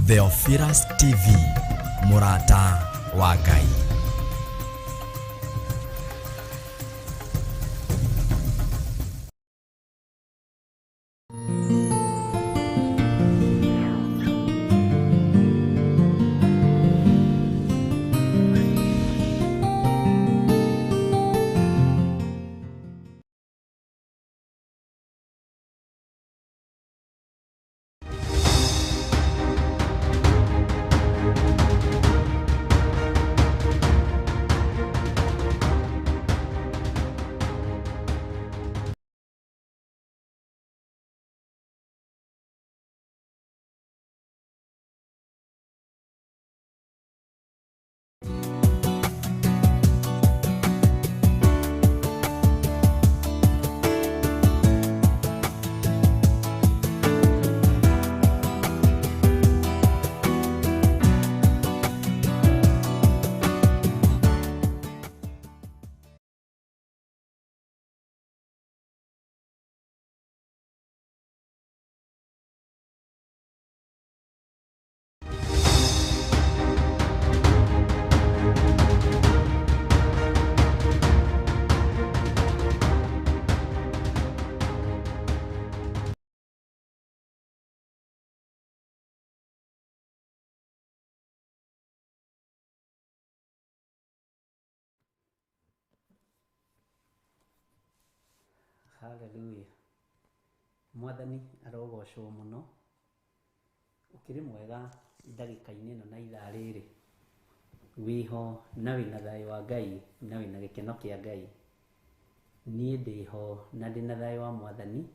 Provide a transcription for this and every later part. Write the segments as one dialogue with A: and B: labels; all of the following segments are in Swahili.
A: Theophilus TV, Murata wa Ngai.
B: Hallelujah. Mwathani arogocwo muno. Ukiri mwega ndagika-ini ino na ithaa riri. Wiho na wina thayo wa Ngai na wina gikeno kia Ngai. Nie ndiho na ndina thayo wa Mwathani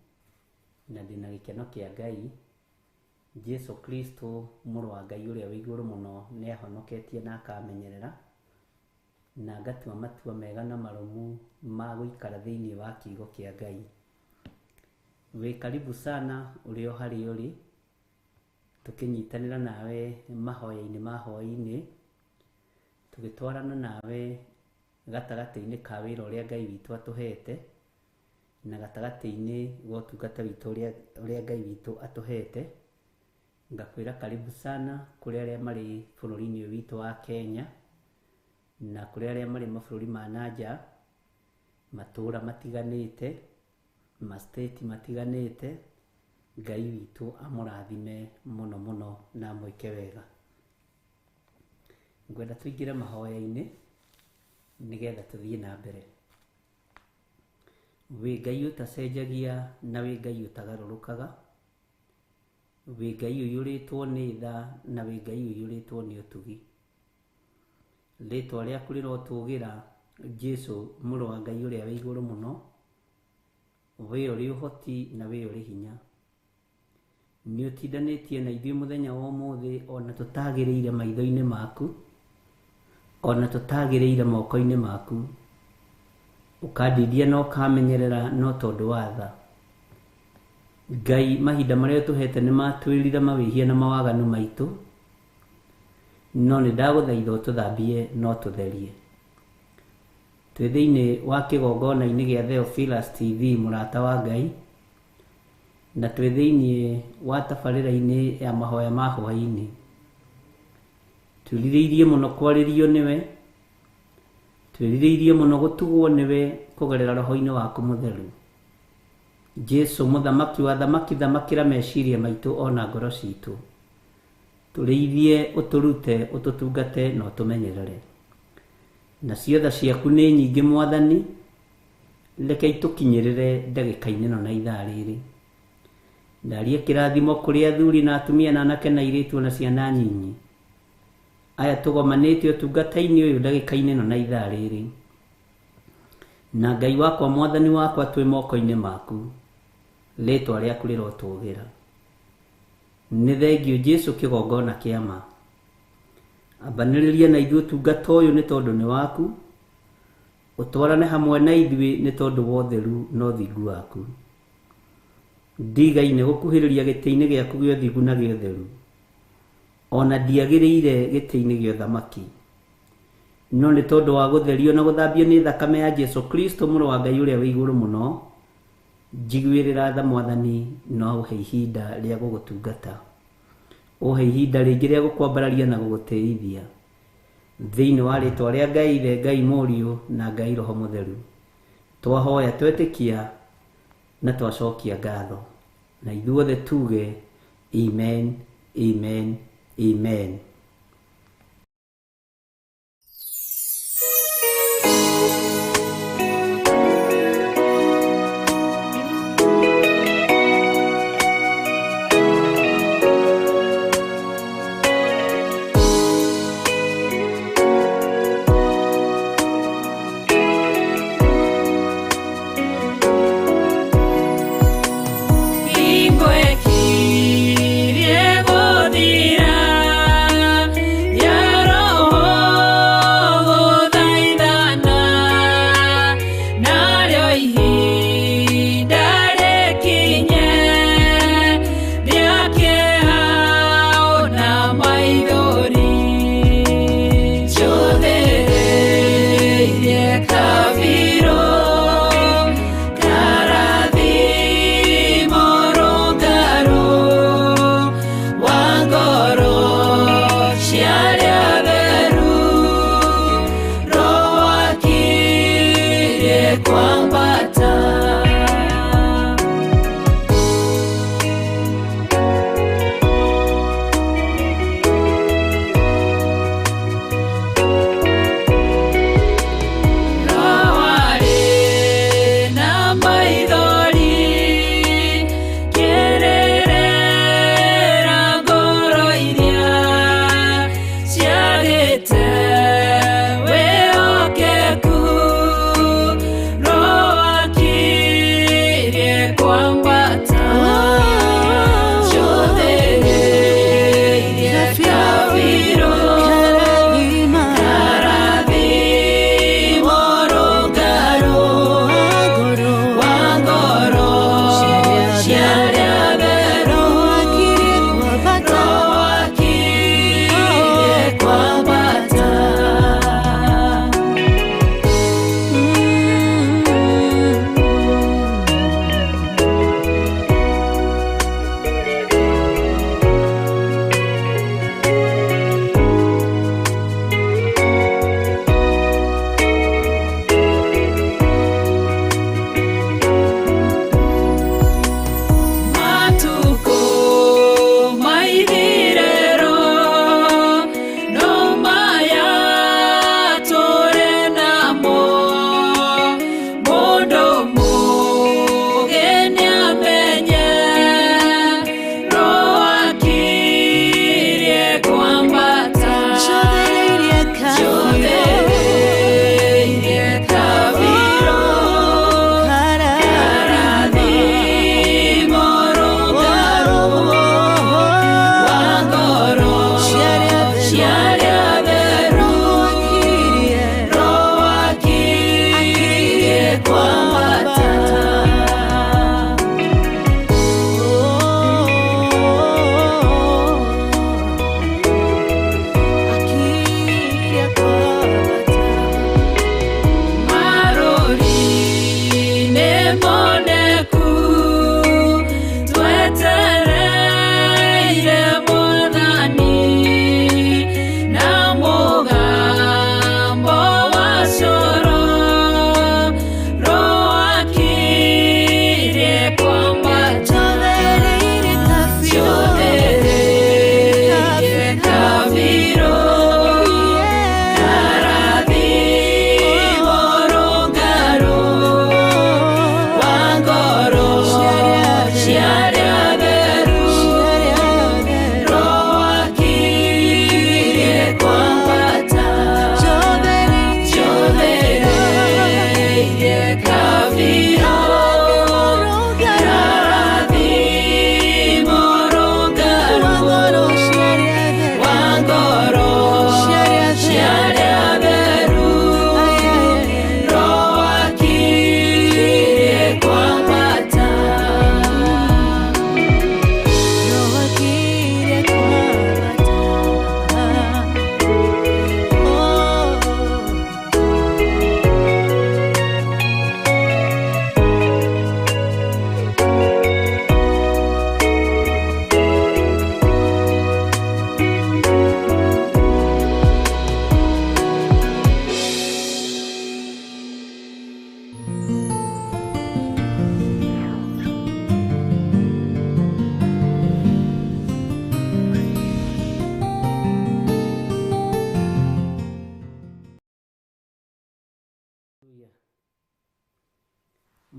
B: na ndina gikeno kia Ngai. Jesu Kristo muru wa Ngai uria wi iguru muno ni ahonoketie na akamenyerera na ngatua matua mega na marumu ma guikara thiini wa kiugo kia Ngai. We karibu sana urio hari uri tukinyitanira nawe mahoya-ini ma hoi-ini tugitwarana nawe gatagati-ini ka wira uria Ngai witu atuhete na gatagati-ini gwa utungata witu uria Ngai witu atuhete. Ngakwira karibu sana kuri aria mari bururi-ini witu wa Kenya na kuri aria mari mabururi ma nanja, matura matiganite, ma state matiganite. Ngai witu amurathime muno muno na mwike wega. Ngwenda tuingire mahoya-ini nigetha tuthie na mbere. We Ngai utacenjagia na we Ngai utagarurukaga. We Ngai uyuritwo ni tha na we Ngai uyuritwo ni utugi. Ritwa riaku rirotugira Jesu muru wa Ngai uria wi iguru muno. We uri uhoti na we uri hinya. Ni utindanitie na ithuĩ muthenya wa umuthi ona tutagiriire maitho-ini maku, ona tutagiriire moko-ini maku. Ukandithia na ukamenyerera no tondu wa tha. Ngai mahinda maria tuhete ni matwirire mawihia na mawaganu maitu, no ni ndaguthaitha ututhambie no tutherie. Twi thiini wa kigongona-ini gia Theophilus TV Murata wa Ngai, na twi thiini wa tabarĩra-ini ya mahoya ma hwaĩ-ini. Twĩrirĩirie muno kwaririo niwe, twĩrirĩirie muno gutugwo niwe kugerera roho-ini waku mutheru. Jesu muthamaki wa thamaki, thamakĩra meciria maitu ona ngoro citu. Tũrĩithie, ũtũrute, ũtũtungate na ũtũmenyerere. Na ciothe ciaku nĩ nyingĩ Mwathani, reke itũkinyĩrĩre ndagĩka-inĩ ĩno na ithaa rĩrĩ. Ndarie kĩrathimo kũrĩ athuri na atumia na anake na airĩtu na ciana nyinyi aya tũgomanĩte ũtungata-inĩ ũyũ ndagĩka-inĩ ĩno na ithaa rĩrĩ. Na Ngai wakwa, Mwathani wakwa, twĩ moko-inĩ maku, rĩtwa rĩaku rĩrotũgĩra. Nĩ thengiũ Jesu kĩgongona kĩa ma. Ambanĩrĩria na ithuĩ ũtungata ũyũ nĩ tondũ nĩ waku. Ũtwarane hamwe na ithuĩ nĩ tondũ wa ũtheru na ũthingu waku. Ndigai nĩ gũkuhĩrĩria gĩtĩ-inĩ gĩaku gĩa ũthingu na gĩa ũtheru. Ona ndiagĩrĩire gĩtĩ-inĩ gĩa ũthamaki, no nĩ tondũ wa gũtherio na gũthambio nĩ thakame ya Jesu Kristo mũrũ wa Ngai ũrĩa wĩ igũrũ mũno. Njiguĩrĩra tha Mwathani, no ũhe ihinda rĩa gũgũtungata. ũhe ihinda rĩngĩ rĩa gũkwambararia na gũgũtĩithia thĩinĩ wa rĩtwa rĩa Ngai Ithe, Ngai Mũriũ na Ngai Roho Mũtheru. Twahoya twetĩkia na twacokia ngatho, na ithuothe tuge amen, amen, amen.
C: Ingwe kirie gũthira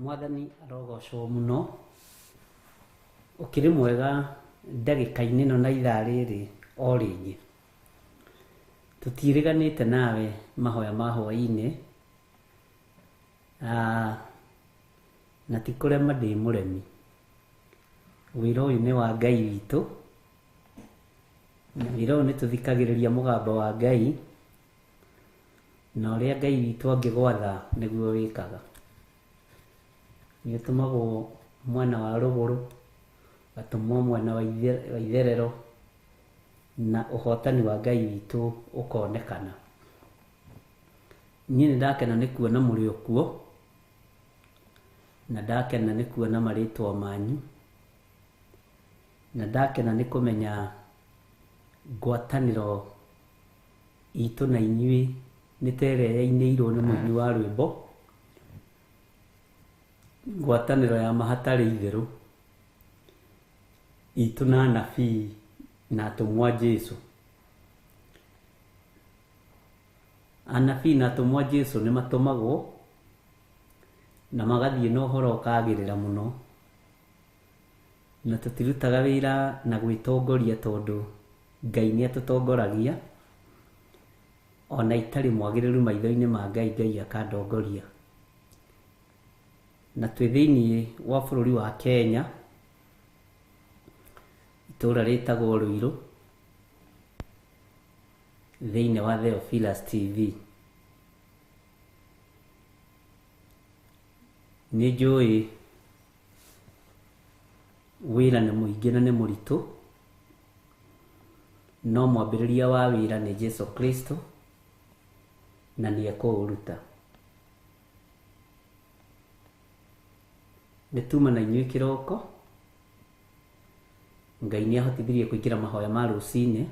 B: Mwathani arogocwo mũno. Ũkĩrĩ mwega ndagĩka-inĩ ĩno na ithaa rĩrĩ o rĩngĩ. Tũtiĩrĩganĩte nawe mahoya ma hwaĩ-inĩ, na ti kũrema ndĩ mũremi. Wĩra ũyũ nĩ wa Ngai witũ, na wĩra ũyũ nĩ tũthikagĩrĩria mũgambo wa Ngai, na ũrĩa Ngai witũ angĩgwatha nĩguo wĩkaga. Nĩ ũtũmagwo mwena wa rũgũrũ, gatũmwo mwena wa itherero, na ũhotani wa Ngai witũ ũkonekana. Niĩ nĩ ndakena nĩ kuona mũrĩ o kuo, na ndakena nĩ kuona marĩtwa manyu, na ndakena nĩ kũmenya ngwatanĩro itũ na inyuĩ nĩ ta ĩrĩa yainĩirwo nĩ mũini wa rwĩmbo, ngwatanĩro ya ma hatarĩ itherũ itũ na anabii na atũmwo a Jesũ. Anabii na atũmwo a Jesũ nĩ matũmagwo na magathiĩ na ũhoro ũkagĩrĩra mũno, na tũtirutaga wĩra na gwĩtongoria tondũ Ngai nĩ atũtongoragia, ona itarĩ mwagĩrĩru maitho-inĩ ma Ngai, Ngai akandongoria. Na twĩ thĩinĩ wa bũrũri wa Kenya, itũũra rĩtagwo Ruiru, thĩinĩ wa Theophilus TV. Nĩ njũĩ wĩra nĩ mũingĩ na nĩ mũritũ, no mwambĩrĩria wa wĩra nĩ Jesũ Kristo, na nĩ ekũũruta. Nĩ tuma na inyuĩ kĩroko, Ngai nĩ ahotithirie kũingĩra mahoya ma rũcinĩ,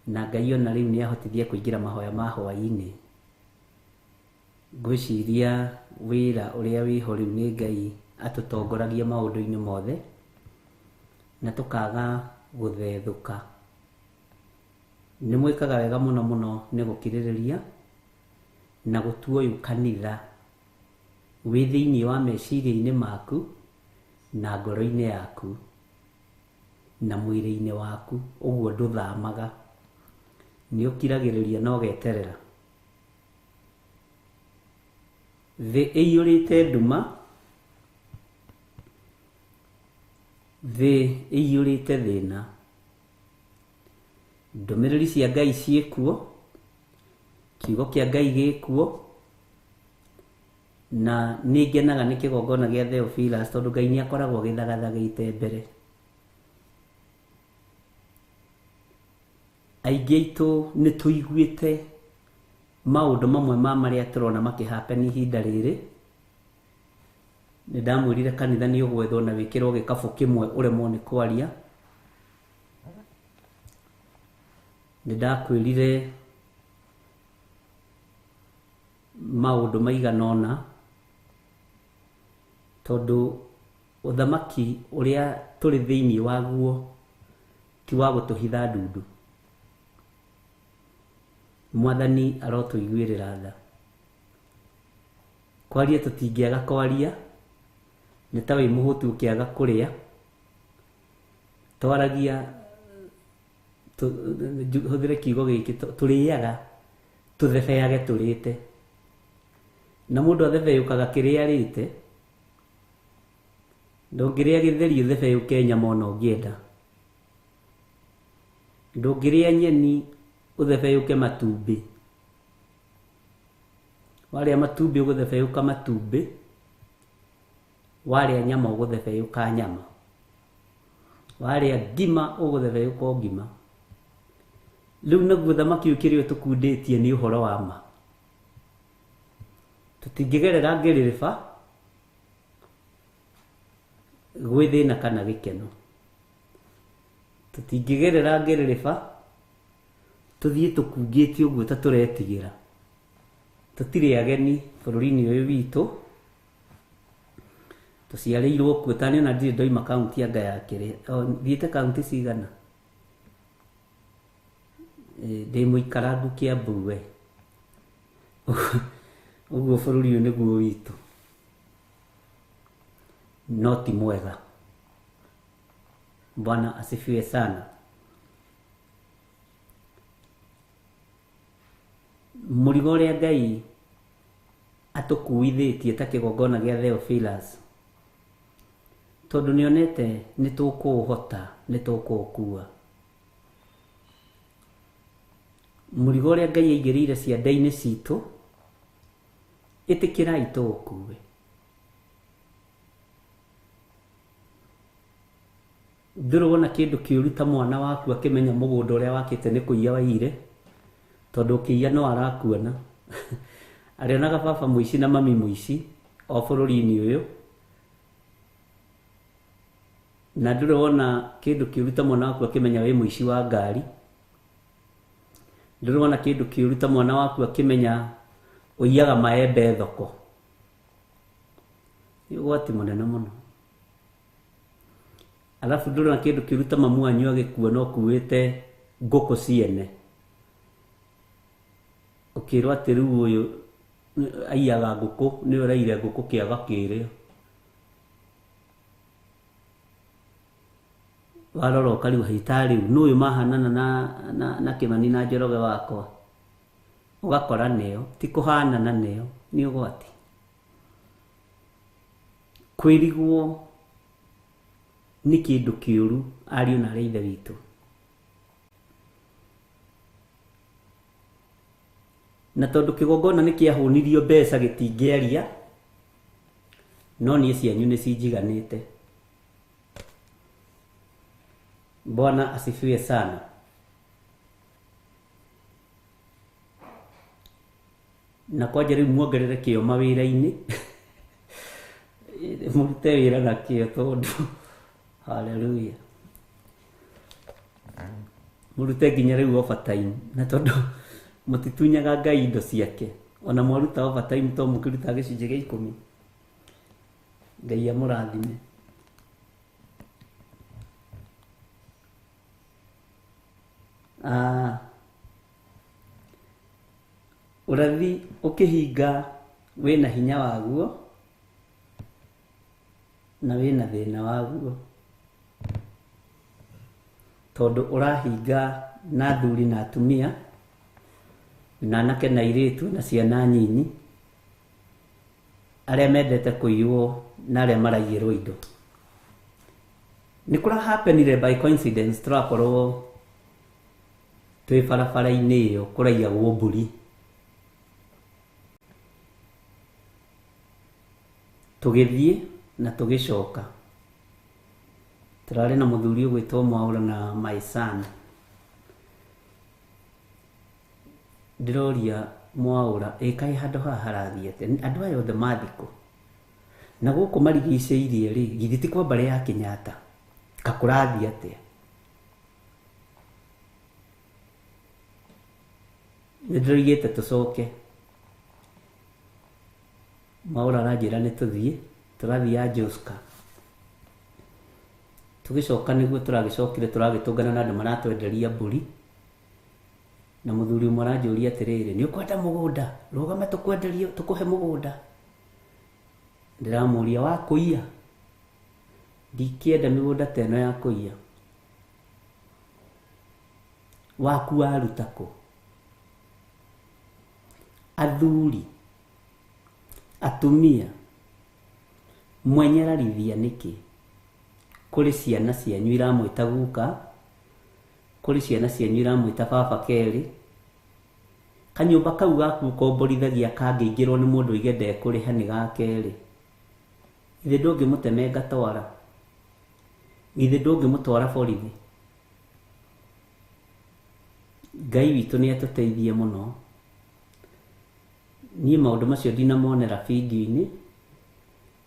B: na Ngai ona rĩu nĩ ahotithia kũingĩra mahoya ma hwaĩ-inĩ. Ngwĩciria wĩra ũrĩa wĩho rĩu nĩ Ngai atũtongoragia maũndũ-inĩ mothe, na tũkaga gũthethũka. Nĩ mwĩkaga wega mũno mũno nĩ gũkirĩrĩria na gũtua ũyũ kanitha wĩ thĩinĩ wa meciria-inĩ maku na ngoro-inĩ yaku na mwĩrĩ-inĩ waku, ũguo ndũthamaga, nĩ ũkiragĩrĩria na ũgeterera. Thĩ ĩiyũrĩte nduma, thĩ ĩiyũrĩte thĩna, ndũmĩrĩri cia Ngai ciĩkuo, kiugo kĩa Ngai gĩkuo, na nĩ ngenaga nĩ kĩgongona gĩa Theophilus tondũ Ngai nĩ akoragwo gĩthagathagĩte mbere. Aingĩ aitũ nĩ tũiguĩte maũndũ mamwe ma marĩa tũrona makĩhapeni ihinda rĩrĩ. Nĩ ndamwĩrire kanitha nĩ ũgwethwo na wĩkĩrwo gĩkabũ kĩmwe ũremwo nĩ kwaria. Nĩ ndakwĩrire maũndũ maigana ũna, tondũ ũthamaki ũrĩa tũrĩ thĩinĩ waguo ti wa gũtũhitha ndundu. Mwathani arotũiguĩrĩra tha. Kwaria tũtingĩaga kwaria, nĩ ta wĩ mũhũtu ũkĩaga kũrĩa. Twaragia, hũthĩre kiugo gĩkĩ, tũrĩaga tũthebeage tũrĩte. Na mũndũ athebeyũkaga kĩrĩa arĩte. Ndũngĩrĩa gĩtheri ũthebeyũke nyama ona ũngĩenda. Ndũngĩrĩa nyeni ũthebeyũke matumbĩ. Warĩa matumbĩ ũgũthebeyũka matumbĩ, warĩa nyama ũgũthebeyũka nyama, warĩa ngima ũgũthebeyũka ngima. Rĩu naguo thamaki ũkĩrĩa tũkundĩtie nĩ ũhoro wa ma. Tũtingĩgerera ngĩrĩrĩba gwĩ thĩna kana gĩkeno. Tũtingĩgerera ngĩrĩrĩba tũthiĩ tũkungĩtie ũguo ta tũretigĩra. Tũtirĩ ageni bũrũri-inĩ ũyũ witũ, tũciarĩirwo kuo. Ta niĩ ona ndirĩ ndoima kaunti anga ya kĩrĩa, thiĩte kaunti cigana, ndĩ mũikarangu Kiambu we. Ũguo bũrũri ũyũ nĩguo witũ. no ti mwega. Bwana asifiwe sana. Mũrigo ũrĩa Ngai atũkuithĩtie ta kĩgongona gĩa Theophilus, tondũ nĩonete nĩtũkũũhota, nĩtũkũũkua. Mũrigo ũrĩa Ngai aigĩrĩire ciande-inĩ citũ, ĩtĩkĩrai tũũkue. Ndũrĩ wona kĩndũ kĩũru ta mwana waku akĩmenya mũgũnda ũrĩa wakĩte nĩ kũiya waiyire, tondũ ũkĩiya no arakuona. Arĩonaga baba mũici na mami mũici o bũrũri-inĩ ũyũ. Na ndũrĩ wona kĩndũ kĩũru ta mwana waku akĩmenya wĩ mũici wa ngari. Ndũrĩ wona kĩndũ kĩũru ta mwana waku akĩmenya ũiyaga maembe thoko. Nĩ ũgwati mũnene mũno. Alafu ndũrĩ wona kĩndũ kĩũru ta mamu wanyu agĩkuona ũkuĩte ngũkũ ciene. Ũkĩrwo atĩ rĩu ũyũ aiyaga ngũkũ, nĩwe ũraire ngũkũ kĩaga kĩrĩa. Warora ũkariuga hita rĩu nĩ ũyũ mahanana na Kĩmani na Njoroge wakwa. Ũgakora nĩo, ti kũhanana nĩo, nĩ ũgwati. Kwĩrigwo nĩ kĩndũ kĩũru ariũ na arĩa a ithe witũ. Na tondũ kĩgongona nĩ kĩahũnirio mbeca gĩtingĩaria, no niĩ cianyu nĩ cinjiganĩte. Bwana asifiwe sana. Na kwanja rĩu muongerere kĩo mawĩra-inĩ, mũrute wĩra na kĩo tondũ haleluya. Mũrute nginya rĩu overtime, na tondũ mũtitunyaga Ngai indo ciake. Ona mwaruta overtime to mũkĩruta gĩcunjĩ gĩa 10. Ngai amũrathime. Ũrathi ũkĩhinga wĩna hinya waguo na wĩna thĩna waguo. Tondũ ũrahinga na athuri na atumia, na anake na airĩtu na ciana nyinyi, arĩa mendete kũiywo na arĩa maraiyĩrwo indo. Nĩ kũrahapenire by coincidence tũrakorwo twĩ barabara-inĩ ĩyo kũraiyagwo mbũri. Tũgĩthiĩ na tũgĩcoka. Tũrarĩ na mũthuri ũgwĩtwo Mwaũra na my son. Ndĩroria Mwaũra, kaĩ handũ haha harathiĩ atĩa? Andũ aya othe mathikũ. Na gũkũ marigicĩirie rĩ, githĩ ti kwa mbarĩ ya Kenyatta? Kakũrathiĩ atĩa? Nĩndĩroigĩte tũcoke. Mwaũra aranjĩra nĩ tũthiĩ, tũrathiĩ Joska. Tũgĩcoka nĩguo tũragĩcokire tũragĩtũngana na andũ maratwenderia mbũri. Na mũthuri ũmwe aranjũria atĩrĩrĩ, nĩ ũkwenda mũgũnda? Rũgama tũkwenderie, tũkũhe mũgũnda. Ndĩramũria wa kũiya. Ndikĩenda mĩgũnda ta ĩno ya kũiya. Waku waruta kũ? Athuri, atumia, mwenyerarithia nĩkĩ? Kũrĩ ciana cianyu iramwĩta guka, kũrĩ ciana cianyu iramwĩta baba Kerĩ. Kanyũmba kau gaku ũkomborithagia kangĩingĩrwo nĩ mũndũ oige ndekũrĩha nĩ ga Kerĩ. Githĩ ndũngĩmũtemenga twara? Githĩ ndũngĩmũtwara borithi? Ngai witũ nĩ atũteithie mũno. Niĩ maũndũ macio ndinamonera video-inĩ,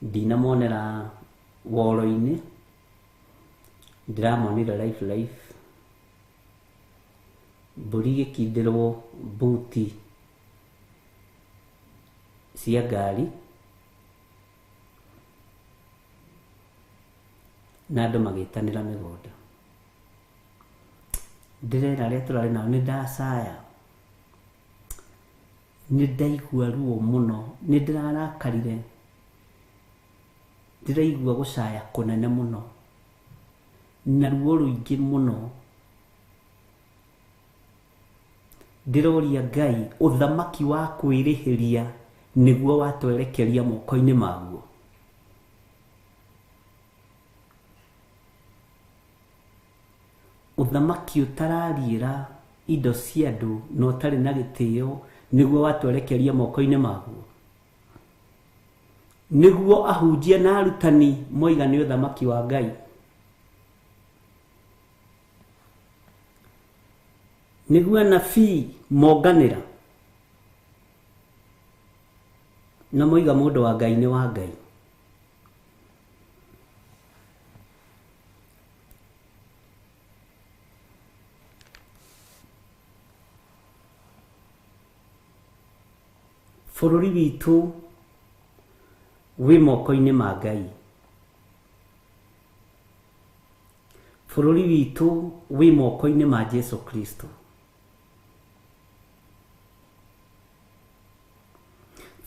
B: ndinamonera woro-inĩ, ndĩramonera live. Mbũri gĩkindĩrwo mbuti cia ngari na andũ magĩtanĩra mĩgũnda. Ndĩrera arĩa tũrarĩ nao nĩ ndacaya, nĩ ndaigua ruo mũno, nĩ ndĩrarakarire ndiraigua gucaya kunene muno na ruo ruingi muno. Ndiroria Ngai uthamaki wa kwirihiria niguo watwerekeria moko-ini maguo. Uthamaki utarariira indo cia andu no utari na gitio niguo watwerekeria moko-ini maguo. Niguo ahunjia na arutani moiga ni uthamaki wa Ngai. Niguo anabii monganira na moiga mundu wa Ngai ni wa Ngai. Bururi witu wi moko-ini ma Ngai. Bururi witu wi moko-ini ma Jesu Kristo.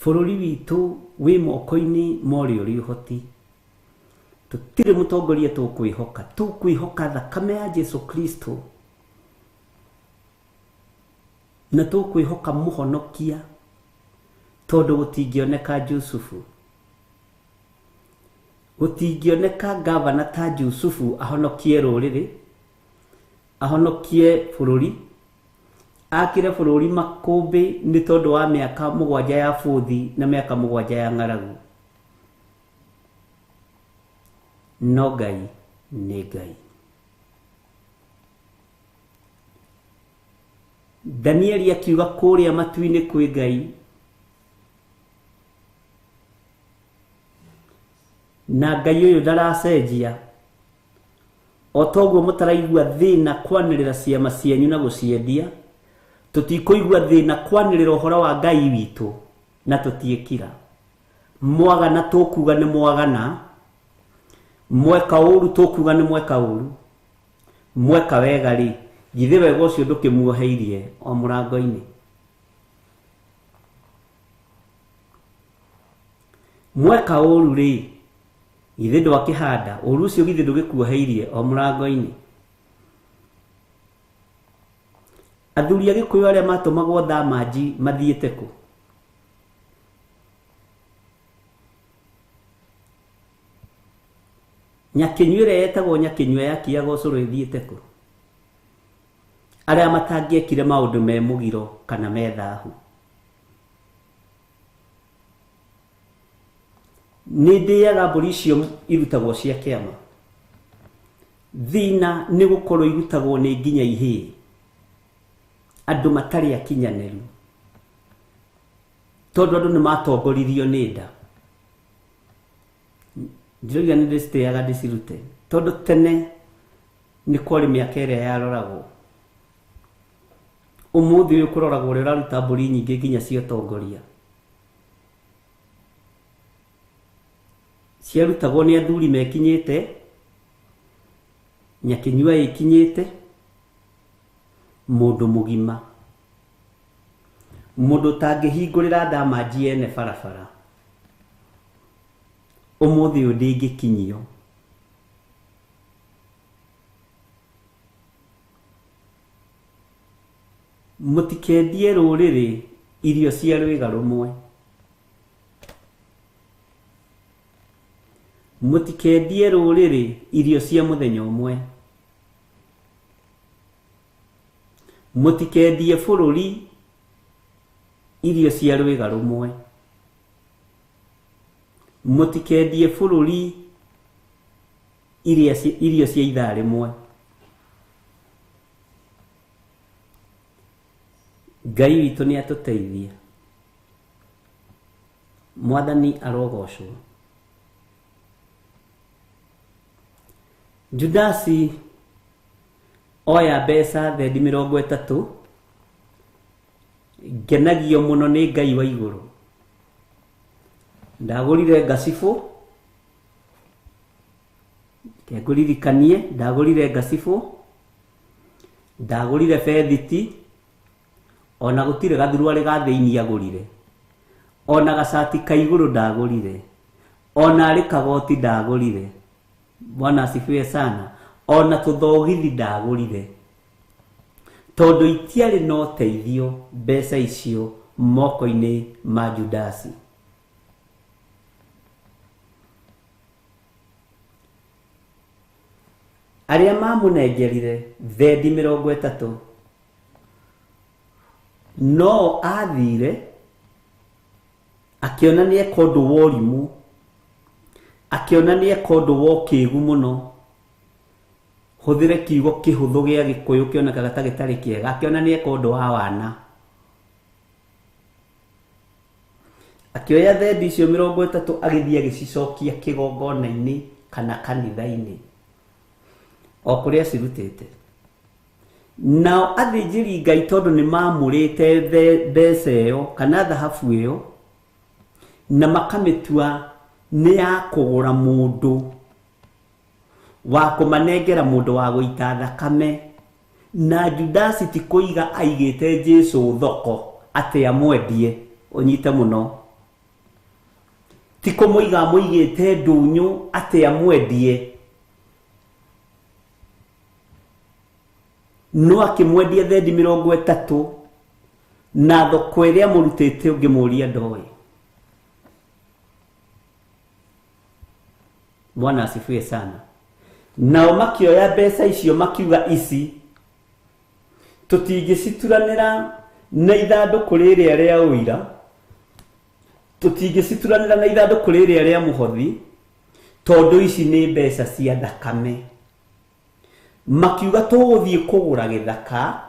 B: Bururi witu wi moko-ini ma uria uri uhoti. Tutire mutongoria tukwihoka thakame ya Jesu Kristo, na tukwihoka muhonokia, tondu gutingioneka Jusufu, gutingioneka gavana ta Jusufu ahonokie ruriri, ahonokie bururi, akire bururi makumbi ni tondu wa miaka 7 ya buthi na miaka 7 ya ng'aragu. No Ngai ni Ngai. Danieli akiuga kuria matu-ini kwi Ngai, na Ngai uyu ndaracenjia. O toguo mutaraigua thina kwanirira ciama cianyu na guciendia, tutikuigua thina kwanirira uhoro wa Ngai witu na tutiikira. Mwagana tukuga ni mwagana, mweka uru tukuga ni mweka uru, mweka wega ri githe wega ucio ndukimuoheirie o murango-ini. Mweka uru ri githe ndwakihanda uru ucio githe ndugikuoheirie o murango-ini. Athuri a Gikuyu aria matumagwo Thamaji mathiite ku? Nyakinyu ĩrĩa yetagwo Nyakinyu yakiaga ũcũrũ ĩthiĩte ku? Arĩa matangiekire maũndũ me mũgiro kana me thahu. Nĩ ndĩaga mbũri icio irutagwo cia kĩama. Thina nĩ gũkorwo irutagwo nĩ nginya ihĩĩ, andũ matarĩ akinyanĩru, tondũ andũ nĩ matongoririo nĩ nda. Ndiroiga nĩ ndĩcitĩaga ndĩcirute, tondũ tene nĩ kwarĩ mĩaka ĩrĩa yaroragwo. Ũmũthĩ ũyũ kũroragwo ũrĩa ũraruta mbũri nyingĩ nginya cia ũtongoria. Ciarutagwo nĩ athuri mekinyĩte, Nyakinyu ĩkinyĩte, mũndũ mũgima, mũndũ ũtangĩhingũrĩra Thamaji ene barabara. Ũmũthĩ ũyũ ndĩngĩkinyio. Mũtikendie rũrĩrĩ irio cia rwĩga rũmwe. Mũtikendie rũrĩrĩ irio cia mũthenya ũmwe. Mũtikendie bũrũri irio cia rwĩga rũmwe. Mũtikendie bũrũri irio cia ithaa rĩmwe. Ngai witũ nĩ atũteithie. Mwathani arogocwo. Judasi oya mbeca thendi 30, ngenagio muno nĩ Ngai wa igũrũ. Ndagũrire ngacibũ, ngũririkanie, ndagũrire ngacibũ, ndagũrire bethiti, ona gũtirĩ gathuruarĩ ga thĩinĩ agũrire, ona gacati ka igũrũ ndagũrire, ona ari kagoti ndagurire. Bwana asifiwe sana. Ona tuthogithi ndagurire, tondu itiari no teithio mbeca icio moko-ini ma Judasi. Aria mamunengerire thendi 30 no athire akionania kondu worimu, akionania kondu wokigu muno, huthire kiugo kihuthu gia Gikuyu kionekaga ta gitari kiega, akionania kondu wa wana. Akioya thendi icio 30 agithia gicicokia kigongona-ini kana kanitha-ini o kuria cirutite. Nao athĩnjĩri Ngai tondu ni mamurite mbeca ĩyo kana thahabu ĩyo na makamitua ni ya kugura mundu wa kumanengera mundu wa guita thakame, na Judasi ti kuiga aigite Jesu thoko ati amwendie. Unyite muno, ti kumuiga muigite ndunyu ati amwendie, no akimwendia thendi 30 na thoko iria murutite ungimuria ndoi. Bwana asifiwe sana. Nao makioya mbeca icio makiuga ici tutingicituranira na ithanduku riria ria uira, tutingicituranira na ithanduku riria ria muhothi, tondu ici ni mbeca cia thakame. Makiuga tuguthie kugura githaka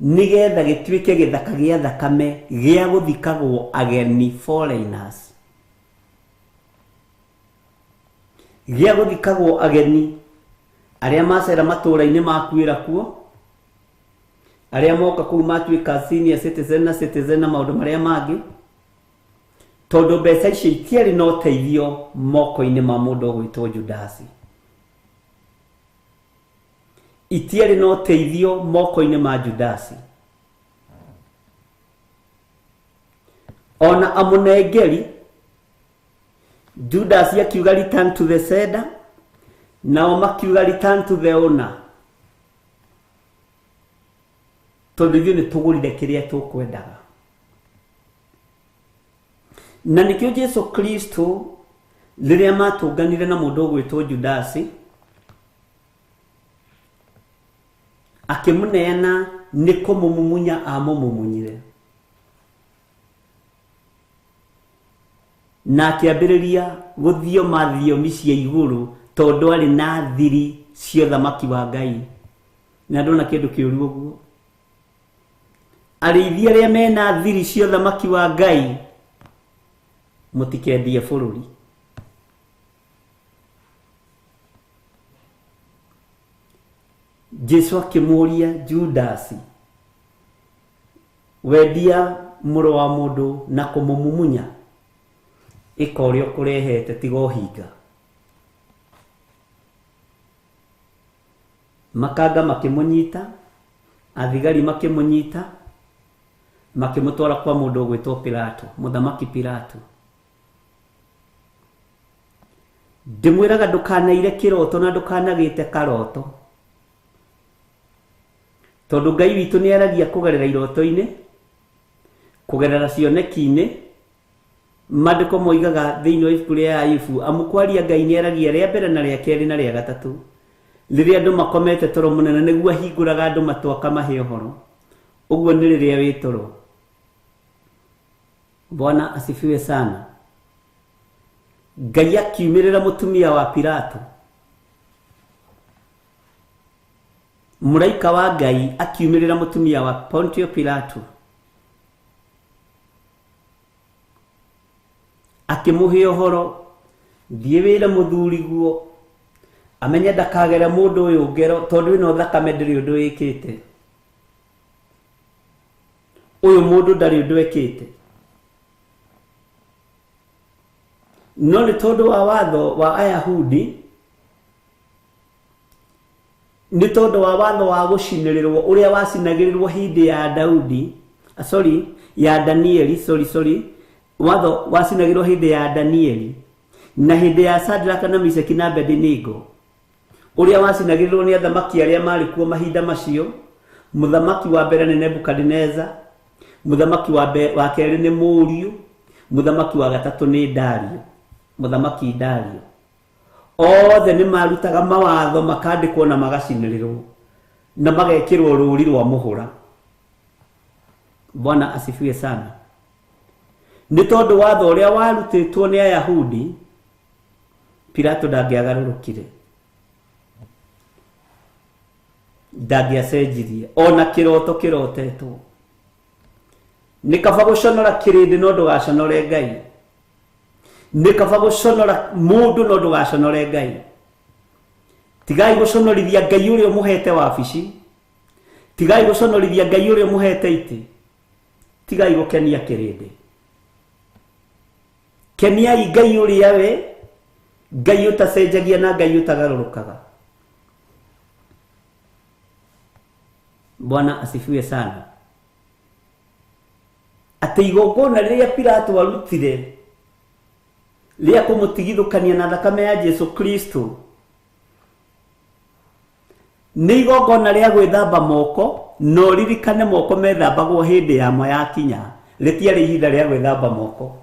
B: nigetha gituike githaka gia thakame gia guthikagwo ageni, foreigners, gia guthikagwo ageni aria macera matura-ini makuira kuo, aria moka kuu matuika senior citizen na citizen na maundu maria mangi, tondu mbeca icio itiari no teithio moko-ini ma mundu gwitwo Judasi. Itiari no teithio moko-ini ma Judasi. Ona amunengeri Judasi akiuga return to the sender, nao makiuga return to the owner, tondu ithuĩ nĩ tũgũrire kĩrĩa tũkwendaga. Na nĩkĩo Jesu Kristo rĩrĩa matũnganire na mũndũ ũgwĩtwo Judasi akimuneana nĩ kũmũmumunya amũmumunyire, na akiambĩrĩria gũthioma thiomi cia igũrũ tondu arĩ na thiri cia thamaki wa Ngai. Na ndona kĩndũ kĩũru ũguo, arĩithi arĩa mena thiri cia thamaki wa Ngai mũtikendie bũrũri. Jesu akĩmũria Judasi, wendia mũrũ wa mũndũ na kũmũmumunya, ĩka ũrĩa ũkũrehete tiga ũhinga. Makanga makĩmũnyita, athigari makĩmũnyita, makĩmũtwara kwa mũndũ ũgwĩtwo Pilato, mũthamaki Pilato. Ndĩmwĩraga ndũkanaire kĩroto na ndũkanagĩte karoto, tondu Ngai witũ nĩ aragia kũgerera iroto-inĩ, kũgerera cioneki-inĩ. Maandĩko moigaga thĩinĩ wa ibuku rĩa Ayubu, amukwaria Ngai nĩ aragia rĩa mbere na rĩa kerĩ na rĩa gatatũ, rĩrĩa andũ makomete toro mũnene nĩguo ahingũraga andũ matũ akamahe ũhoro. Ũguo nĩ rĩrĩa wĩ toro. Bwana asifiwe sana. Ngai akiumĩrĩra mũtumia wa Pilato, mũraika wa Ngai akiumĩrĩra mũtumia wa Pontio Pilato, akĩmũhe ũhoro, thiĩ wĩre mũthuriguo amenye ndakagere mũndũ ũyũ ngero tondu ĩno thakame ndĩrĩ ũndũ ĩkĩte. Ũyũ mũndũ ndarĩ ũndũ ekĩte. No nĩ tondu wa watho wa Ayahudi, nĩ tondu wa watho wa gũcinĩrĩrwo ũrĩa wacinagĩrĩrwo hĩndĩ ya Daudi, ya Danieli, watho wacinagirwo hindi ya Danieli na hindi ya Shadraka na Meshaki na Abednego uria wacinagirwo ni athamaki aria mari kuo mahinda macio. Muthamaki wa mbere ni Nebukadneza, muthamaki wa keri ni Muriu, muthamaki wa gatatu ni Dario, muthamaki Dario. Othe ni marutaga mawatho makandikwo na magacinĩrĩrwo na magekĩrwo rũũri rwa mũhũra. Bwana asifiwe sana. Nĩ tondũ watho ũrĩa warutĩtwo nĩ Ayahudi, Pilato ndangĩagarũrũkire, ndangĩacenjirie ona kĩroto kĩrotetwo. Nĩ kaba gũconora kĩrĩndĩ no ndũgaconore Ngai. Nĩ kaba gũconora mũndũ no ndũgaconore Ngai. Tigai gũconorithia Ngai ũrĩa ũmũhete wabici, tigai gũconorithia Ngai ũrĩa ũmũhete itĩ, tigai gũkenia kĩrĩndĩ. Keniai Ngai ũrĩa we, Ngai ũtacenjagia na Ngai ũtagarũrũkaga. Bwana asifiwe sana. Atĩ igongona rĩrĩa Pilato arutire rĩa kũmũtigithũkania na thakame ya Jesu Kristo nĩ igongona rĩa gwĩthamba moko, no ririkane moko methambagwo hĩndĩ yamo yakinya, rĩtiarĩ ihinda rĩa gwĩthamba moko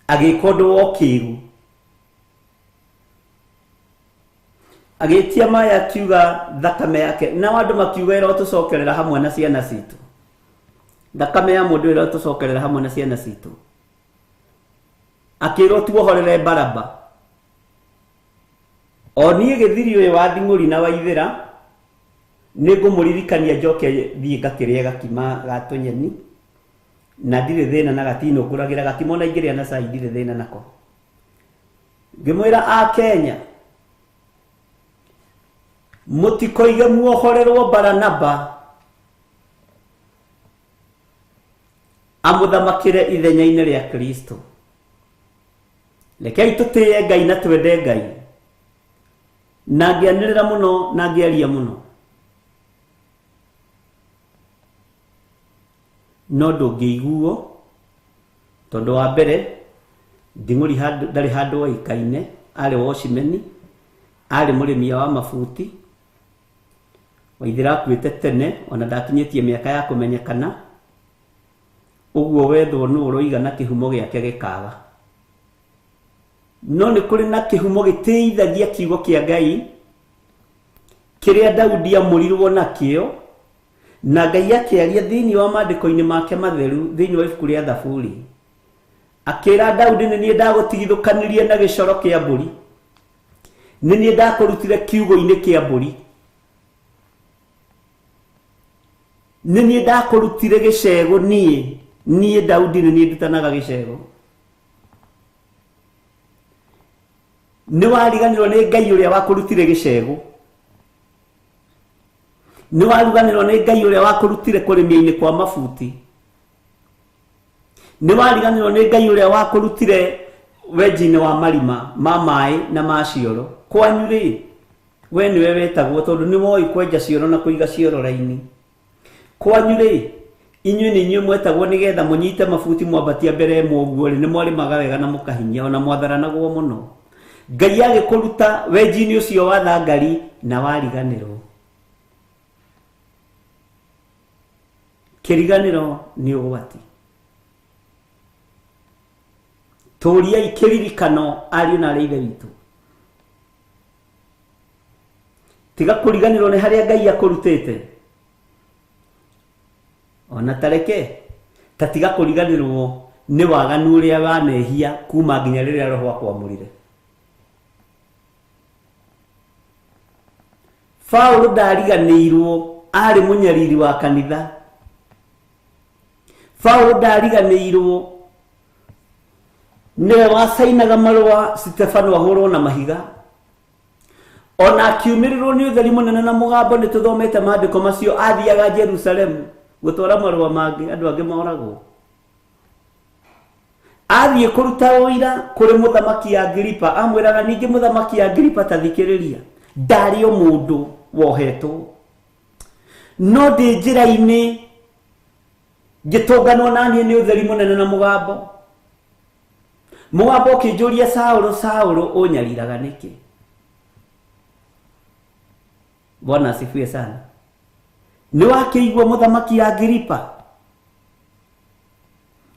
B: agĩka ũndũ wa ũkĩĩgu. Agĩtia maya akiuga thakame yake, na andũ makiuga ĩrotũcokerera hamwe na ciana citũ. Thakame ya mũndũ ĩrotũcokerera hamwe na ciana citũ. Akĩrwo tuohorere Baraba. O niĩ gĩthiri ũyũ wa Nding'ũri na Waithĩra nĩngũmũririkania njoke thiĩ ngakĩrĩa gakima ga tũnyeni, na ndirĩ thĩna na gatinũngũragĩra gakima ona ingĩrĩa na cai ndirĩ thĩna nako. Ngĩmwĩra Akenya, mũtikoige muohorerwo Baranaba amũthamakĩre ithenya-inĩ rĩa Kristo. Rekei tũtĩye Ngai na twende Ngai. Na ngĩanĩrĩra mũno na ngĩaria mũno, no ndũngĩiguo tondũ wa mbere Nding'ũri ndarĩ handũ oĩkaine, arĩ wocimeni, arĩ mũrĩmia wa mabuti. Waithĩra akuĩte tene ona ndakinyĩtie mĩaka ya kũmenyekana, ũguo wethwo nũ ũroiga na kĩhumo gĩake gĩkaga. No nĩ kũrĩ na kĩhumo gĩtĩithagia kiugo kĩa Ngai kĩrĩa Daudi amũrirwo nakĩo, na Ngai akĩaria thĩinĩ wa maandĩko-inĩ make matheru thĩinĩ wa ibuku rĩa Thaburi. Akĩra Daudi, nĩ niĩ ndagũtigithũkanirie na gĩcoro kĩa mbũri, nĩ niĩ ndakũrutire kiugo-inĩ kĩa mbũri, nĩ niĩ ndakũrutire gĩcego. Niĩ Daudi nĩ niĩ ndutanaga gĩcego. Nĩ wariganĩrwo nĩ Ngai ũrĩa wakũrutire gĩcego, nĩ wariganĩrwo nĩ Ngai ũrĩa wakũrutire kũrĩmia-inĩ kwa mabuti, nĩ wariganĩrwo nĩ Ngai ũrĩa wakũrutire wenji-inĩ wa marima ma maĩ na ma cioro. Kwanyu rĩ, we nĩwe wetagwo tondũ nĩ woĩ kwenja cioro na kũiga cioro raini. Kwanyu rĩ, inyuĩ nĩ inyuĩ mwetagwo nĩgetha mũnyite mabuti mwambatia mbere mũguo rĩ, nĩ mwarĩmaga wega na mũkahinyia ona mwatharanagwo mũno. Ngai agĩkũruta wenji-inĩ ũcio wa thangari na wariganĩrwo. Kĩriganĩro nĩ ũgwati. Tũũriai kĩririkano ariũ na arĩ ithe witũ. Tiga kũriganĩrwo nĩ harĩa Ngai akũrutĩte. Ona tareke ta tiga kũriganĩrwo nĩ waganu ũrĩa wanehia kuma nginya rĩrĩa Roho akwamũrire. Paulo ndariganĩirwo, arĩ mũnyariri wa kanitha. Paulo ndariganĩirwo, nĩwe wacainaga marũa Stefano ahũrwo na mahiga. Ona akiumĩrĩrwo nĩ ũtheri mũnene na mũgambo, nĩ tũthomete maandĩko macio, athiaga Jerusalemu gũtwara marũa mangĩ, andũ angĩ moragwo. Athiĩ kũruta ũira kũrĩ mũthamaki Agripa, amwĩraga ningĩ mũthamaki Agripa, ta thikĩrĩria, ndarĩ o mũndũ wohetwo, no ndĩ njĩra-inĩ ngĩtũnganwo naniĩ nĩ ũtheri mũnene na mũgambo ũkĩnjũria, Saũlũ, Saũlũ, ũnyariraga nĩkĩ? Bwana asifiwe sana. Nĩ wakĩigua Mũthamaki Agiripa?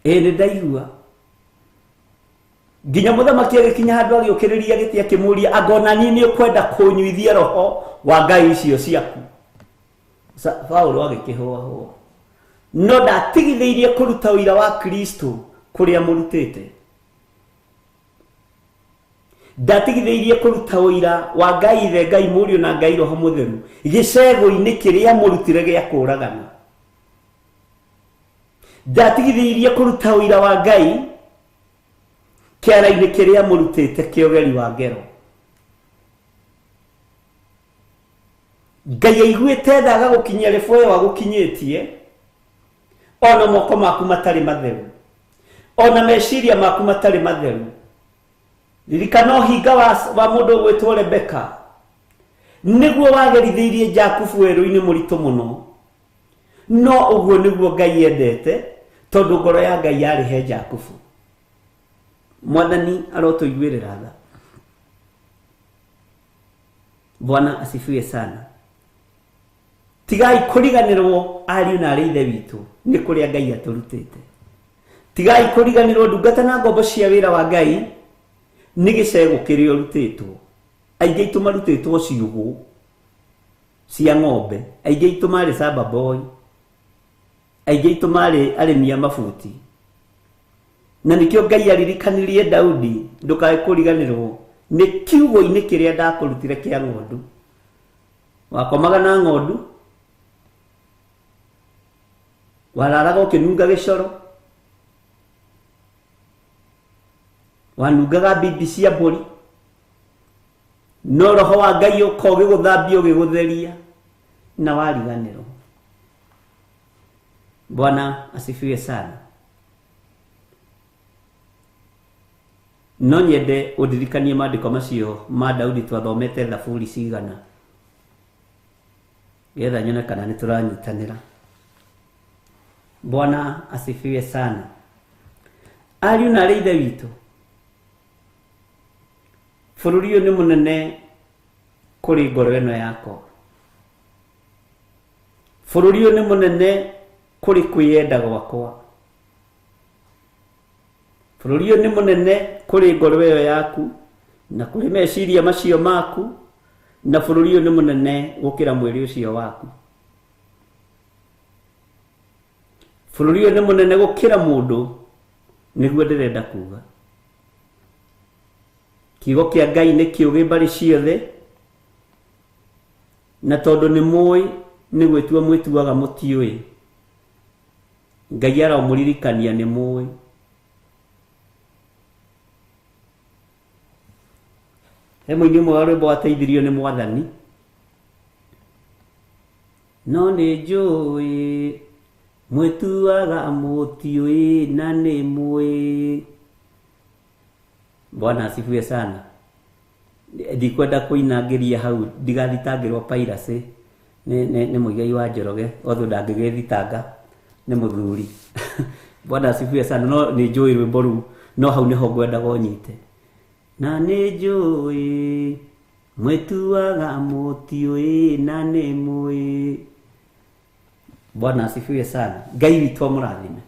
B: Nĩ ndaigua. Nginya mũthamaki agĩkinya handũ agĩũkĩrĩria gĩtĩ akĩmũria, angona niĩ nĩ ũkwenda kũnyuithia roho wa ngai icio ciaku? Paũlũ agĩkĩhũahũa. No ndatigithĩirie kũruta ũira wa Kristo kũrĩa mũrutĩte. Ndatigithĩirie kũruta ũira wa Ngai Ithe, Ngai Mũriũ na Ngai Roho Mũtheru gĩcegũ-inĩ kĩrĩa mũrutire gĩa kũũragana. Ndatigithĩirie kũruta ũira wa Ngai kĩara-inĩ kĩrĩa mũrutĩte kĩa ũgeri wa ngero. Ngai aiguĩte tha agagũkinyia ribũ ĩyo agũkinyĩtie, ona moko maku matarĩ matheru, ona meciria maku matarĩ matheru. Ririkana ũhinga wa mũndũ ũgwĩtwo Rebeka nĩguo wagerithĩirie Jakubu werũ-inĩ mũritũ mũno. No ũguo nĩguo Ngai endete, tondũ ngoro ya Ngai yarĩ he Jakubu. Mwathani arotũiguĩrĩra tha. Bwana asifiwe sana. Tigai kũriganĩrwo ariũ na arĩ ithe witũ nĩ kũrĩa Ngai atũrutĩte. Tigai kũriganĩrwo ndungata na ngombo cia wĩra wa Ngai nĩ gĩcegũ kĩrĩa ũrutĩtwo. Aingĩ aitũ marutĩtwo ciugũ cia ng'ombe, aingĩ aitũ marĩ Samba Boy, aingĩ aitũ marĩ arĩmi a mabuti. Na nĩkĩo Ngai aririkanirie Daudi, ndũkae kũriganĩrwo nĩ kiugũ-inĩ kĩrĩa ndakũrutire kĩa ng'ondu. Wakomaga na ng'ondu, wararaga ũkĩnunga gĩcoro, wanungaga bibi cia mbũri, no roho wa Ngai ũka ũgĩgũthambia ũgĩgũtheria na wariganĩrwo. Bwana asifiwe sana. No nyende ũndirikanie maandĩko macio ma Daudi twathomete Thaburi cigana, getha nyone kana nĩ tũranyitanĩra. Bwana asifiwe sana. Ariũ na arĩ ithe witũ, bũrũri ũyũ nĩ mũnene kũrĩ ngoro ĩno yakwa. Bũrũri ũyũ nĩ mũnene kũrĩ kwĩyenda gwakwa. Bũrũri ũyũ nĩ mũnene kũrĩ ngoro ĩyo yaku na kũrĩ meciria macio maku, na bũrũri ũyũ nĩ mũnene gũkĩra mwĩrĩ ũcio waku. Bũrũri ũyũ nĩ mũnene gũkĩra mũndũ, nĩguo ndĩrenda kuga. Kiugo kĩa Ngai nĩ kĩũgĩ mbarĩ ciothe, na tondũ nĩ mũĩ nĩ gwĩtua mwĩtuaga mũtiũĩ. Ngai aramũririkania nĩ mũĩ. He mũini ũmwe wa rwĩmbo wateithirio nĩ Mwathani, no nĩ njũĩ mwĩtuaga mũtiũĩ na nĩ mũĩ. Bwana asifiwe sana. Ndikwenda kũinangĩria hau ndigathitangĩrwo piracy nĩ mũigai wa Njoroge, othe ndangĩgĩthitanga nĩ mũthuri. Bwana asifiwe sana. No nĩ njũĩ rwĩmbo rũu, no hau nĩho ngwendaga ũnyite. Na nĩ njũĩ mwĩtuaga mũtiũĩ na nĩ mũĩ. Bwana asifiwe sana. Ngai witũ amũrathime.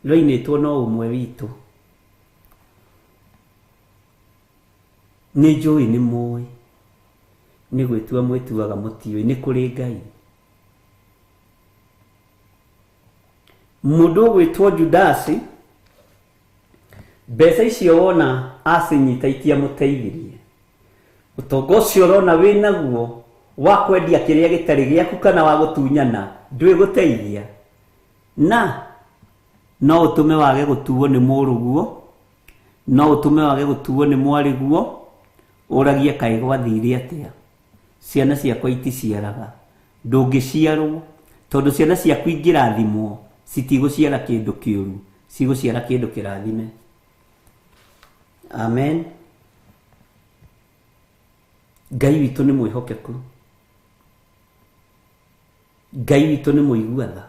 B: Rũinĩtwo no ũmwe witũ. Nĩ njũĩ nĩ mũĩ, nĩ gwĩtua mwĩtuaga mũtiũĩ nĩ kũrĩ Ngai. Mũndũ ũgwĩtwo Judasi, mbeca icio wona acinyita itiamũteithirie. Ũtonga ũcio ũrona wĩnaguo wa kwendia kĩrĩa gĩtarĩ gĩaku kana wa gũtunyana ndwĩgũteithia, na no ũtũme wage gũtuo nĩ mũrũguo, no ũtũme wage gũtuo nĩ mwarĩguo, ũragie kaĩ gwathire atĩa. Ciana ciakwa iticiaraga, ndũngĩciarwo, tondũ ciana ciaku ingĩrathimwo citigũciara kĩndũ kĩũru, cigũciara kĩndũ kĩrathime. Amen. Ngai witũ nĩ mwĩhokeku. Ngai witũ nĩ mũigua tha.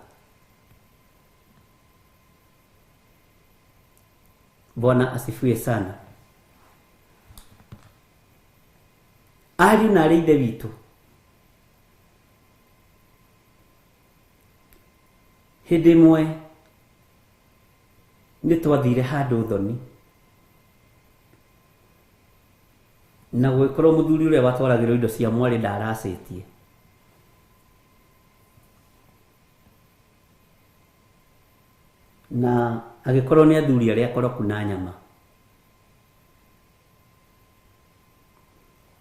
B: Bwana asifiwe sana. Ariũ na arĩ ithe witũ, hĩndĩ ĩmwe nĩ twathire handũ thoni, na gũgĩkorwo mũthuri ũrĩa watwaragĩrwo indo cia mwarĩ ndaracĩtie. Na agĩkorwo nĩ athuri arĩa akoroku na nyama.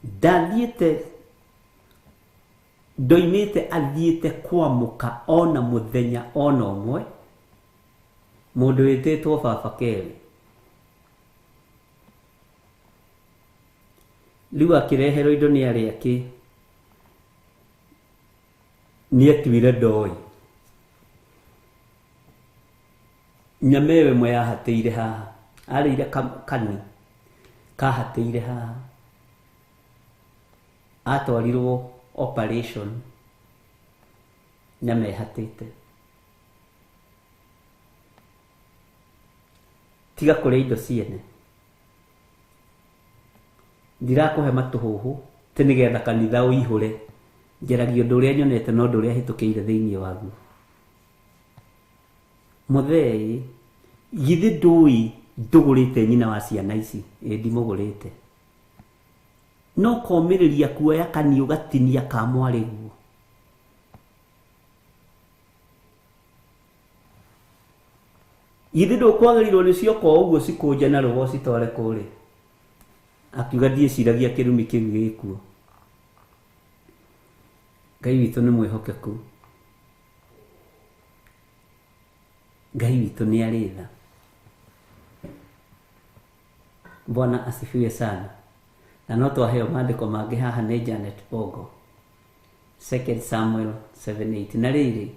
B: Ndathiĩte ndoimĩte athiĩte kwamũka ona mũthenya ona ũmwe mũndũ wĩtĩtwo Baba Kelly. Rĩu akĩreherwo indo nĩ arĩa akĩ nĩ atuire ndoĩ. Nyama ĩyo ĩmwe yahatĩire haha, arĩire kani kahatĩire haha, atwarirwo operation, nyama ĩhatĩte. Tiga kũrĩa indo ciene, ndirakũhe matũhũhũ tĩ nĩgetha kanitha ũihũre, njeragia ũndũ ũrĩa nyonete na ũndũ ũrĩa hĩtũkĩire thĩinĩ waguo. Mũthee, githĩ ndũĩ ndũgũrĩte nyina wa ciana ici? Ndimũgũrĩte. No komĩrĩria kuoya kani ũgatinia ka mwarĩ guo. Githĩ ndũkwagĩrĩirwo nĩ cioka ũguo cikũnja na rũgo citware kũrĩ? Akiuga ndiĩciragia kĩrumi kĩu gĩkuo. Ngai witũ nĩ mwĩhokeku. Ngai witũ nĩ arĩ tha. Bwana asifiwe sana. Na no twaheo maandĩko mangĩ haha nĩ Janet Bongo. 2 Samuel 7:8. Na rĩrĩ,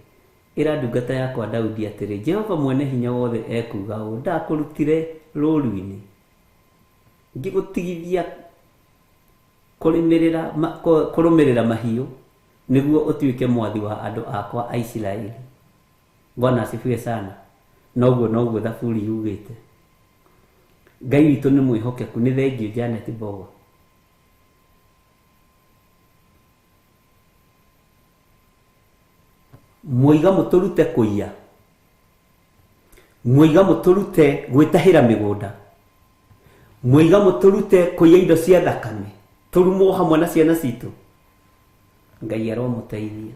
B: ĩra ndungata yakwa Daudi atĩrĩ, Jehova mwene hinya wothe ekuga ũũ, ndakũrutire rũũru-inĩ, ngĩgũtigithia kũrũmĩrĩra mahiũ nĩguo ũtuĩke mwathi wa andũ akwa a Isiraeli. Bwana asifiwe sana. Noguo thaburi yugĩte. Ngai witũ nĩ mwĩhokeku. Nĩ thengiũ Janet Bongo. Mũiga mũtũrute kũiya, mũiga mũtũrute gwĩtahĩra mĩgũnda, mũiga mũtũrute kũiya indo cia thakame, tũrumwo hamwe na ciana citũ. Ngai aromũteithia.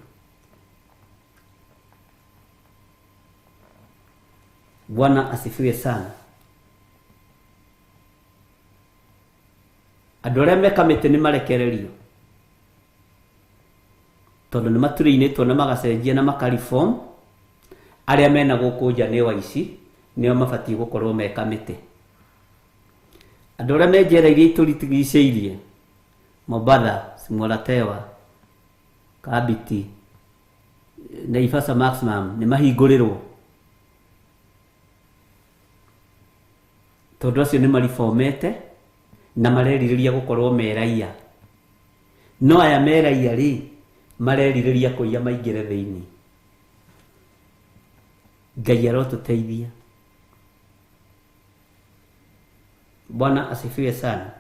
B: Bwana asifiwe sana. Andũ arĩa mekamĩtĩ nĩ marekererio, tondũ nĩ maturĩinĩtwo na magacenjia na makariform. Arĩa mena gũkũ nja nĩ waici, nĩo mabatiĩ gũkorwo mekamĩtĩ. Andũ arĩa me njera iria itũrigicĩirie, Mombasa, Simolatewa, Kabiti, Naivasha Maximum, nĩ mahingũrĩrwo. Tondũ acio nĩ mariformete na marerirĩria gũkorwo meraia. No aya meraia rĩ, marerirĩria kũiya maingĩre thĩinĩ. Ngai arotũteithia. Bwana asifiwe sana.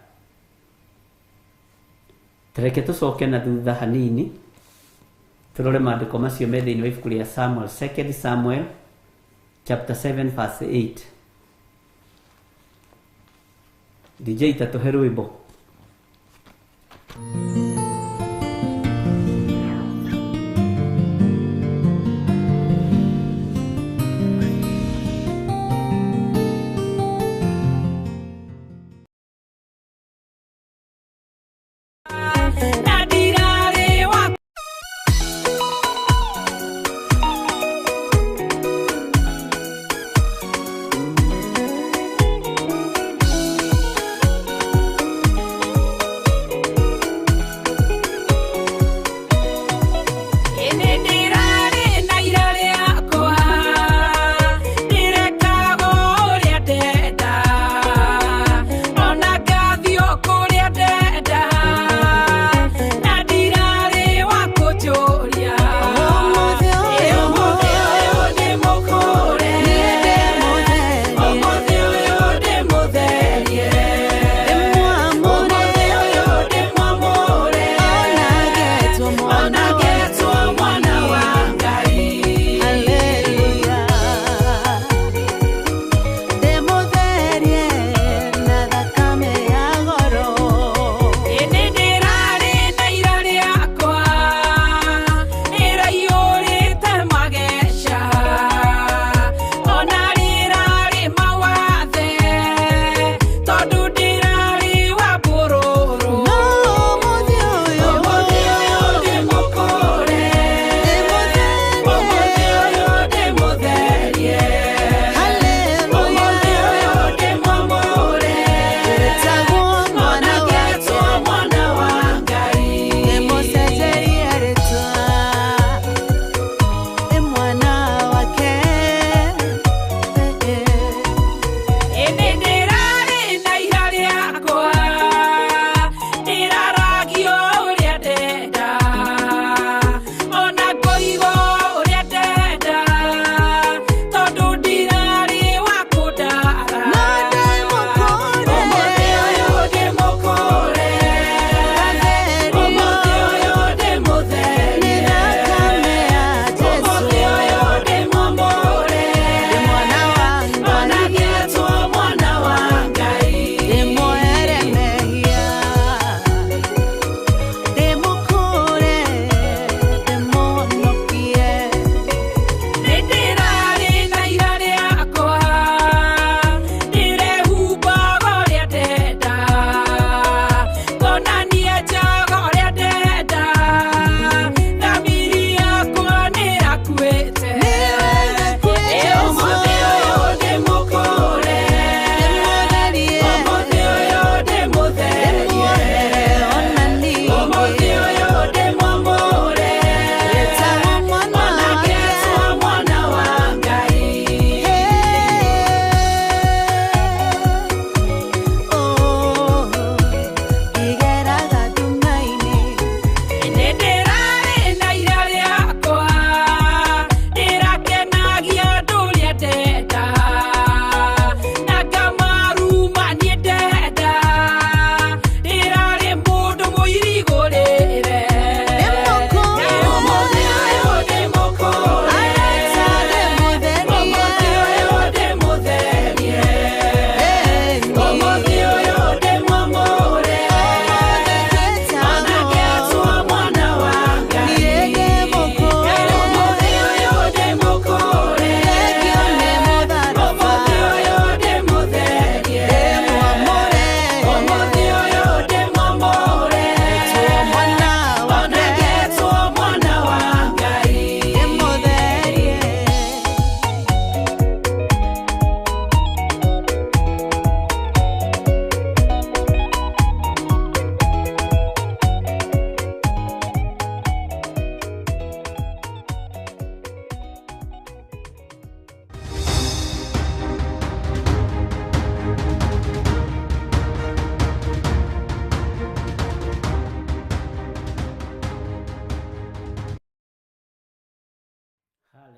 B: Tareke tũcoke na thutha hanini tũrore maandĩko macio me thĩinĩ wa ibuku rĩa Samuel, 2 Samuel chapter 7 verse 8. DJ tatuhe rwĩmbo.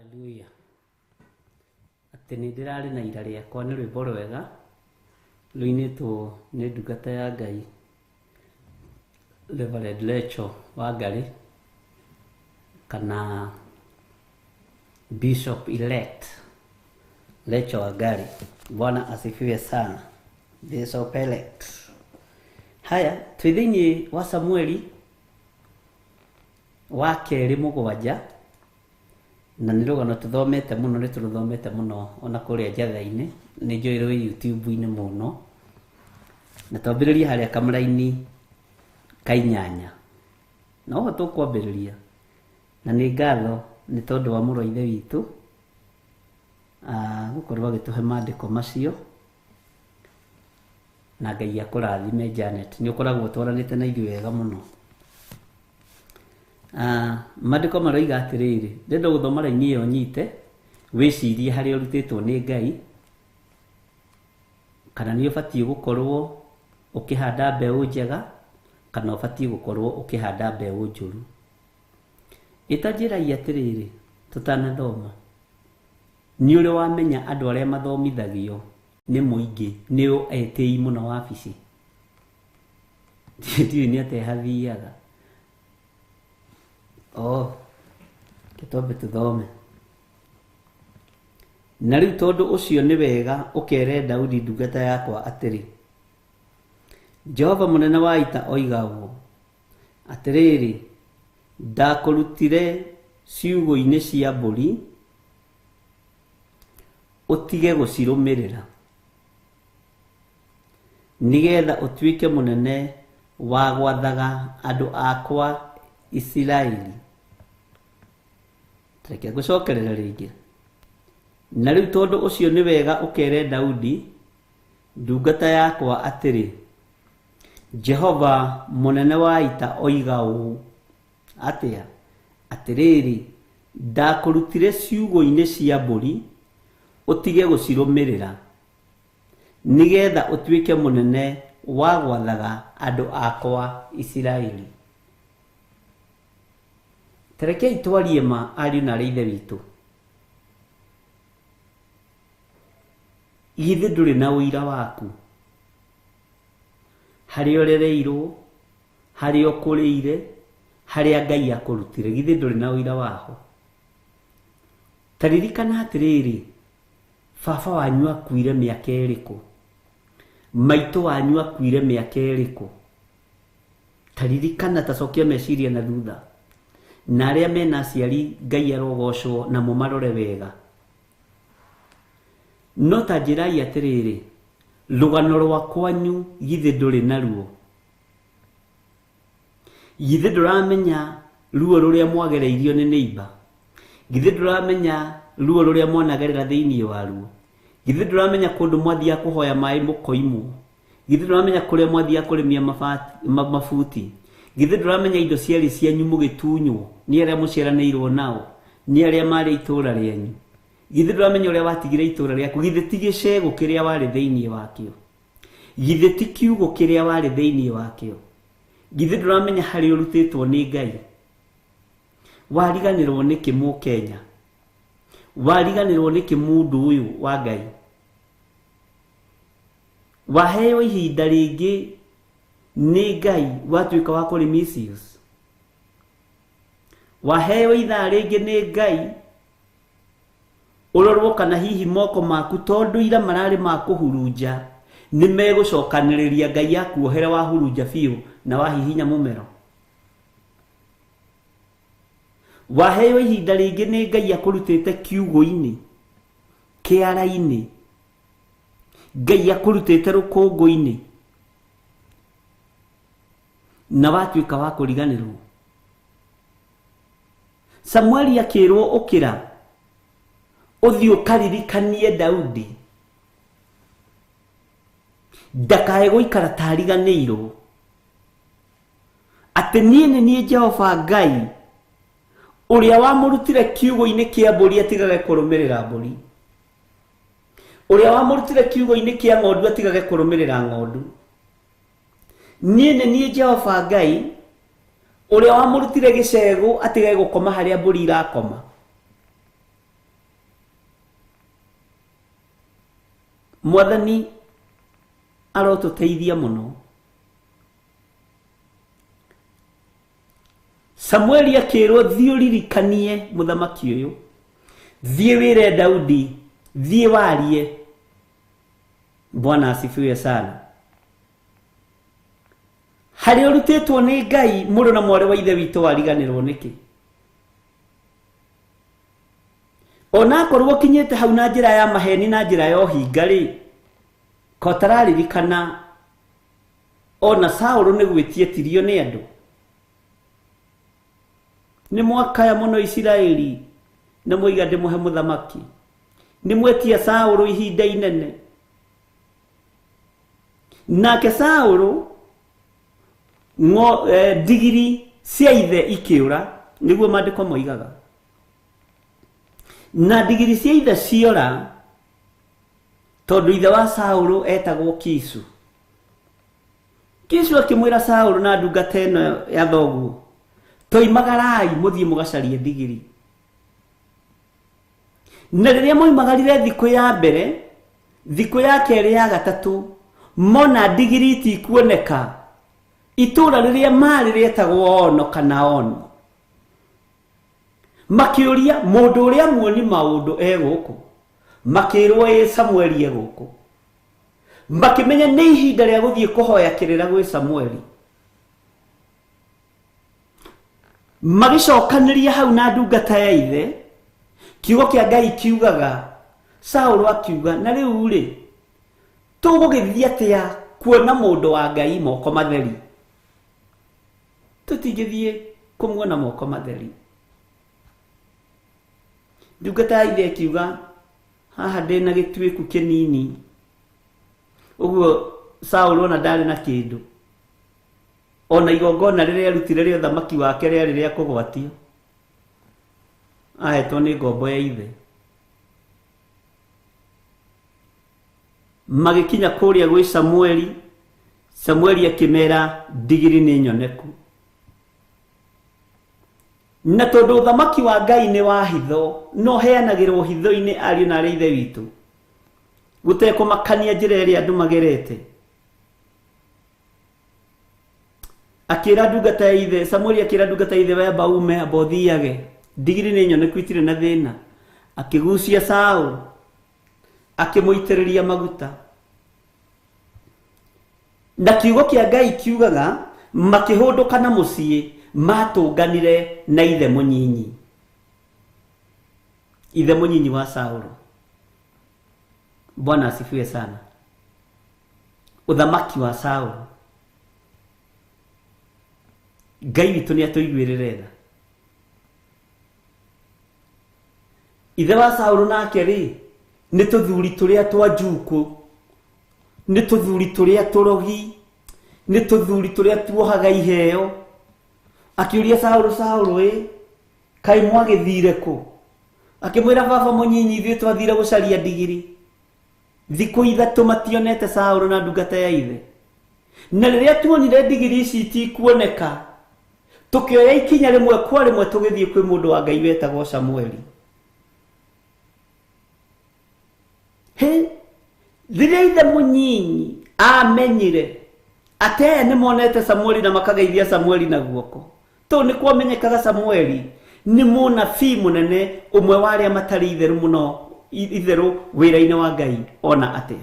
B: Hallelujah. Atĩ nĩ ndĩrarĩ na ira rĩakwa nĩ rwĩmbo rwega rũinĩtwo nĩ ndungata ya Ngai Reverend Rachel Wangarĩ kana Bishop elect Rachel Wangarĩ. Bwana asifiwe sana. Bishop elect. Haya, twĩ thĩinĩ wa Samueli wa kerĩ mũgwanja, na nĩ rũgano tũthomete mũno, nĩ tũrũthomete mũno ona kũrĩa njatha-inĩ, nĩ njũĩ rwĩ YouTube-inĩ mũno, na twambĩrĩria harĩa kamũra-inĩ ka 8 na oho tũkwambĩrĩria, na nĩ ngatho nĩ tondũ wa mũrũ wa ithe witũ gũkorwo agĩtũhe maandĩko macio, na Ngai akũrathime. Janet, nĩ ũkoragwo twaranĩte na ithuĩ wega mũno. Maandĩko maroiga atĩrĩrĩ, ndenda gũthoma raini ĩyo nyite, wĩcirie harĩa ũrutĩtwo nĩ Ngai, kana nĩ ũbatiĩ gũkorwo ũkĩhanda mbeũ njega kana ũbatiĩ gũkorwo ũkĩhanda mbeũ njũru. Ĩtanjĩragia atĩrĩrĩ, tũtanathoma, nĩ ũrĩ wamenya andũ arĩa mathomithagio nĩ mũingĩ nĩo etĩi mũno wabici. Ndiũĩ nĩ atĩa hathiaga. Kĩtombe tũthome. Na rĩu tondũ ũcio nĩ wega ũkere Daudi ndungata yakwa atĩrĩ, Jehova mũnene wa ita oiga ũũ atĩrĩrĩ, ndakũrutire ciugũ-inĩ cia mbũri ũtige gũcirũmĩrĩra, nĩgetha ũtuĩke mũnene wa gwathaga andũ akwa Isiraeli. Reke ngũcokerera rĩngĩ. Na rĩu tondũ ũcio nĩ wega ũkere Daudi ndungata yakwa atĩrĩ, Jehova mũnene wa ita oiga ũũ atĩa, atĩrĩrĩ, ndakũrutire ciugũ-inĩ cia mbũri ũtige gũcirũmĩrĩra, nĩgetha ũtuĩke mũnene wa gwathaga andũ akwa Isiraeli. Terekei twarie ma ariũ na ithe witũ. Githĩ ndũrĩ na ũira waku harĩa ũrereirwo, harĩa ũkũrĩire, harĩa Ngai akũrutire? Githĩ ndũrĩ na ũira waho? Taririkana atĩrĩrĩ, baba wanyu akuire mĩaka ĩrĩkũ? Maitũ wanyu akuire mĩaka ĩrĩkũ? Taririkana, tacokia meciria na thutha. Na arĩa mena aciari Ngai arogocwo na mũmarore wega. No ta njĩrai atĩrĩrĩ, rũgano rwa kwanyu githĩ ndũrĩ naruo? Githĩ ndũramenya ruo rũrĩa mwagereirio nĩ neighbor? Githĩ ndũramenya ruo rũrĩa mwanagerera thĩinĩ waruo? Githĩ ndũramenya kũndũ mwathiaga kũhoya maĩ mũkoimwo? Githĩ ndũramenya kũrĩa mwathiaga kũrĩmia mabuti? Githĩ ndũramenya indo ciarĩ cianyu mũgĩtunywo nĩ arĩa mũciaranĩirwo nao, nĩ arĩa marĩ itũũra rĩanyu? Githĩ ndũramenya ũrĩa watigire itũũra rĩaku? Githĩ ti gĩcegũ kĩrĩa warĩ thĩinĩ wakĩo? Githĩ ti kiugũ kĩrĩa warĩ thĩinĩ wakĩo? Githĩ ndũramenya harĩa ũrutĩtwo nĩ Ngai? Wariganĩrwo nĩkĩ Mũkenya? Wariganĩrwo nĩkĩ mũndũ ũyũ wa Ngai? Waheo ihinda rĩngĩ nĩ Ngai watuĩka wa kũrĩ misuse? Waheo ithaa rĩngĩ nĩ Ngai ũrorwo kana hihi moko maku tondũ ira mararĩ ma kũhurunja nĩ megũcokanĩrĩria Ngai akuohere wahurunja biũ na wahihinya mũmero? Waheo ihinda rĩngĩ nĩ Ngai akũrutĩte kiugũ-inĩ, kĩara-inĩ, Ngai akũrutĩte rũkũngũ-inĩ, na watuĩka wa kũriganĩrwo? Samueli akĩrwo ũkĩra ũthiĩ ũkaririkanie Daudi ndakae gũikara tariganĩirwo, atĩ niĩ nĩ niĩ Jehova Ngai ũrĩa wamũrutire kiugũ-inĩ kĩa mbũri atigage kũrũmĩrĩra mbũri, ũrĩa wamũrutire kiugũ-inĩ kĩa ng'ondu atigage kũrũmĩrĩra ng'ondu. Niĩ nĩ niĩ Jehova Ngai ũrĩa wamũrutire gĩcegũ atigage gũkoma harĩa mbũri irakoma. mwathani arotuteithia muno. Samueli akirwo thii uririkanie muthamaki uyu, thii wire Daudi, thii warie. Bwana asifiwe sana. Hari urutetwo ni Ngai muru na mware wa ithe witu wariganirwo niki? Ona korwo kinyete hau na njira ya maheni na njira ya uhinga ri, ko tararirikana ona Saũlũ ni gwĩtietirio ni andu. Ni mwakaya muno Isiraeli na muiga ndimuhe muthamaki. Ni mwetia Saũlũ ihinda inene. Nake Saũlũ digiri cia ithe ikiura, niguo maandiko moigaga. Na digiri cia ithe ciora tondu ithe wa Saũlũ etagwo Kisu. Kisu akimwira Saũlũ na ndungata ĩno ya thoguo, toimagarai muthie mugacarie digiri. Na riria moimagarire thiku ya mbere, thiku ya keri ya gatatu, mona digiri ti kuoneka. Itura riria mari rietagwo Ono kana Ono. Makiuria mundu uria muoni maundu eguku, makirwo Samueli eguku. Makimenya ni ihinda ria guthie kuhoya kirira gwi Samueli. Magicokaniria hau na ndungata ya ithe, kiugo kia Ngai kiugaga, Saũlũ akiuga, na riu ri tugugithia atia kuona mundu wa Ngai moko matheri? Tutigithie kumuona moko matheri. Ndungata ya ithe kiuga, haha ndina gitwiku kinini. Uguo Saũlũ ona ndari na kindu. Ona igongona riria arutire ria thamaki wake riari ria kugwatio, ahetwo ni ngombo ya ithe. Magikinya kuria gwi Samueli, Samueli akimera digiri ni nyoneku. Na tondu thamaki wa Ngai ni wa hitho, no heanagirwo hitho-ini ariu na ari ithe witu, gutekumakania njira iria andu magerete. Akira ndungata ya ithe, Samueli akira ndungata ya ithe, weba ume abothiage, digiri ni nyoneku itire na thina. Akigucia Saũlũ, akimuitiriria maguta. Na kiugo kia Ngai kiugaga, makihunduka na mucii matunganire na ithe munyinyi. Ithe munyinyi wa Saũlũ. Bwana asifiwe sana. Uthamaki wa Saũlũ, Ngai witu ni atuiguirire tha. Ithe wa Saũlũ nake ri ni tuthuri turia twa njuku, ni tuthuri turia turogi, ni tuthuri turia tuohaga iheo. Akiuria Saũlũ, Saũlũ kai mwagithire ku? Akimwira, baba munyinyi, ithuĩ twathire gucaria digiri. Thiku ithatu mationete Saũlũ na ndungata ya ithe. Na riria tuonire digiri ici ti kuoneka, tukioya ikinya rimwe kwa rimwe tugithie kwi mundu wa Ngai wetagwo Samueli. Riria ithe munyinyi amenyire ate ni monete Samueli na makageithia Samueli na guoko, to ni kwamenyekaga Samueli ni munabii munene, umwe wa aria matari itheru muno, itheru wira-ini wa Ngai ona atia.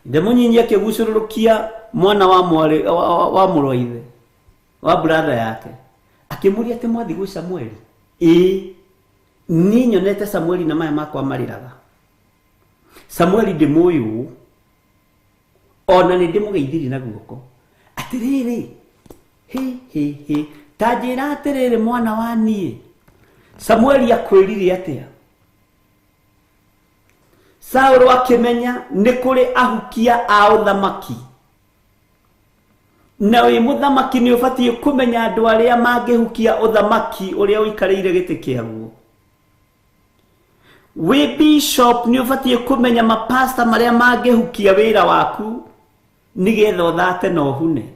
B: Ithe munyinyi akigucururukia mwana wa mwari wa mũrũ wa ithe, wa brother yake, akimuria ati mwathi gwi Samueli? Ni nyonete Samueli na maya makwa mariraga. Samueli ndimuyu, ona ni ndimugeithiri na guoko. Atiriri, tajira atiriri mwana wa nie. Samueli akwirire atia? Saũlũ akimenya ni kuri ahukia a uthamaki, na wi muthamaki ni ubatie kumenya andu aria mangihukia uthamaki uria uikarire giti kiaguo. We bishop ni ubatie kumenya mapasta maria mangihukia wira waku nigetha uthate na uhune.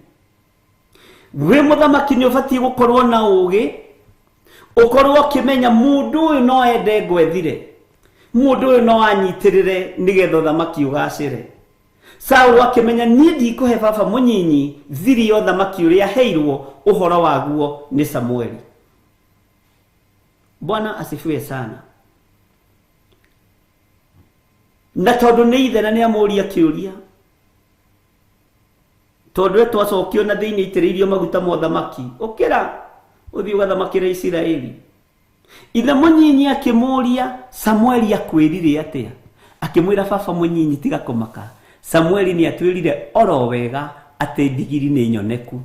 B: We muthamaki ni ubatie gukorwo na ugi, ukorwo kimenya mundu uyu no ende ngwethire, mundu uyu no anyitirire nigetha thamaki ugacire. Saulu akimenya nie ndikuhe baba munyinyi thiri yo thamaki uria heirwo uhoro waguo ni Samueli. Bwana asifiwe sana. Na tondu ni ithe na ni amuria kiuria, tondu twacokio na thiini itiriirio maguta mo thamaki, ukira uthii ugathamakire Isiraeli. Ithe munyinyi akimuria Samueli akwirire atia? Akimwira baba munyinyi tiga kumaka. Samueli ni atwirire oro wega ati ndigiri ni nyoneku.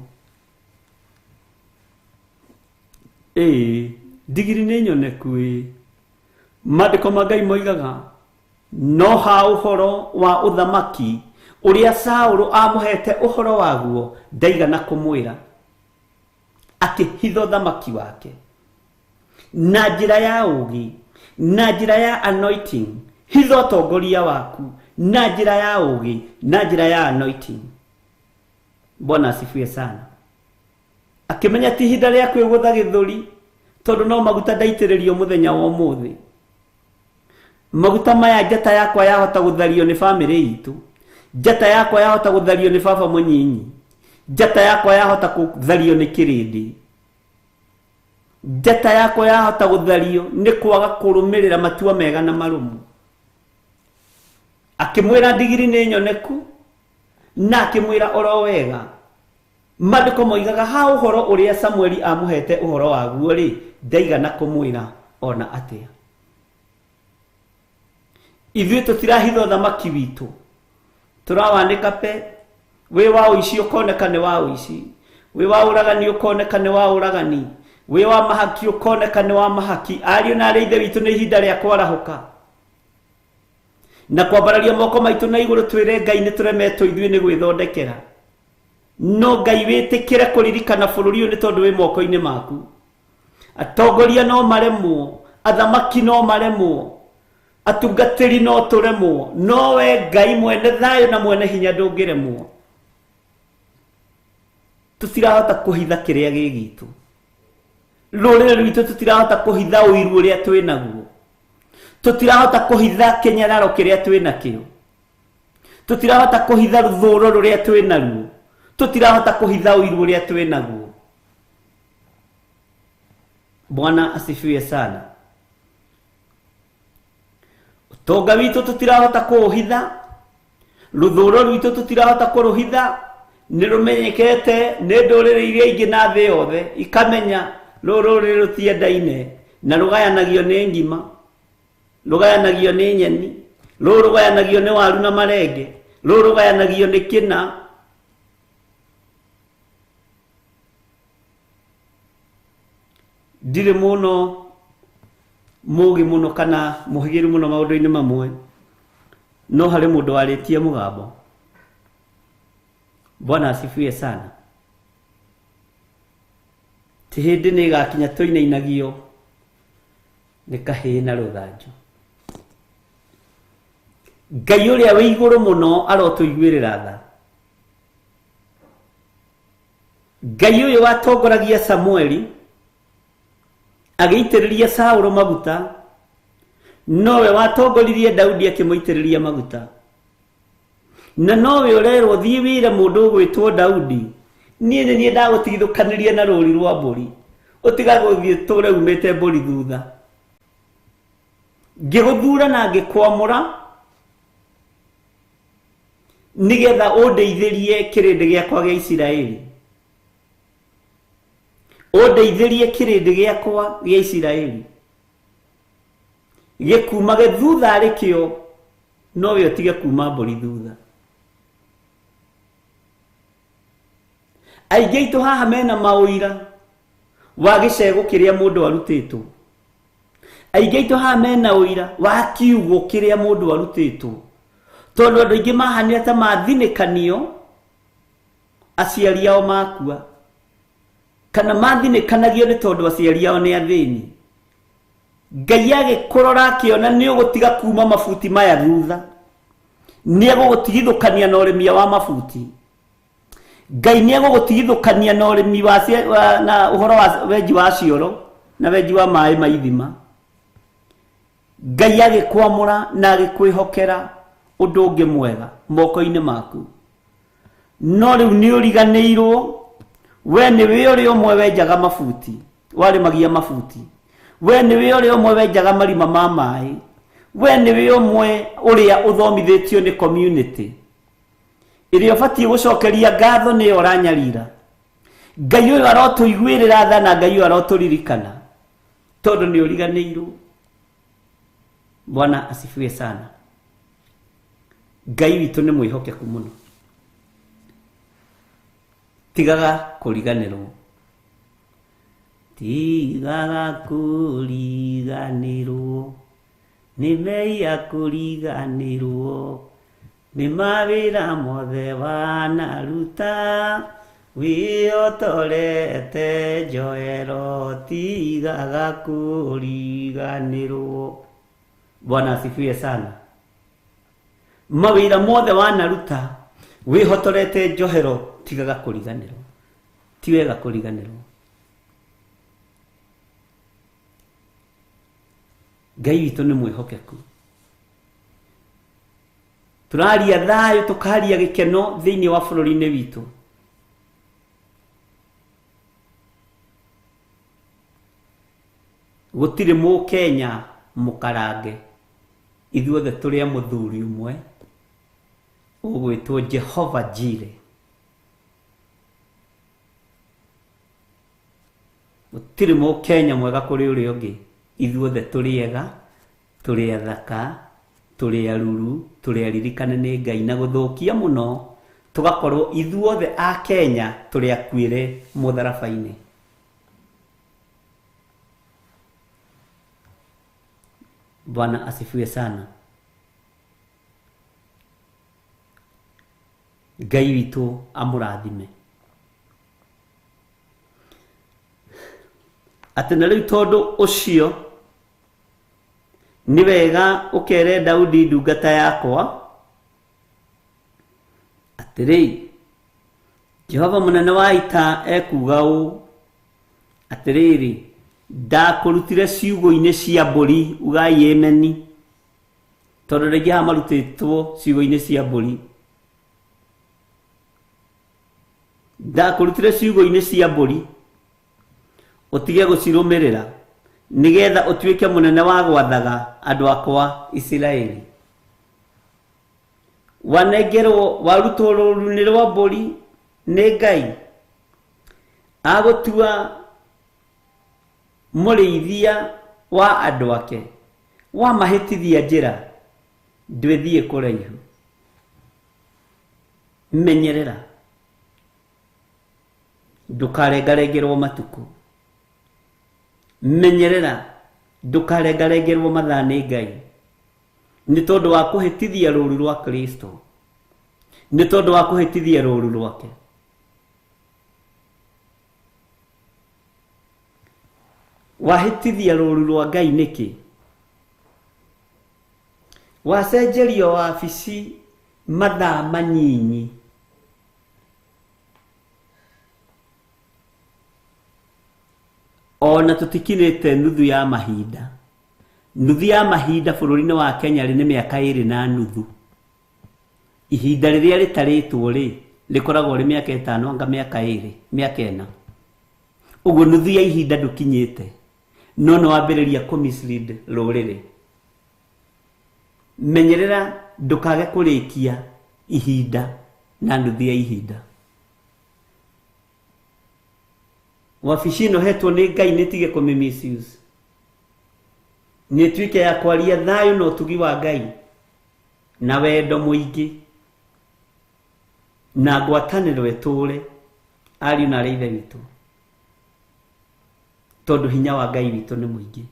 B: Ndigiri ni nyoneku. Maandiko ma Ngai moigaga no ha uhoro wa uthamaki uria Saulu amuhete uhoro waguo ndaigana kumwira, akihitho thamaki wake na njira ya ugi, na njira ya anointing. Hitho tongoria waku na njira ya ugi, na njira ya anointing. Bwana asifiwe sana. Akimenya ti hinda ria kwigutha githuri, tondu no maguta ndaitiririo muthenya wa umuthi. Maguta maya njata yakwa yahota guthario ni family itu, njata yakwa yahota guthario ni baba munyinyi, njata yakwa yahota guthario ni kirindi, njata yakwa yahota guthario ni kwaga kurumirira matua mega na marumu. Akimwira ndigiri ni nyoneku na akimwira oro wega. Maandiko moigaga ha uhoro uria Samueli amuhete uhoro waguo ri ndaigana kumwira ona atia. Ithuĩ tũtirahitho thamaki witũ, tũrawandĩka pe, wĩ wa ũici ũkoneka nĩ wa ũici, wĩ wa ũragani ũkoneka nĩ wa ũragani, wĩ wa mahaki ũkoneka nĩ wa mahaki. Ariũ na arĩa ithe witũ nĩ ihinda rĩa kwarahũka na kwambararia moko maitũ na igũrũ twĩre Ngai nĩ tũremetwo ithuĩ nĩ gwĩthondekera. No Ngai wĩtĩkĩre kũririkana bũrũri ũyũ nĩ tondũ wĩ moko-inĩ maku. Atongoria no maremwo, athamaki no maremwo, atungatĩri no tũremwo, no we Ngai mwene thayũ na mwene hinya ndũngĩremwo. Tũtirahota kũhitha kĩrĩa gĩ gitũ, rũrĩrĩ rwitũ tũtirahota kũhitha ũiru ũrĩa twĩ naguo, tũtirahota kũhitha kĩnyararo kĩrĩa twĩ nakĩo, tũtirahota kũhitha rũthũũro rũrĩa twĩ naruo, tũtirahota kũhitha ũiru ũrĩa twĩ naguo. Bwana asifiwe sana. Tonga witũ tũtirahota kũũhitha, rũthũũro rwitũ tũtirahota kũrũhitha. Nĩ rũmenyekete nĩ ndũrĩrĩ iria ingĩ na thĩ yothe ikamenya rũrĩrĩ rũtiendaine na rũgayanagio nĩ ngima, rũgayanagio nĩ nyeni, rũgayanagio nĩ waru na marenge, rũgayanagio nĩ kĩna. Ndirĩ mũno mũgi mũno kana mũhĩgĩru mũno maũndũ-inĩ mamwe, no harĩ mũndũ warĩtie mũgambo. Bwana asifiwe sana. Ti hĩndĩ nĩ ĩgakinya tũinainagio nĩ kahĩĩ na rũthanju. Ngai ũrĩa wĩ igũrũ mũno arotũiguĩrĩra tha. Ngai ũyũ watongoragia Samueli agĩitĩrĩria Saũlũ maguta, nowe watongoririe Daudi akĩmũitĩrĩria maguta. Na nowe ũrerwo thiĩ wĩre mũndũ ũgwĩtwo Daudi, niĩ nĩ niĩ ndagũtigithũkanĩria na rũũri rwa mbũri, ũtiga gũthiĩ tũre umĩte mbũri thutha. Ngĩgũthuura na ngĩkwamũra nĩgetha ũndeithĩrie kĩrĩndĩ gĩakwa gĩa Isiraeli, ũndeithĩrie kĩrĩndĩ gĩakwa gĩa Isiraeli, gĩkumage thutha arĩ kĩo, nowe ũtige kuma mbũri thutha. Aingĩ aitũ haha mena maũira wa gĩcegũ kĩrĩa mũndũ arutĩtwo. Aingĩ aitũ haha mena ũira wa kiugo kĩrĩa mũndũ arutĩtwo, tondũ andũ aingĩ mahanĩra ta mathinĩkanio aciari ao makua, kana mathinĩkanagio nĩ tondũ aciari ao nĩ athĩni. Ngai agĩkũrora akĩona nĩ ũgũtiga kuma mabuti maya thutha, nĩ egũgũtigithũkania na ũrĩmi wa mabuti. Ngai nĩ egũgũtigithũkania na ũrĩmi na ũhoro wa wenji wa cioro na wenji wa maĩ ma ithima. Ngai agikwamura na agikwihokera undu ungi mwega moko-ini maku, no riu ni uriganirwo. We ni we uri umwe wenjaga mabuti, warimagia mabuti. We ni we uri umwe wenjaga marima ma mai. We ni we umwe uria uthomithitio ni community iria ubatie gucokeria ngatho ni uranyarira. Ngai uyu arotuiguirira tha na Ngai uyu aroturirikana tondu ni uriganirwo. Bwana asifiwe sana. Ngai witu ni mwihokeku muno. Tigaga kuriganirwo. Tigaga kuriganirwo. Ni meia kuriganirwo. Ni mawira mothe wanaruta. Wiotorete Joelo. Tigaga kuriganirwo. Bwana asifiwe sana. Mawira mothe wanaruta. Wihotorete Joelo. Tigaga kuriganirwo. Ti wega kuriganirwo. Ngai witu ni mwihokeku. Turaria thayo tukaria gikeno thiini wa bururi-ini witu. Gutire mu Kenya mukarange. Ithuothe turi a muthuri umwe ugwitwo Jehova Jire. Gutire mu Kenya mwega kuri uri ungi. Ithuothe turi ega, turi athaka, turi aruru, turi aririkane ni Ngai na guthukia muno tugakorwo ithuothe a Kenya turi akuire mutharabaini. Bwana asifiwe sana. Ngai witu amurathime. Atena riu tondu ucio ni wega ukere Daudi ndungata yakwa atiri Jehova munene wa ita ekuga u atiriri ndakurutire ciugo-ini cia mburi ugai ameni tondu ringi hamarutitwo ciugo-ini cia mburi. Ndakurutire ciugo-ini cia mburi utige gucirumirira nigetha utuike munene wa gwathaga andu akwa Isiraeli. Wanengerwo warutwo rũũru-inĩ rwa mbũri nĩ Ngai agutua mũrĩithia wa andu ake wamahĩtithia njĩra ndwĩthiĩ kũraihu. Menyerera ndukarengarengerwo matuko. Menyerera ndukarengarengerwo mathaa nĩ Ngai nĩ tondũ wa kũhĩtithia rũũru rwa Kristo, nĩ tondũ wa kũhĩtithia rũũru rwake. Wahĩtithia rũũru rwa Ngai nĩkĩ? Wacenjerio wabici mathaa manyinyi ona tutikinite nuthu ya mahinda. Nuthu ya mahinda bururi-ini wa Kenya ri ni miaka 2 na nuthu. Ihinda riria ritaritwo ri rikoragwo ri miaka 5 anga miaka 2 miaka 4. Uguo nuthu ya ihinda ndukinyite no no wambiriria kumislead ruriri. Menyerera ndukage kurikia ihinda na nuthu ya ihinda. Wabici ĩno hetwo nĩ Ngai nĩtige kũmĩ-misuse. Nĩtuĩke ya kwaria thayũ na ũtugi wa Ngai na wendo mũingĩ na ngwatanĩro ĩtũũre ariũ na arĩa ithe witũ, tondũ hinya wa Ngai witũ nĩ mũingĩ.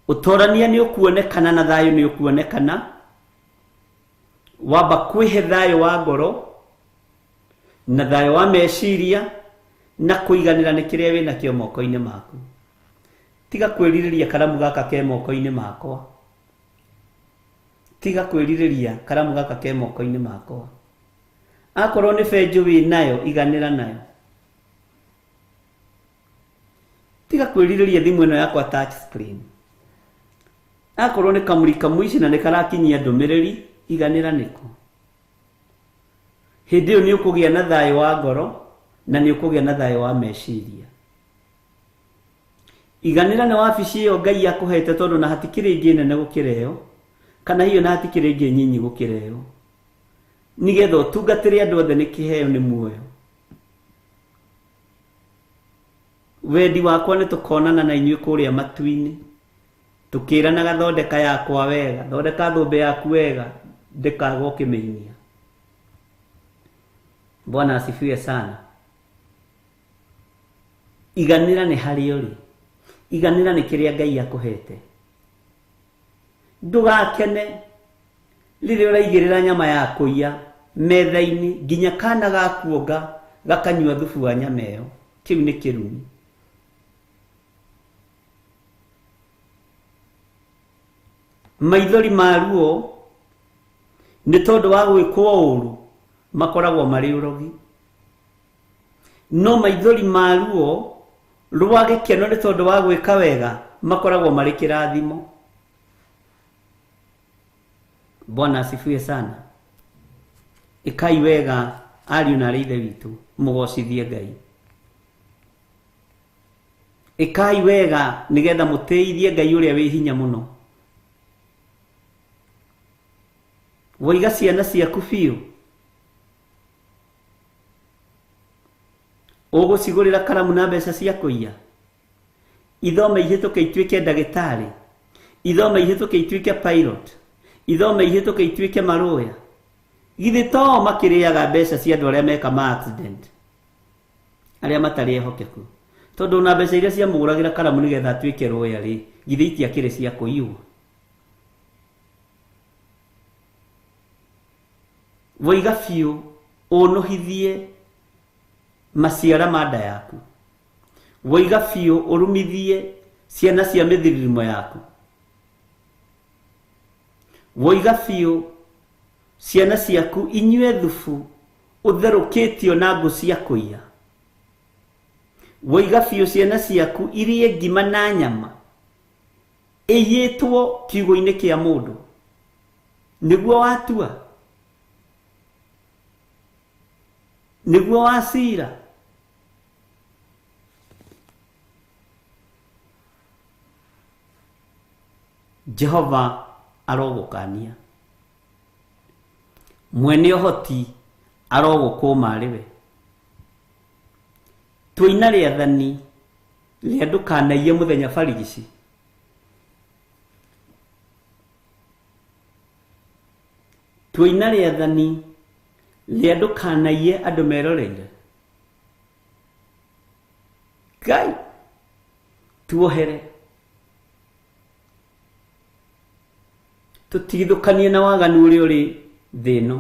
B: Ũtorania nĩ ũkuonekana na thayũ nĩ ũkuonekana. Wamba kwĩhe thayũ wa ngoro na thayũ wa meciria na kũiganĩra nĩ kĩrĩa wĩna kĩo moko-inĩ maku. Tiga kwĩrirĩria karamu gaka ke moko-inĩ makwa. Tiga kwĩrirĩria karamu gaka ke moko-inĩ makwa. akorwo nĩ benjũ wĩ nayo iganĩra nayo, tiga kwĩrirĩria thimũ ĩno yakwa touch screen. Akorwo nĩ kamũri kamũici na nĩ karakinyia ndũmĩrĩri, iganĩra nĩko. Hĩndĩ ĩyo nĩ ũkũgĩa na thayũ wa ngoro na nĩ ũkũgĩa na thayũ wa meciria. Iganĩra nĩ wabici ĩyo Ngai akũhete, tondũ na hatikĩrĩ ĩngĩ nene gũkĩra ĩyo, kana hiyo na hatikĩrĩ ĩngĩ nyinyi gũkĩra ĩyo, nĩgetha ũtungatĩre andũ othe nĩ kĩheo nĩ muoyo. Wendi wakwa nĩ tũkonana na inyuĩ kũrĩa matu-inĩ, tũkĩranaga thondeka yakwa wega, thondeka thũmbĩ yaku wega, ndĩkaga ũkĩmĩinia. Bwana asifiwe sana. Iganĩra nĩ harĩa ũrĩ, iganĩra nĩ kĩrĩa Ngai akũhete. Ndũgakene rĩrĩa ũraigĩrĩra nyama ya kũiya metha-inĩ nginya kana gakuonga gakanyua thubu wa nyama ĩyo, kĩu nĩ kĩrumi. Maithori ma ruo nĩ tondũ wa gwĩkwo ũũru makoragwo marĩ ũrogi, no maithori ma ruo rwa gĩkeno nĩ tondũ wa gwĩka wega makoragwo marĩ kĩrathimo. Bwana asifiwe sana. Ikai wega ariũ na ithe witũ, mũgocithie Ngai. Ikai wega nĩgetha mũtĩithie Ngai ũrĩa wĩ hinya mũno. Waiga ciana ciaku biũ, ũgũcigũrĩra karamu na mbeca cia kũiya? Ithome ihĩtũke ituĩke ndagĩtarĩ, ithome ihĩtũke ituĩke pilot, ithome ihĩtũke ituĩke marũya? Githĩ to makĩrĩaga mbeca cia andũ arĩa meka ma accident, arĩa matarĩ ehokeku? Tondũ na mbeca iria cia mũgũragĩra karamu nĩgetha atuĩke rũya rĩ, githĩ itiakĩrĩ cia kũiywo? Waiga biũ ũnũhithie maciara ma nda yaku, waiga biũ ũrumithie ciana cia mĩthiririmo yaku, waiga biũ ciana ciaku inyue thubu ũtherũkĩtio na ngũ cia kũiya, waiga biũ ciana ciaku irie ngima na nyama ĩiyĩtwo kiugo-inĩ kĩa mũndũ, nĩguo watua, nĩguo wacira. Jehova arogũkania, mwene ũhoti arogũkũma arĩ we. Tũina rĩathani rĩa ndũkanaiye mũthenya barigici, tũina rĩathani rĩa ndũkanaiye andũ meroreire. Ngai tuohere, tũtigithũkanie na waganu ũrĩa ũrĩ thĩ ĩno,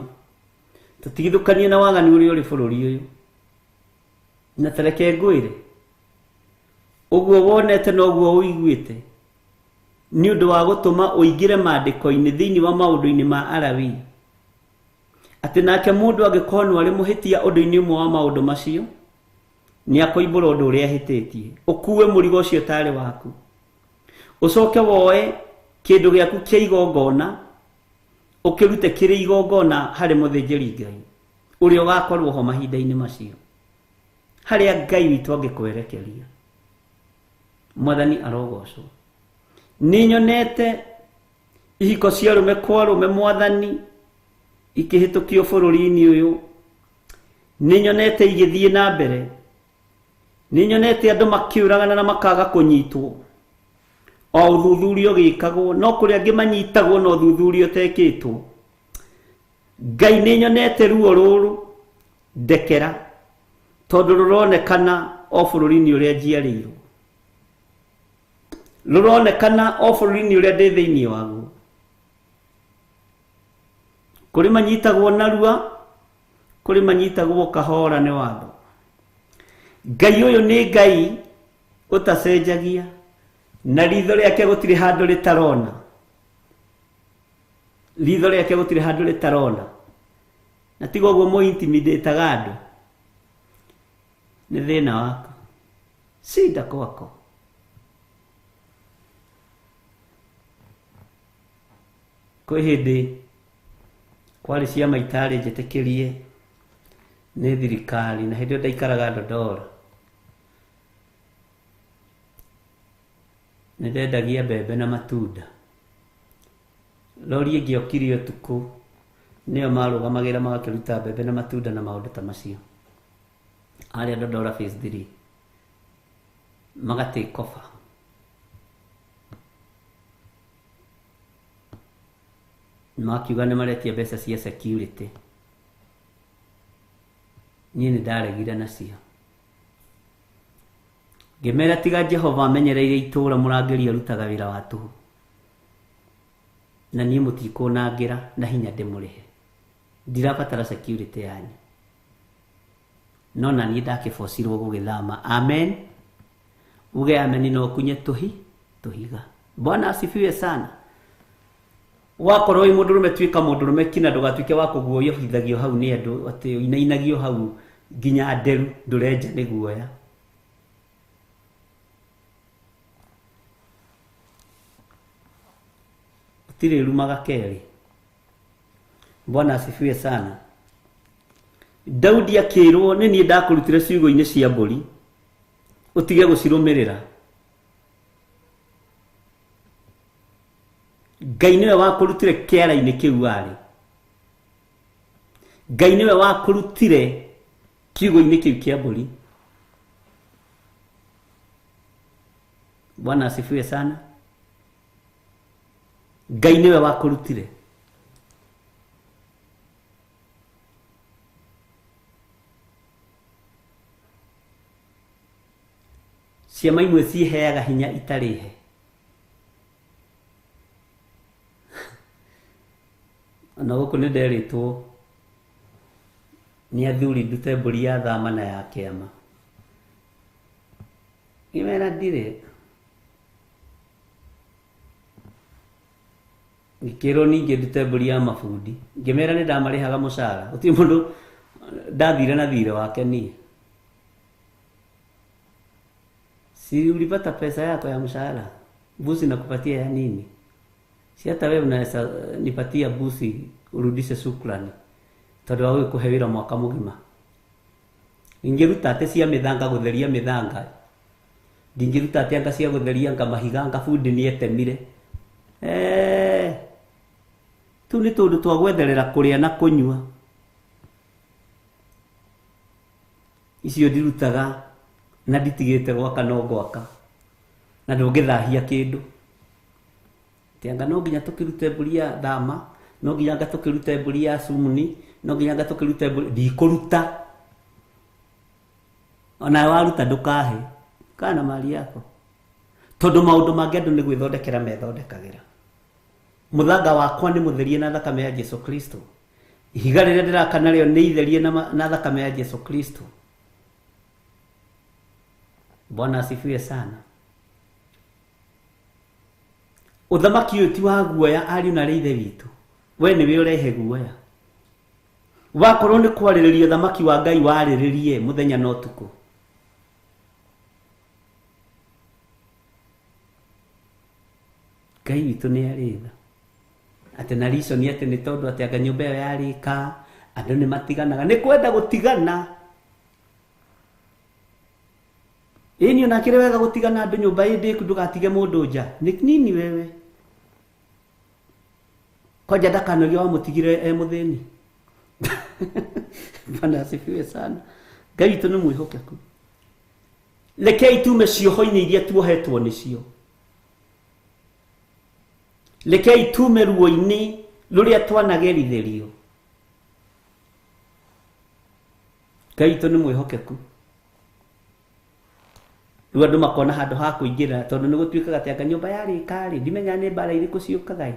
B: tũtigithũkanie na waganu ũrĩa ũrĩ bũrũri ũyũ, na tareke ngwĩre, ũguo wonete na ũguo ũiguĩte nĩ ũndũ wa gũtũma ũingĩre maandĩko-inĩ thĩinĩ wa maũndũ-inĩ ma Alawii, atĩ nake mũndũ angĩkorwo nĩ arĩ mũhĩtia ũndũ-inĩ ũmwe wa maũndũ macio, nĩ akoimbũra ũndũ ũrĩa ahĩtĩtie, ũkuue mũrigo ũcio tarĩ waku, ũcoke woe kĩndũ gĩaku kĩa igongona ũkĩrute kĩrĩ igongona harĩ mũthĩnjĩri Ngai ũrĩa ũgakorwo ho mahinda-inĩ macio, harĩa Ngai witũ angĩkwerekeria. Mwathani arogocwo. Nĩ nyonete ihiko cia rũme kwa rũme Mwathani ikĩhĩtũkio bũrũri-inĩ ũyũ, nĩ nyonete igĩthiĩ na mbere, nĩ nyonete andũ makĩũragana na makaga kũnyitwo, o ũthuthuria ũgĩkagwo, no kũrĩa angĩ manyitagwo na ũthuthuria ũtekĩtwo. Ngai nĩ nyonete ruo rũrũ ndekera, tondũ rũronekana o bũrũri-inĩ ũrĩa njiarĩirwo, rũronekana o bũrũri-inĩ ũrĩa ndĩ thĩinĩ waguo. Kũrĩ manyitagwo narua, kũrĩ manyitagwo kahora nĩ watho. Ngai ũyũ nĩ Ngai ũtacenjagia, na ritho rĩake gũtirĩ handũ rĩtarona, ritho rĩake gũtirĩ handũ rĩtarona. na tiga ũguo mo intimidate andũ nĩ thĩna wako, shida kwako. Kwĩ hĩndĩ kwarĩ ciama itarĩ njĩtĩkĩrie nĩ thirikari, na hĩndĩ ĩyo ndaikaraga Ndondora, nĩ ndendagia mbembe na matunda. Lori ĩngĩ okire ũtukũ, nĩo marũgamagĩra magakĩruta mbembe na matunda na maũndũ ta macio arĩa Ndondora phase 3, magatake over. Makiuga nĩ maretia mbeca cia security. Niĩ nĩ ndaregire nacio, ngĩmera tiga Jehova amenyereire itũũra mũrangĩri arutaga wĩra wa tũhũ, na niĩ mũtikũnangĩra na hinya ndĩmũrĩhe, ndirabatara security yanyu, no na niĩ ndakĩbocirwo gũgĩthama. Amen, uge amen na ũkunye tũhiga. Bwana asifiwe sana. Wakorwo wĩ mũndũrũme tuĩka mũndũrũme kina, ndũgatuĩke wa kũguoyo hithagio hau nĩ andũ, atĩ inainagio hau nginya nderu ndũrenja nĩ guoya. Ũtirĩ rumaga kerĩ. Bwana asifiwe sana. Daudi akĩrwo nĩ niĩ ndakũrutire ciugo-inĩ cia mbũri, ũtige gũcirũmĩrĩra. Ngai nĩwe wakũrutire kĩara-inĩ kĩu warĩ. Ngai nĩwe wakũrutire kiugo-inĩ kĩu kĩa mbũri. Bwana asifiwe sana. Ngai nĩwe wakũrutire. Ciama imwe ciheaga hinya itarĩ he. Na gũkũ nĩ nderĩtwo nĩ athuri ndute mbũri ya thama na ya kĩama. Ngĩmera ndirĩ. Ngĩkĩrwo ningĩ ndute mbũri ya mabundi. Ngĩmera nĩ ndamarĩhaga mũcara. Gũtirĩ mũndũ ndathire na thirĩ wake niĩ. Si ulipata pesa yako ya mshahara, busi nakupatia ya nini? Si hata wewe unaweza nipatia busi urudishe shukrani, tondũ wa kuhe wĩra mwaka mũgima. Ingĩruta atĩ cia mĩthanga gũtheria mĩthanga, ndingĩruta atĩ anga cia gũtheria anga mahiga anga bundi nĩ etemire. Tu nĩ tũndũ twa gwetherera kũrĩa na kũnyua. Icio ndirutaga na nditigĩte gwaka no gwaka, na ndũngĩthahia kĩndũ. Tianga no nginya tũkĩrute mbũri ya thama, no nginya tũkĩrute mbũri ya sumuni, no nginya tũkĩrute mbũri, ndikũruta. Ona waruta ndũkahe kana mali yako, tondũ maũndũ mangĩ andũ nĩ gwĩthondekera methondekagĩra. Mũthanga wakwa nĩ mũtherie na thakame ya Jesu Kristo. Ihiga rĩrĩa ndĩraka narĩo nĩ itherie na thakame ya Jesu Kristo. Bwana asifiwe sana. Uthamaki ũyũ ti wa guoya, ariũ na ithe witũ. We nĩwe ũrehe guoya. Wakorwo nĩ kwarĩrĩria ũthamaki wa Ngai warĩrĩrie mũthenya na ũtukũ. Ngai witũ nĩ arĩtha. Atĩ na reason atĩ nĩ tondũ atĩ anga nyũmba ĩyo yarĩka, andũ nĩ matiganaga. Nĩ kwenda gũtigana. Ĩni ona kĩrĩ wega gũtigana andũ nyũmba ĩndĩ ndũgatige mũndũ nja. Nĩ nini wewe? Koja ndakanogia wa mũtigire mũthĩni. Bwana asifiwe sana. Ngai witũ nĩ mwĩhokeku. Rekei tume cioho-inĩ iria tuohetwo nĩcio. Rekei tume ruo-inĩ rũrĩa twanagerithirio. Ngai witũ nĩ mwĩhokeku. Rĩu andũ makona handũ ha kũingĩra, tondũ nĩ gũtuĩkaga atĩ anga nyũmba yarĩka rĩ, ndimenya nĩ mbara irĩkũ ciũkaga.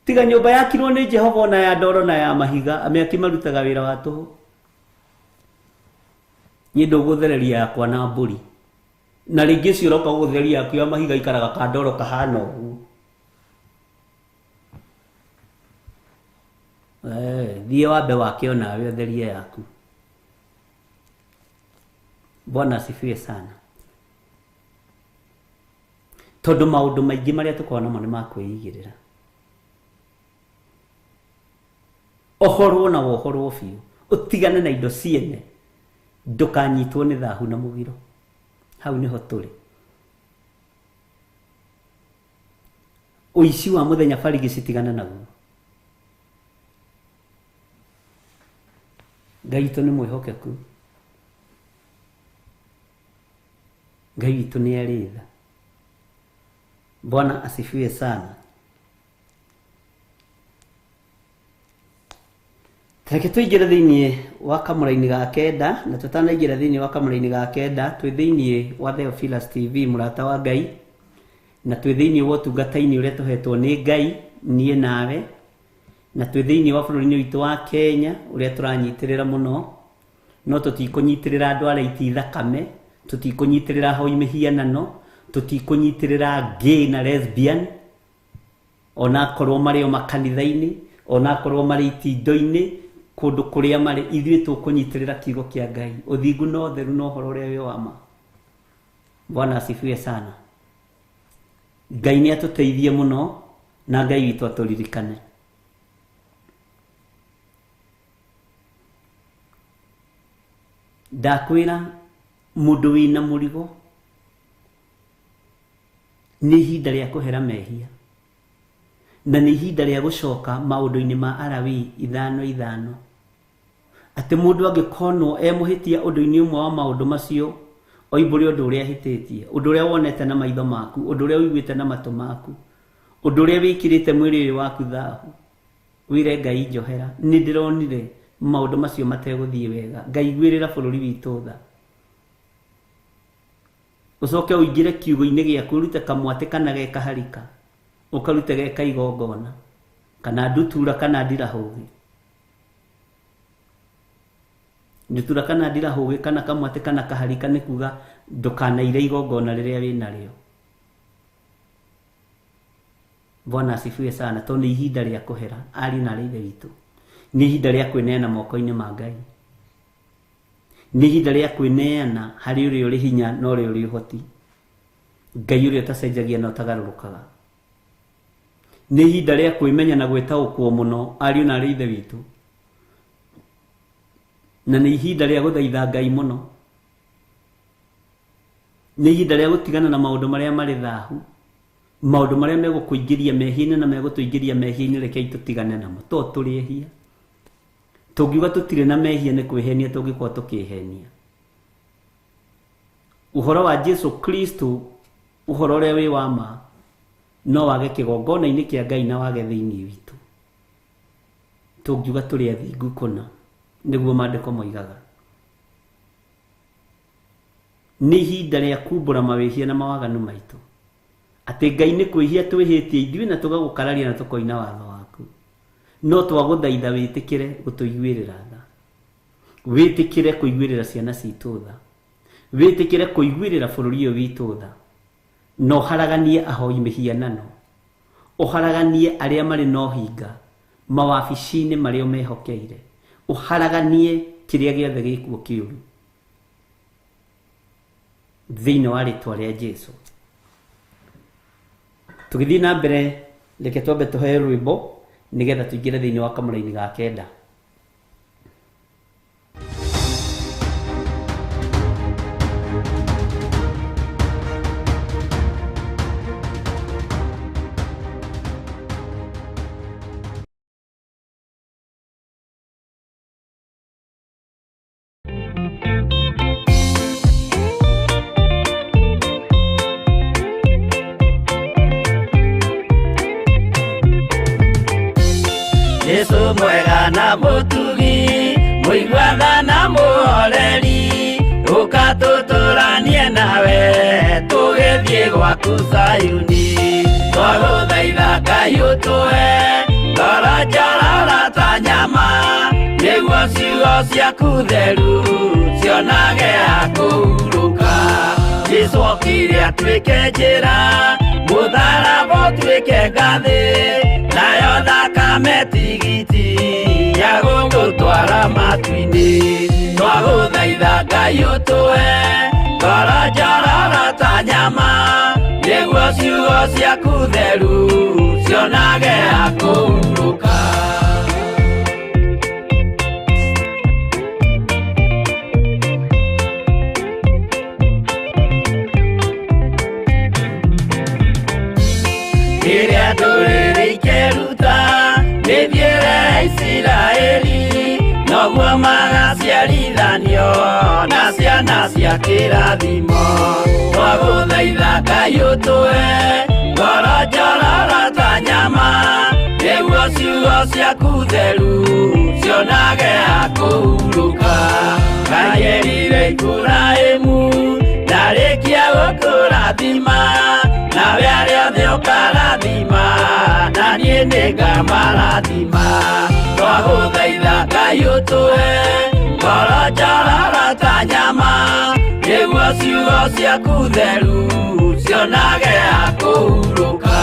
B: Tiga nyũmba yakirwo nĩ Jehova na ya ndoro na ya mahiga, amĩaki marutaga wĩra wa tũhũ. Niĩ ndũgũthereria yakwa na mbũri, na rĩngĩ ciũroka gũtheria yaku ya mahiga ikaraga kandoro kahana ũguo. Thiĩ wambe wake onawe ũtherie yaku. Bwana asifiwe sana. Tondũ maũndũ maingĩ marĩa tũkoragwo namo nĩ ma kwĩigĩrĩra. Ohorwo na wohorwo biũ. Ũtigane na indo ciene. Ndũkanyitwo nĩ thahu na mũgiro. Hau nĩho tũrĩ. Ũici wa mũthenya barigi citigane naguo. Ngai witũ nĩ mwĩhokeku. Ngai witũ nĩ arĩ tha. Bwana asifiwe sana. Reke tũingĩre thĩinĩ wa kamũra-inĩ ga kenda, na tũtanaingĩra thĩinĩ wa kamũra-inĩ ga kenda, twĩ thĩinĩ wa Theophilus TV mũrata wa Ngai, na twĩ thĩinĩ wa ũtungata-inĩ ũrĩa tũhetwo nĩ Ngai, niĩ nawe, na twĩ thĩinĩ wa bũrũri-inĩ witũ wa Kenya ũrĩa tũranyitĩrĩra mũno, no tũtikũnyitĩrĩra andũ arĩa iti thakame, tũtikũnyitĩrĩra hoi mĩhianano, tũtikũnyitĩrĩra gay na lesbian, ona korwo marĩ o makanitha-inĩ, ona korwo marĩ itindo-inĩ, kũndũ kũrĩa marĩ, ithuĩ tũkũnyitĩrĩra kiugo kĩa Ngai, ũthingu na ũtheru na ũhoro ũrĩa wĩ wa ma. Bwana asifiwe sana. Ngai nĩ atũteithie mũno, na Ngai witũ atũririkane. Ndakwĩra mũndũ wĩna mũrigo nĩ ihinda rĩa kũhera mehia, na nĩ ihinda rĩa gũcoka maũndũ-inĩ ma Alawii 5:5. Atĩ mũndũ angĩkonwo mũhĩtia ũndũ-inĩ ũmwe wa maũndũ macio, oimbũre ũndũ ũrĩa ahĩtĩtie, ũndũ ũrĩa wonete na maitho maku, ũndũ ũrĩa ũiguĩte na matũ maku, ũndũ ũrĩa wĩkĩrĩte mwĩrĩ ũyũ waku thahu, wĩre Ngai njohera, nĩ ndĩronire maũndũ macio mategũthiĩ wega, Ngai gwĩrĩra bũrũri witũ tha. Ũcoke ũingĩre kiugo-inĩ gĩaku, ũrute kamwatĩ kana gekaharika, ũkarute geka igongona, kana ndutura kana ndirahũgĩ. Ndutura kana ndirahũgĩ kana kamwatĩ kana kaharika nĩ kuga ndũkanaire igongona rĩrĩa wĩnarĩo. Bwana asifiwe sana. Tondũ nĩ ihinda rĩa kũhera, ari na ithe witũ. Nĩ ihinda rĩa kwĩneana moko-inĩ ma Ngai. Nĩ ihinda rĩa kwĩneana harĩ ũrĩa ũrĩ hinya na ũrĩa ũrĩ ũhoti, Ngai ũrĩa ũtacenjagia na ũtagarũrũkaga. Nĩ ihinda rĩa kwĩmenya na gwĩtaũkwo mũno ariũ na arĩ ithe witũ, na nĩ ihinda rĩa gũthaitha Ngai mũno. Nĩ ihinda rĩa gũtigana na maũndũ marĩa marĩ thahu, maũndũ marĩa megũkũingĩria mehia-inĩ na megũtũingĩria mehia-inĩ, rekei tũtigane namo. To tũrĩhia, tũngiuga tũtirĩ na mehia nĩ kwĩhenia tũngĩkorwo tũkĩhenia. Ũhoro wa Jesu Kristo, ũhoro ũrĩa wĩ wa ma, no wage kĩgongona-inĩ kĩa Ngai na wage thĩinĩ witũ. Tũngiuga tũrĩ athingu kũna, nĩguo maandĩko moigaga. Nĩ ihinda rĩa kumbũra mawĩhia na mawaganu maitũ. Atĩ Ngai nĩ kwĩhia twĩhĩtie ithuĩ na tũgagũkararia na tũkoina watho waku. No twagũthaitha wĩtĩkĩre gũtũiguĩrĩra tha. Wĩtĩkĩre kũiguĩrĩra ciana citũ tha. Wĩtĩkĩre kũiguĩrĩra bũrũri ũyũ witũ tha. No haraganie ahoi mĩhianano. Ũharaganie arĩa marĩ na ũhinga mawabici-inĩ marĩa mehokeire. Ũharaganie kĩrĩa gĩothe gĩkuo kĩũru thĩinĩ wa rĩtwa rĩa Jesu. Tũgĩthiĩ na mbere, reke twambe tũheo rwĩmbo nĩgetha tũingĩre thĩinĩ wa kamũra-inĩ ga kenda.
C: Yesu mwega na mũtugi, mũigua na mũhoreri, ũkatũtũranie nawe tũgĩthiĩ gwaku Zayuni. Twagũthaitha Ngai ũtũhe ngoro njororo ta nyama, nĩguo ciugo ciaku theru cionage ha kũhurũka. Jesũ okire atuĩke njĩra, mũtharaba ũtuĩke ngathĩ, nayo thakame tigiti bara matu-inĩ twagũthaitha Ngai ũtũhe ngoro njororo ta nyama nĩguo ciugo ciaku theru cionage ha kũhurũka. Rĩrĩa ndũrĩrĩ ikeruta mĩthiĩre ya Isiraeli noguo magaciarithanio na ciana cia kĩrathimo twagũthaitha Ngai ũtũhe ngoro njororo ta nyama nĩguo ciugo ciaku theru cionage ha kũhurũka. Ngai erire Iburahĩmu ndarĩkia gũkũrathima nawe arĩa othe ũkarathima na niĩ nĩngamarathima twagũthaitha Ngai ũtũhe ngoro njororo ta nyama nĩguo ciugo ciaku theru cionage ha kũhurũka.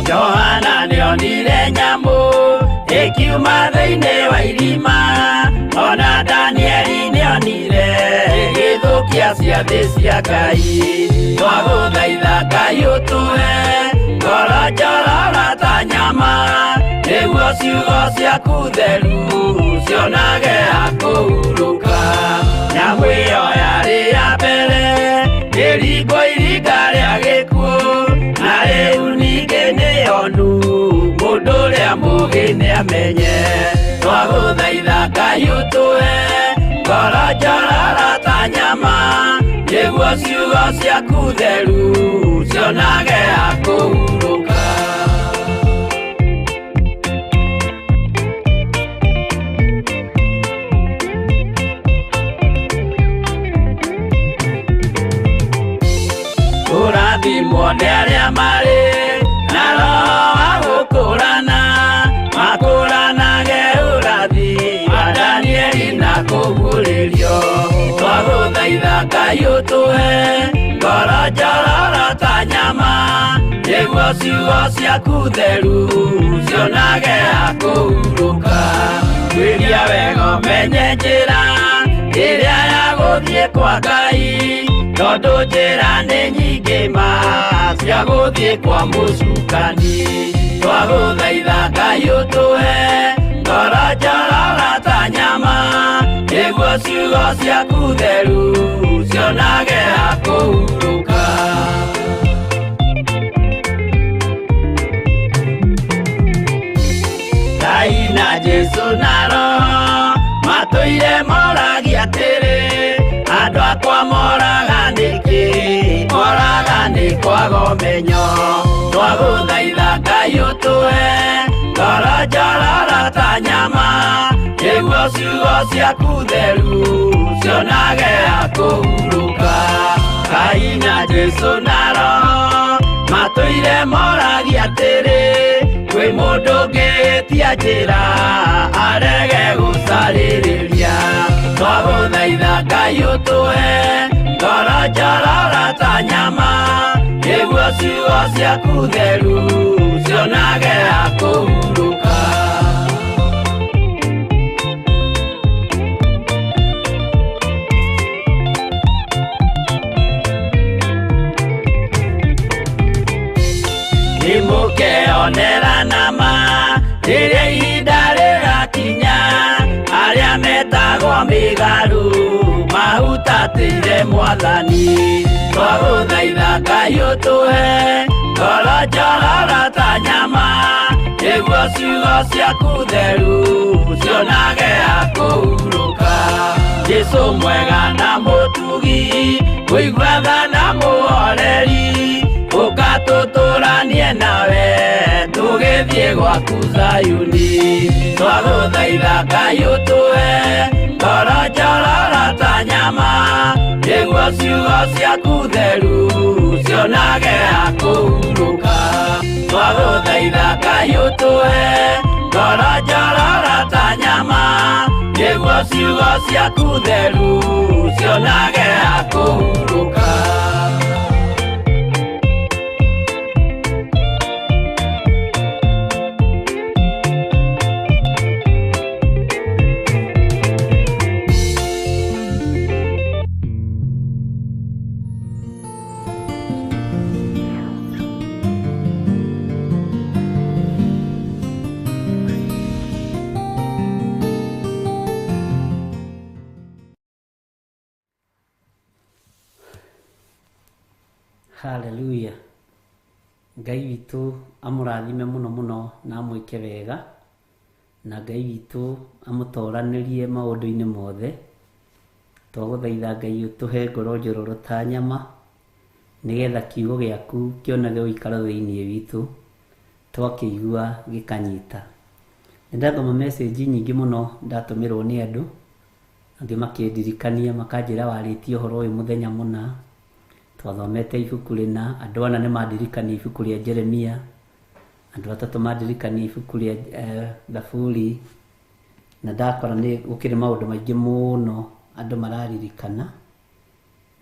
C: Johana nĩonire nyamũ ĩkiuma thĩinĩ wa irima ona Danieli nĩonire gĩthũkia ciathĩ cia Ngai twagũthaitha Ngai ũtũhe ngoro njororo ta nyama nĩguo ciugo ciaku theru cionage ha kũhurũka. Nyamũ ĩyo yarĩ ya mbere ĩringwo iringa rĩa gĩkuũ na rĩu ningĩ nĩyonu mũndũ ũrĩa mũũgĩ nĩamenye twagũthaitha Ngai ũtũhe ngoro njororo ta nyama nĩguo ciugo ciaku theru cionage ha kũhurũka. Kũrathimwo nĩ arĩa marĩ na roho wa gũkũrana makũranage ũrathi wa Danieli na kũguũrĩrio twagũthaitha Ngai ũtũhe ngoro njororo ta nyama nĩguo ciugo ciaku theru cionage ha kũhurũka. Twĩria wega ũmenye njĩra ĩrĩa ya gũthiĩ kwa Ngai tondũ njĩra nĩ nyingĩ ma cia gũthiĩ kwa mũcukani twagũthaitha Ngai ũtũhe ngoro njororo ta nyama nĩguo ciugo ciaku theru cionage ha kũhurũka. Ngai na Jesũ na Roho matũire moragia atĩrĩ andũ akwa moraga nĩkĩ moraga nĩ kwaga ũmenyo twagũthaitha Ngai ũtũhe ngoro njororo ta nyama nĩguo ciugo ciaku theru cionage ha kũhurũka. Ngai na Jesũ na Roho matũire moragia atĩrĩ kwĩ mũndũ ũngĩtia njĩra arege gũcarĩrĩria twagũthaitha Ngai ũtũhe ngoro njororo ta nyama nĩguo ciugo ciaku theru cionage ha kũhurũka. Nĩmũkeonera nama rĩrĩa ihinda rĩgakinya arĩa metagwo mĩgarũ mahutatĩire Mwathani twagũthaitha Ngai ũtũhe ngoro njororo ta nyama nĩguo ciugo ciaku theru cionage ha kũhurũka. Jesũ mwega na mũtugi mũigua tha na mũhoreri ũkatũtũranie nawe tũgĩthiĩ gwaku Zayuni twagũthaitha Ngai ũtũhe ngoro njororo ta nyama nĩguo ciugo ciaku theru cionage ha kũhurũka. Twagũthaitha Ngai ũtũhe ngoro njororo ta nyama nĩguo ciugo ciaku theru cionage ha kũhurũka.
B: Haleluya. Ngai witũ amũrathime mũno mũno na amwĩke wega, na Ngai witũ amũtoranĩrie maũndũ-inĩ mothe. Twagũthaitha Ngai ũtũhe ngoro njororo ta nyama, nĩgetha kiugo gĩaku kĩonage ũikaro thĩinĩ witũ, twakĩigua gĩkanyita. Nĩndathoma message nyingĩ mũno ndatũmĩrwo nĩ andũ, angĩ makĩndirikania makanjĩra warĩtie ũhoro ũyũ mũthenya mũna. Twathomete ibuku rĩna, andũ ana nĩ mandirikania ibuku rĩa Jeremia, andũ atatũ mandirikania ibuku rĩa Thaburi, na ndakora nĩ gũkĩrĩ maũndũ maingĩ mũno andũ mararirikana,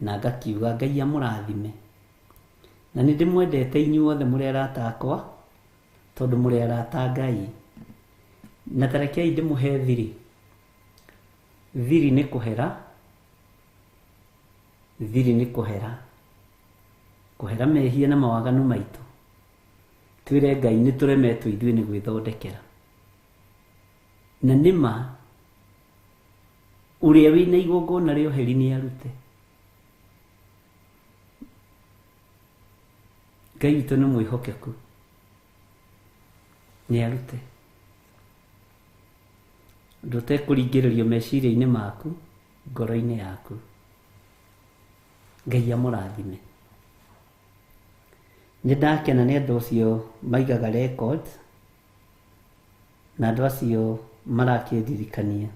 B: na ngakiuga Ngai amũrathime. Na nĩ ndĩmwendete inyuothe mũrĩ arata akwa, tondũ mũrĩ arata Ngai. Na tarekei ndĩmũhe thiri. Thiri nĩ kũhera, thiri nĩ kũhera, kũhera mehia na mawaganu maitũ. Twĩre Ngai nĩ tũremetwo ithuĩ nĩ gwĩthondekera. Na nĩma ũrĩa wĩna igongona rĩa ũheri nĩ arute. Ngai witũ nĩ mwĩhokeku, nĩ arute. Ndũtekũringĩrĩrio meciria-inĩ maku, ngoro-inĩ yaku. Ngai amũrathime. Nĩ ndakena nĩ andũ acio maigaga records, na andũ acio marakĩndirikania.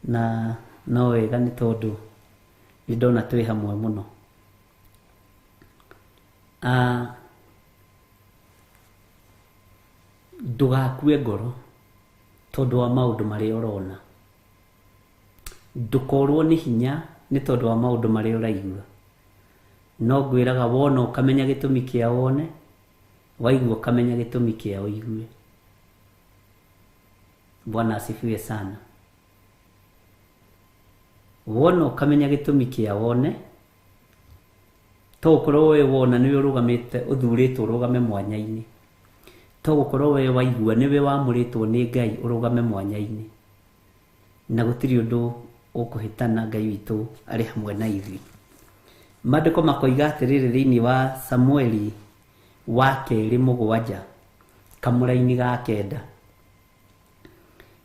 B: Na no wega nĩ tondũ nĩ ndona twĩ hamwe mũno. Ndũgakue ngoro tondũ wa maũndũ marĩa ũrona. Ndũkorwo nĩ hinya nĩ tondũ wa maũndũ marĩa ũraigua. No ngwĩraga wona ũkamenya gĩtũmi kĩa wone, waigua ũkamenya gĩtũmi kĩa ũigue. Bwana asifiwe sana. Wona ũkamenya gĩtũmi kĩa wone, to ũkorwo we wona nĩwe ũrũgamĩte ũthurĩtwo ũrũgame mwanya-inĩ. To gũkorwo we waigua nĩwe wamũrĩtwo nĩ Ngai ũrũgame mwanya-inĩ. Na gũtirĩ ũndũ ũkũhĩtana, Ngai witũ arĩ hamwe na ithuĩ. Maandĩko makoiga atĩrĩrĩ thĩinĩ wa Samueli wa 2:7 kamũra-inĩ ga 9.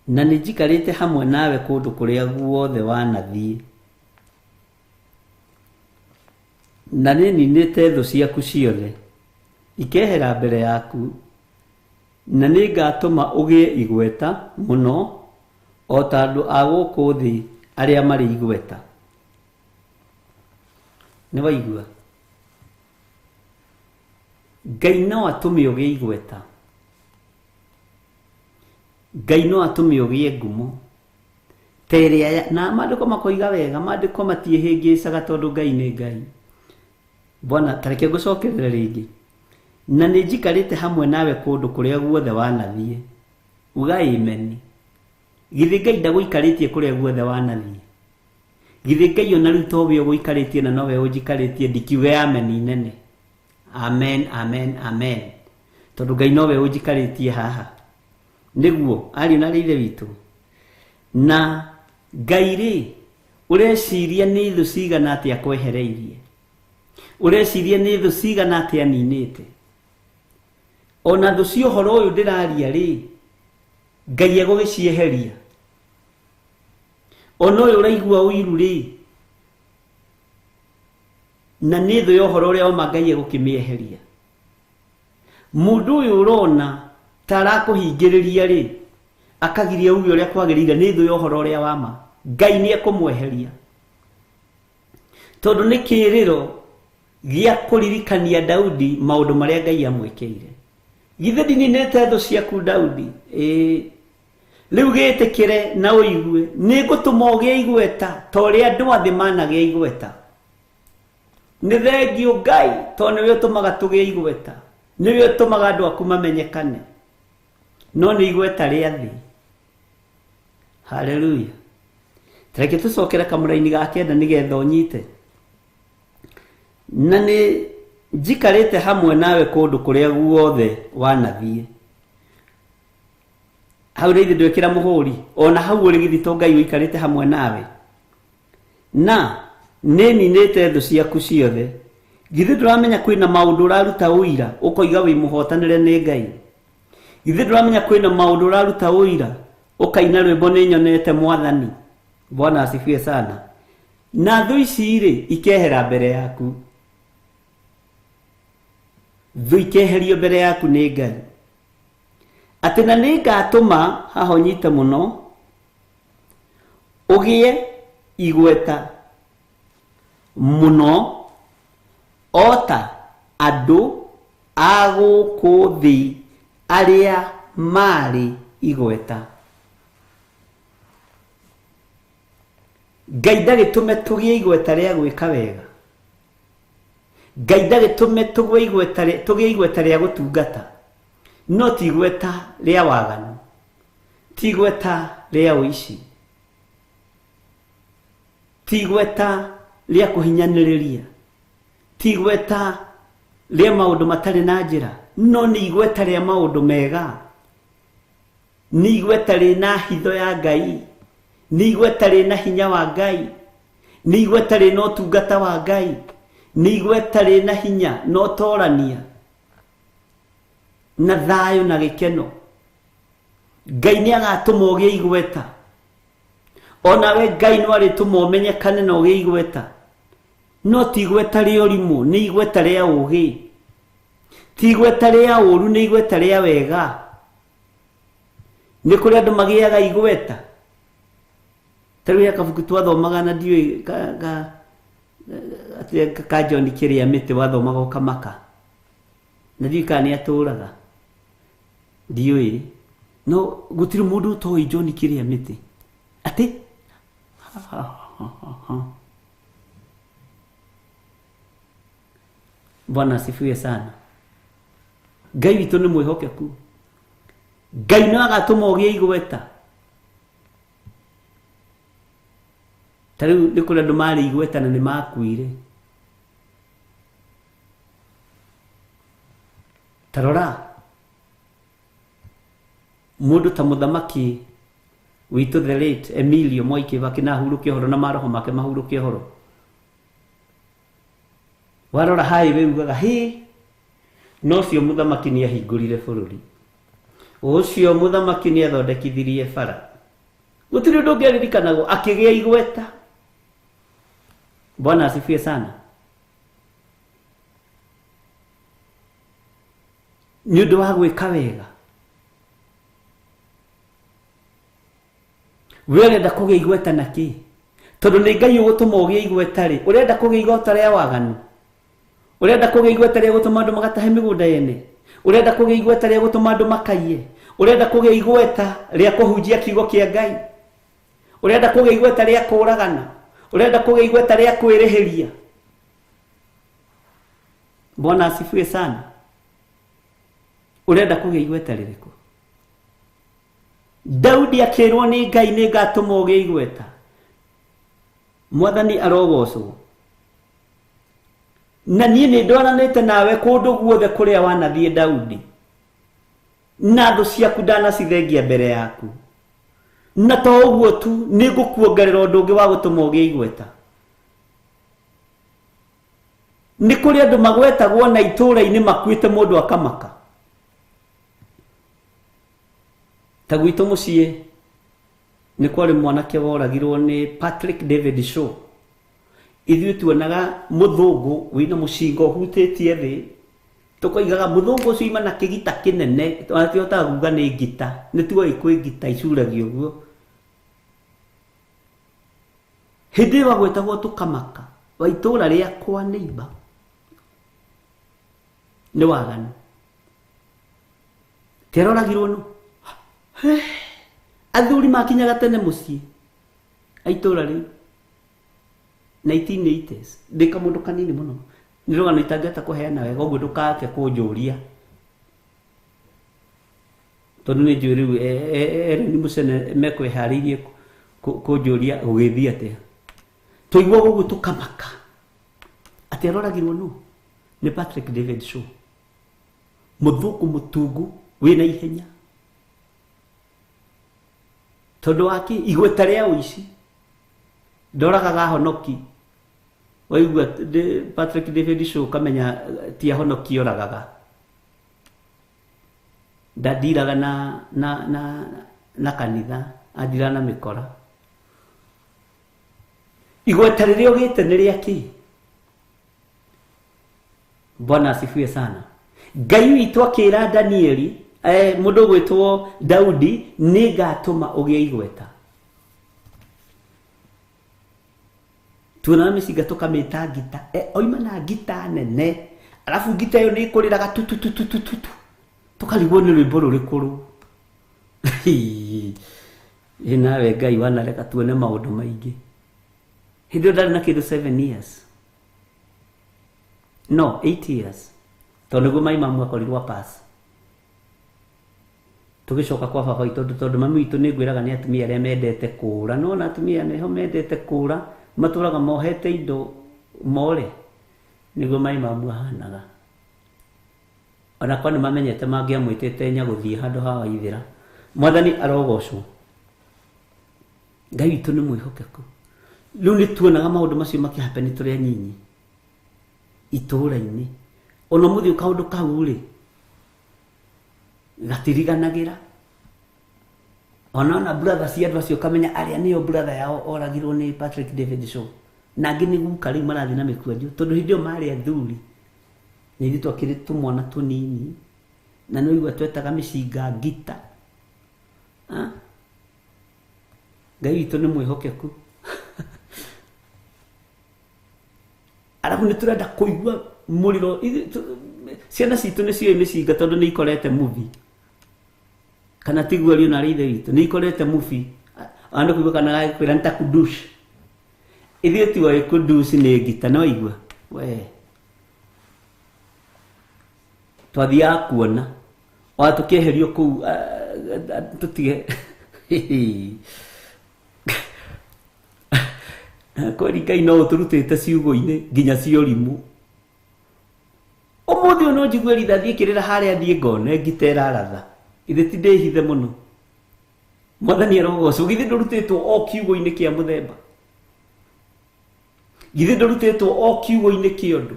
B: Na nĩ njikarĩte hamwe nawe kũndũ kũrĩa guothe wanathiĩ, na nĩ ninĩte thũ ciaku ciothe ikehera mbere yaku, na nĩ ngatũma ũgĩe igweta mũno o ta andũ a gũkũ thĩ arĩa marĩ igweta. Nĩ waigua? Ngai no atũme ũgĩe igweta. Ngai no atũme ũgĩe ngumo. Terĩa na maandĩko makoiga wega, maandĩko matiĩhĩngĩcaga tondũ Ngai nĩ Ngai. Bwana tareke ngũcokerere rĩngĩ. Na nĩ njikarĩte hamwe nawe kũndũ kũrĩa guothe wanathiĩ. Uga amen. Githĩ Ngai ndagũikarĩtie kũrĩa guothe wanathiĩ? Githĩ Ngai ona rĩu towe ũgũikarĩtie na nowe ũnjikarĩtie? Ndikiuge amen nene. Amen, amen, amen. Tondũ Ngai nowe ũnjikarĩtie haha. Nĩguo ariũ na rĩithe witũ. Na Ngai rĩ, ũreciria nĩ thũ cigana atĩa akwehereirie? Ũreciria nĩ thũ cigana atĩa aninĩte? Ona thũ cia ũhoro ũyũ ndĩraria rĩ, Ngai egũgĩcieheria. Ona ũyũ ũraigua ũiru rĩ, na nĩ thũ ya ũhoro ũrĩa oma Ngai egũkĩmĩeheria. Mũndũ ũyũ ũrona ta arakũhingĩrĩria rĩ, akagiria uge ũrĩa kwagĩrĩire, nĩ thũ ya ũhoro ũrĩa wama, Ngai nĩ ekũmweheria. Tondũ nĩ kĩrĩro gĩa kũririkania Daudi maũndũ marĩa Ngai amwĩkĩire. Githĩ ndininĩte thũ ciaku Daudi? Rĩu gĩtĩkĩre na ũigue, nĩ ngũtũma ũgĩe igweta ta ũrĩa andũ athĩ managĩa igweta. Nĩ thengiũ Ngai tondũ nĩwe ũtũmaga tũgĩe igweta, nĩwe ũtũmaga andũ aku mamenyekane. No nĩ igweta rĩa thĩ. Haleluya. Tareke tũcokere kamũra-inĩ ga 9 nĩgetha ũnyite. Na nĩ njikarĩte hamwe nawe kũndũ kũrĩa guothe wanathiĩ. Hau rĩngĩ ndwĩkĩra mũhũri, ona hau ũrĩ githito Ngai ũikarĩte hamwe nawe. Na ninite thu ciaku ciothe githĩ ndũramenya kwĩna maũndũ ũraruta ũira ũkoiga wĩ mũhotanĩre nĩ Ngai githĩ ndũramenya kwĩna maũndũ ũraruta ũira ũkaina rwĩmbo nĩnyonete Mwathani. Bwana asifiwe sana. Na thu ici rĩ ikehera mbere yaku, thu ikeherio mbere yaku nĩ Ngai atĩ na nĩ ngatũma haha ũnyite mũno ũgĩe igweta mũno ota andũ a gũkũ thĩ arĩa marĩ igweta. Ngai ndagĩtũme tũgĩe igweta rĩa gwĩka wega, Ngai ndagĩtũme tũgĩe igweta rĩa gũtungata, no ti igweta rĩa waganu, ti igweta rĩa ũici, ti igweta rĩa kũhinyanĩrĩria, ti igweta rĩa maũndũ matarĩ na njĩra, no nĩ igweta rĩa maũndũ mega, nĩ igweta rĩna hitho ya Ngai, nĩ igweta rĩna hinya wa Ngai, nĩ igweta rĩna ũtungata wa Ngai, nĩ igweta rĩna hinya na ũtorania na thayũ na gĩkeno. Ngai nĩ agatũma ũgĩe igweta, onawe Ngai no arĩtũma ũmenyekane na ũgĩe igweta, no ti igweta rĩa ũrimũ, nĩ igweta rĩa ũgĩ, ti igweta rĩa ũru, nĩ igweta rĩa wega. Nĩ kũrĩ andũ magĩaga igweta. Tarĩu ya kabuku twathomaga na ndiũĩ ka John kĩrĩa mĩtĩ wathomaga ũkamaka, na ndiũĩ kana nĩ atũraga, ndiũĩ, no gũtirĩ mũndũ ũtoĩ John kĩrĩa mĩtĩ atĩ Bwana asifiwe sana. Ngai witũ nĩ mwĩhokeku, Ngai no agatũma ũgĩe igweta. Tarĩu nĩ kũrĩ andũ marĩ igweta na nĩ makuire. Tarora mũndũ ta mũthamaki witũ the late Emilio Mwai Kibaki na ahurũke ũhoro na maroho make mahurũke ũhoro. Warora highway ugaga hĩ, no cio mũthamaki nĩ ahingũrire bũrũri, ũcio mũthamaki nĩ athondekithirie bara, gũtirĩ ũndũ ũngĩririkanagwo akĩgĩa igweta. Bwana asifiwe sana. Nĩ ũndũ wa gwĩka wega. We ũrenda kũgĩa igweta na kĩ? Tondũ nĩ Ngai ũgũtũma ũgĩe igweta rĩ, ũrenda kũgĩa igweta rĩa waganu, ũrenda kũgĩa igweta rĩa gũtũma andũ magatahe mĩgũnda yene, ũrenda kũgĩa igweta rĩa gũtũma andũ makaiye, ũrenda kũgĩa igweta rĩa kũhunjia kiugo kĩa Ngai, ũrenda kũgĩa igweta rĩa kũragana, ũrenda kũgĩa igweta rĩa kwĩrĩhĩria. Bwana asifiwe sana. Ũrenda kũgĩa igweta rĩrĩkũ? Daudi akĩrwo nĩ Ngai nĩ ngatũma ũgĩe igweta. Mwathani arogocwo. Na niĩ nĩ ndwaranĩte nawe kũndũ guothe kũrĩa wanathiĩ Daudi, na thũ ciaku ndanacithengia mbere yaku, na to ũguo tu nĩ ngũkuongerera ũndũ ũngĩ wa gũtũma ũgĩe igweta. Nĩ kũrĩ andũ magwetagwo na itũũra-inĩ makuĩte mũndũ akamaka. Ta gwitũ mũciĩ nĩ kwarĩ mwanake woragirwo nĩ Patrick David Shaw. Ithuĩ tuonaga mũthũngũ wĩna mũcinga ũhutĩtie thĩ, tũkoigaga mũthũngũ ũcio ima na kĩgita kĩnene, tũhotaga kuuga nĩ ngita, nĩ tuoĩ kwĩ ngita icuragio ũguo. Hĩndĩ ĩyo wagwetagwo tũkamaka, wa itũũra rĩakwa neighbor, nĩ waganu. Teroragirwo no athuri makinyaga tene mũciĩ a itũũra rĩu 1980s. Ndĩ kamũndũ kanini mũno, nĩ rũgano itangĩhota kũheana wega, ũguo ndũkake kũnjũria, tondũ nĩ njũĩ rĩu Ellen Mũcene mekwĩharĩirie kũnjũria gũgĩthiĩ atĩa. Tũiguaga ũguo tũkamaka atĩ aroragirwo no nĩ Patrick David Shaw, mũthũngũ mũtungu wĩna ihenya. Tondũ waki igweta rĩa ũici, ndoragaga honoki, waigua Patrick David Show kamenya ti ahonoki oragaga ndadiraga na kanitha adira na mikora igweta riria ogite ni riaki. Bwana asifiwe sana. Ngai witũ akĩra Danieli mũndũ gwĩtwo Daudi nĩ ngatũma ũgĩe igweta. Tuona mĩcinga tũkamĩta ngita oima na ngita nene alafu ngita ĩyo nĩ ĩkũrĩraga tutututututu tũkarigwo nĩ rwĩmbo rũrĩkũ rũ. Nawe Ngai wanareka tuone maũndũ maingĩ. Hĩndĩ ĩyo ndarĩ na kĩndũ 7 years no 8 years tondũ nĩguo maimamu akorirwo pass. Tũgĩcoka kwa baba witũ tondũ mami witũ nĩ ngwĩraga nĩ atumia arĩa mendete kũũra no na atumia nĩho mendete kũũra matũraga mohete indo more nĩguo maimamu ahanaga. Ona kwa nĩ mamenyete mangĩamwĩtĩte nya gũthiĩ handũ ha Waithĩra. Mwathani arogocwo. Ngai witũ nĩ mwĩhokeku. Rĩu nĩ tuonaga maũndũ macio makĩhappen tũrĩ anyinyi itũũra-inĩ. Ona mũthĩ kaũndũ kau rĩ gatiriganagĩra. Ona brother cia andũ acio kamenya arĩa nĩo brother yao oragirwo nĩ Patrick David Show. Na angĩ nĩ guka rĩu marathiĩ na mĩkwanjũ tondũ hĩndĩ ĩyo marĩ athuri. Nĩ ithuĩ twakĩrĩ tũmwana tũnini na nĩ igua twetaga mĩcinga ngita. Ngai witũ nĩ mwĩhokeku. Arabu nĩ tũrenda kũigua mũriro. Ciana citũ nĩ cioĩ mĩcinga tondũ nĩ ikorete movie. Kana tiguo rĩo na ithe witũ nĩ ikorete movie. Ando kuigua kana kwĩra nitakudush. Ithuĩ ti wa kudush nĩ ngita no igua. We. Twathiaga kuona. O tukĩeherio kũu tutige. Kweri Ngai no ũtũrutĩte ciugo-inĩ nginya ciorimu. Ũmũthĩ ũyũ no njigue rithathi ĩkĩrĩra harĩa thiĩ ngone ngita ĩraratha. Ithe ti ndĩhithe mũno. Mwathani arogocwo. Githĩ ndũrutĩtwo o kiugo-inĩ kĩa mũthemba. Githĩ ndũrutĩtwo o kiugo-inĩ kĩa ũndũ.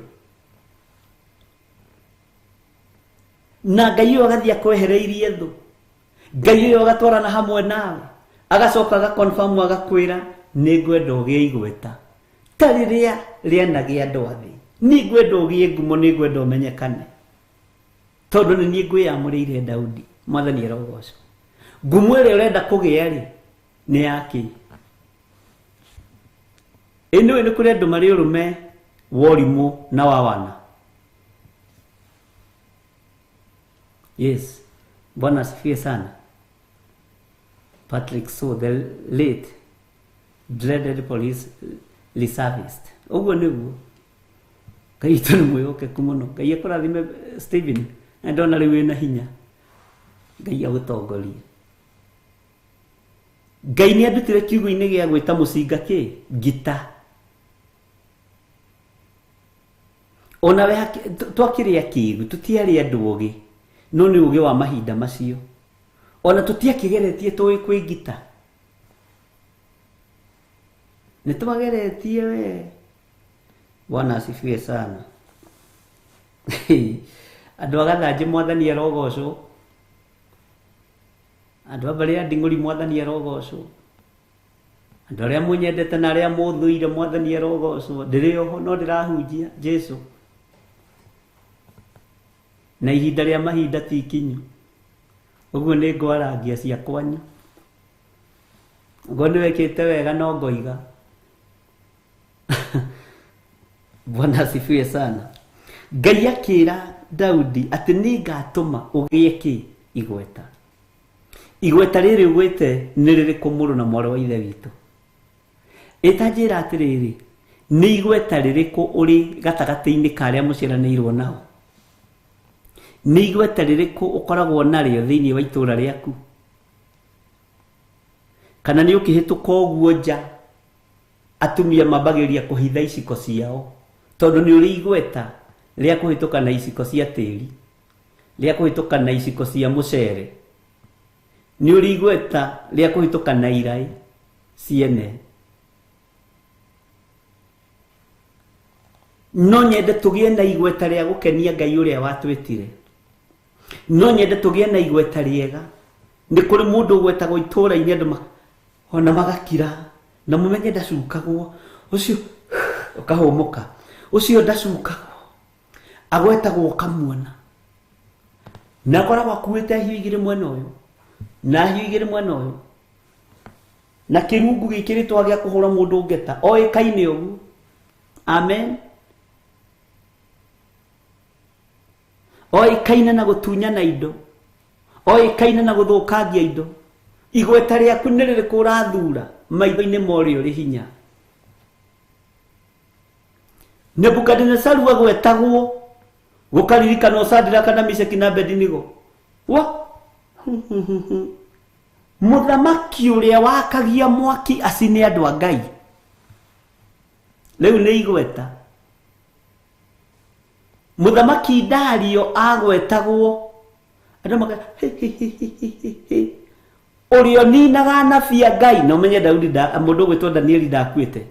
B: Na Ngai ũyũ agathiĩ akwehereirie thũ. Ngai ũyũ agatwarana hamwe nawe. Agacoka agaconfirm agakwĩra nĩ ngwenda ũgĩe igweta. Ta rĩrĩa rĩanagĩa andũ a thĩ. Nĩ ngwenda ũgĩe ngumo nĩ ngwenda ũmenyekane. Tondũ nĩ niĩ ngwĩamũrĩire Daudi. Mwathani arogocwo. Ngumo ĩrĩa ũrenda kũgĩa rĩ nĩ yake. Ĩno nĩ kũrĩ andũ marĩ ũrũme worimũ na wawana. Yes. Bwana asifiwe sana. Patrick So, the late dreaded police reservist. Ũguo nĩguo. Ngai witũ nĩ mwĩhokeku mũno. Ngai akũrathime Stephen. Na ndona rĩu wĩna hinya. Ngai agũtongorie. Ngai nĩ andutire kiugo-inĩ gĩa gwĩta mũcinga kĩ? Ngita. Ona we twakĩrĩa kĩigu tũtiarĩ andũ ũgĩ. No nĩ ũgĩ wa mahinda macio. Ona tũtiakĩgeretie tũĩ kwĩ ngita. Nĩ twageretie we. Bwana asifiwe sana. Andũ agathanjĩ Mwathani arogocwo. Andũ abarĩa nding'ũri Mwathani arogocwo. Andũ arĩa mũnyendete na arĩa mũthũire Mwathani arogocwo. Ndĩrĩ oho no ndĩrahunjia Jesũ. Na ihinda rĩa mahinda ti ikinyu. Ũguo nĩ ngwarangia cia kwanyu. Ngo nĩ wekĩte wega no ngoiga. Bwana asifiwe sana. Ngai akĩra Daudi atĩ nĩ ngatũma ũgĩe kĩ? Igweta. Igweta rĩrĩ ũgwĩte nĩ rĩrĩkũ mũrũ na mwarĩ wa ithe witũ? Ĩtanjĩra atĩrĩrĩ, nĩ igweta rĩrĩkũ ũrĩ gatagatĩ-inĩ ka arĩa mũciaranĩirwo nao? Nĩ igweta rĩrĩkũ ũkoragwo narĩo thĩinĩ wa itũũra rĩaku? Kana nĩ ũkĩhĩtũka ũguo nja atumia mambagĩria kũhitha iciko ciao tondũ nĩ ũrĩ igweta rĩa kũhĩtũka na iciko cia tĩri, rĩa kũhĩtũka na iciko cia mũcere, nĩ ũrĩ igweta rĩa kũhĩtũka na iraĩ ciene. no nyende tugie na igweta ria gukenia Ngai uria watwitire no nyende tugie na igweta riega ni kuri mundu gwetagwo itura-ini andu ona magakira na mumenye ndacukagwo ucio ukahumuka ucio ndacukagwo agwetagwo kamuona na koragwo akuite hiu igiri mwena uyu na hiu igiri mwena uyu na kirungu gikiritwo gia kuhura mundu ngeta oikaine ugu amen oikaine na gutunya na indo oikaine na guthukangia indo igweta riaku ni ririku urathura maitho-ini mori uri hinya Nebukadnezaru agwetagwo gukaririkana Osadiraka na Meshaki na Abednego wa muthamaki uria wakagia mwaki acine andu a Ngai riu ni igweta muthamaki Dario agwetagwo andu maka urio ninaga anabi a Ngai no menye Daudi mundu gwitwo Danieli ndakuite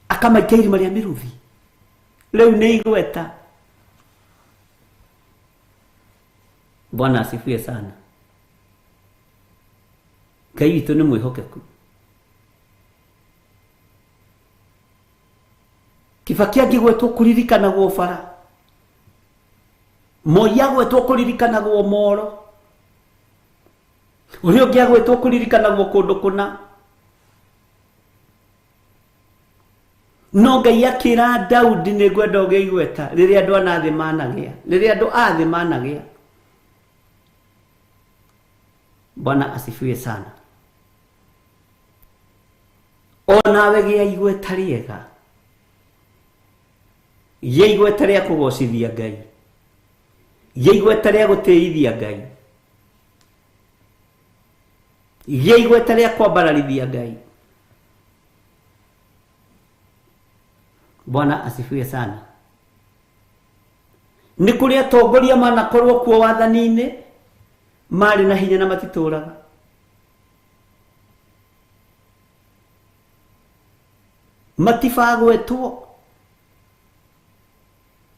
B: akamaikia irima ria miruthi riu ni igweta. Bwana asifiwe sana. Ngai witũ nĩ mwĩhokeku. Kibaki angĩgwetwo kũririkanagwo bara, Moi agwetwo kũririkanagwo Moro, ũrĩa ũngĩ agwetwo kũririkanagwo kũndũ kũna. No Ngai akĩra Daudi nĩ ngwenda ũgĩe igweta rĩrĩa andũ anathĩ managĩa, rĩrĩa andũ athĩ managĩa. Bwana asifiwe sana. Onawe gĩa igweta rĩega, gĩa igweta rĩa kũgocithia Ngai, gĩa igweta rĩa gũtĩithia Ngai, gĩa igweta rĩa kwambararithia Ngai. Bwana asifiwe sana. Nĩ kũrĩ atongoria manakorwo kuo wathani-inĩ mari na hinya na matitũraga. Matifagwetwo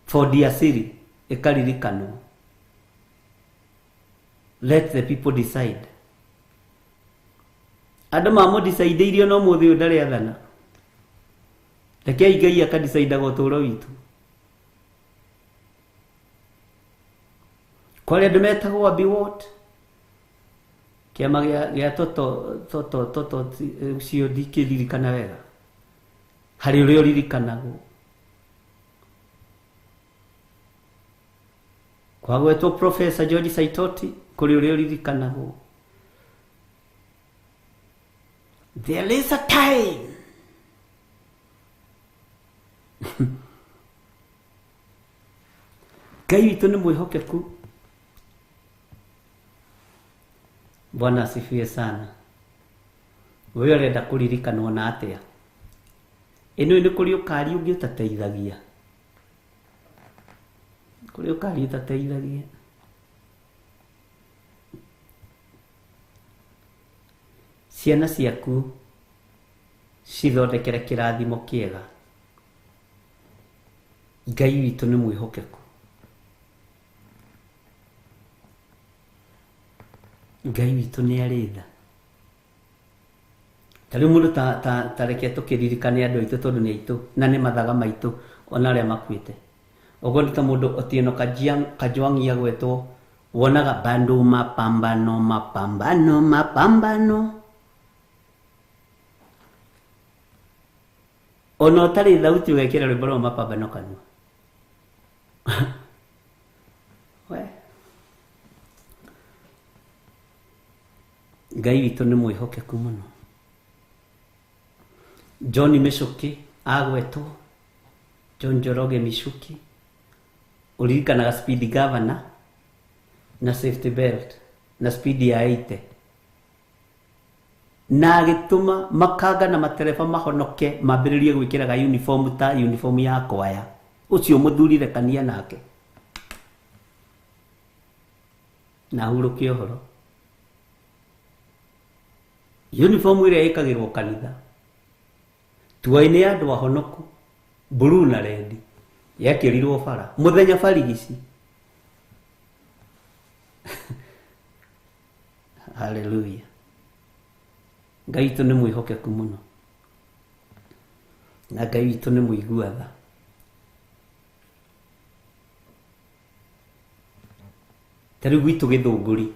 B: for their siri ĩkaririkanwo. Let the people decide. Andũ mamũdecide no mũthĩ ũyũ ndarĩ athana. Rekei Ngai akadecaidaga ũtũũro witũ. Kwarĩ andũ metagwo Abiwot, kĩama gĩa toto cio ndikĩririkana wega. Harĩ ũrĩa ũririkanagwo. Kwagwetwo Professor George Saitoti, kũrĩ ũrĩa ũririkanagwo. There is a time. Ngai witũ nĩ mwĩhokeku. Bwana asifiwe sana. Wewe urenda kuririkanwo na atia? Ino nĩ kũrĩ ũkari ũngĩ ũtateithagia. Kũrĩ ũkari ũtateithagia. Ciana ciaku cithondekere kĩrathimo kĩega. Ngai witũ nĩ mwĩhokeku. Ngai witũ nĩ arĩ tha. Tarĩu mũndũ ta reke tũkĩririkane andũ aitũ tondũ nĩ aitũ na nĩ mathaga maitũ ona arĩa makuĩte. Ũguo nĩ ta mũndũ Otieno Kajwang' agwetwo wonaga bando mapambano mapambano mapambano. Ona ũtarĩ thauti ũgekĩra rwĩmbo rwa mapambano kanua. Ngai witũ nĩ mwĩhokeku mũno. John Michuki agwetwo, John Njoroge Michuki, ũririkanaga speed governor na safety belt na speed ya 80, na agĩtũma makanga na matereba mahonoke mambĩrĩrie gwĩkĩraga uniform ta uniform ya kwaya. Ũcio mũthurire kania nake na hurũkie ũhoro. Uniform ĩrĩa ĩkagĩrwo kanitha tuaine andũ ahonoku blue na red yakirirwo bara muthenya barigici. Hallelujah. Ngai witũ nĩ mwĩhokeku mũno na Ngai witũ nĩ mũigua tha. Tarĩu gwitũ Gĩthũngũri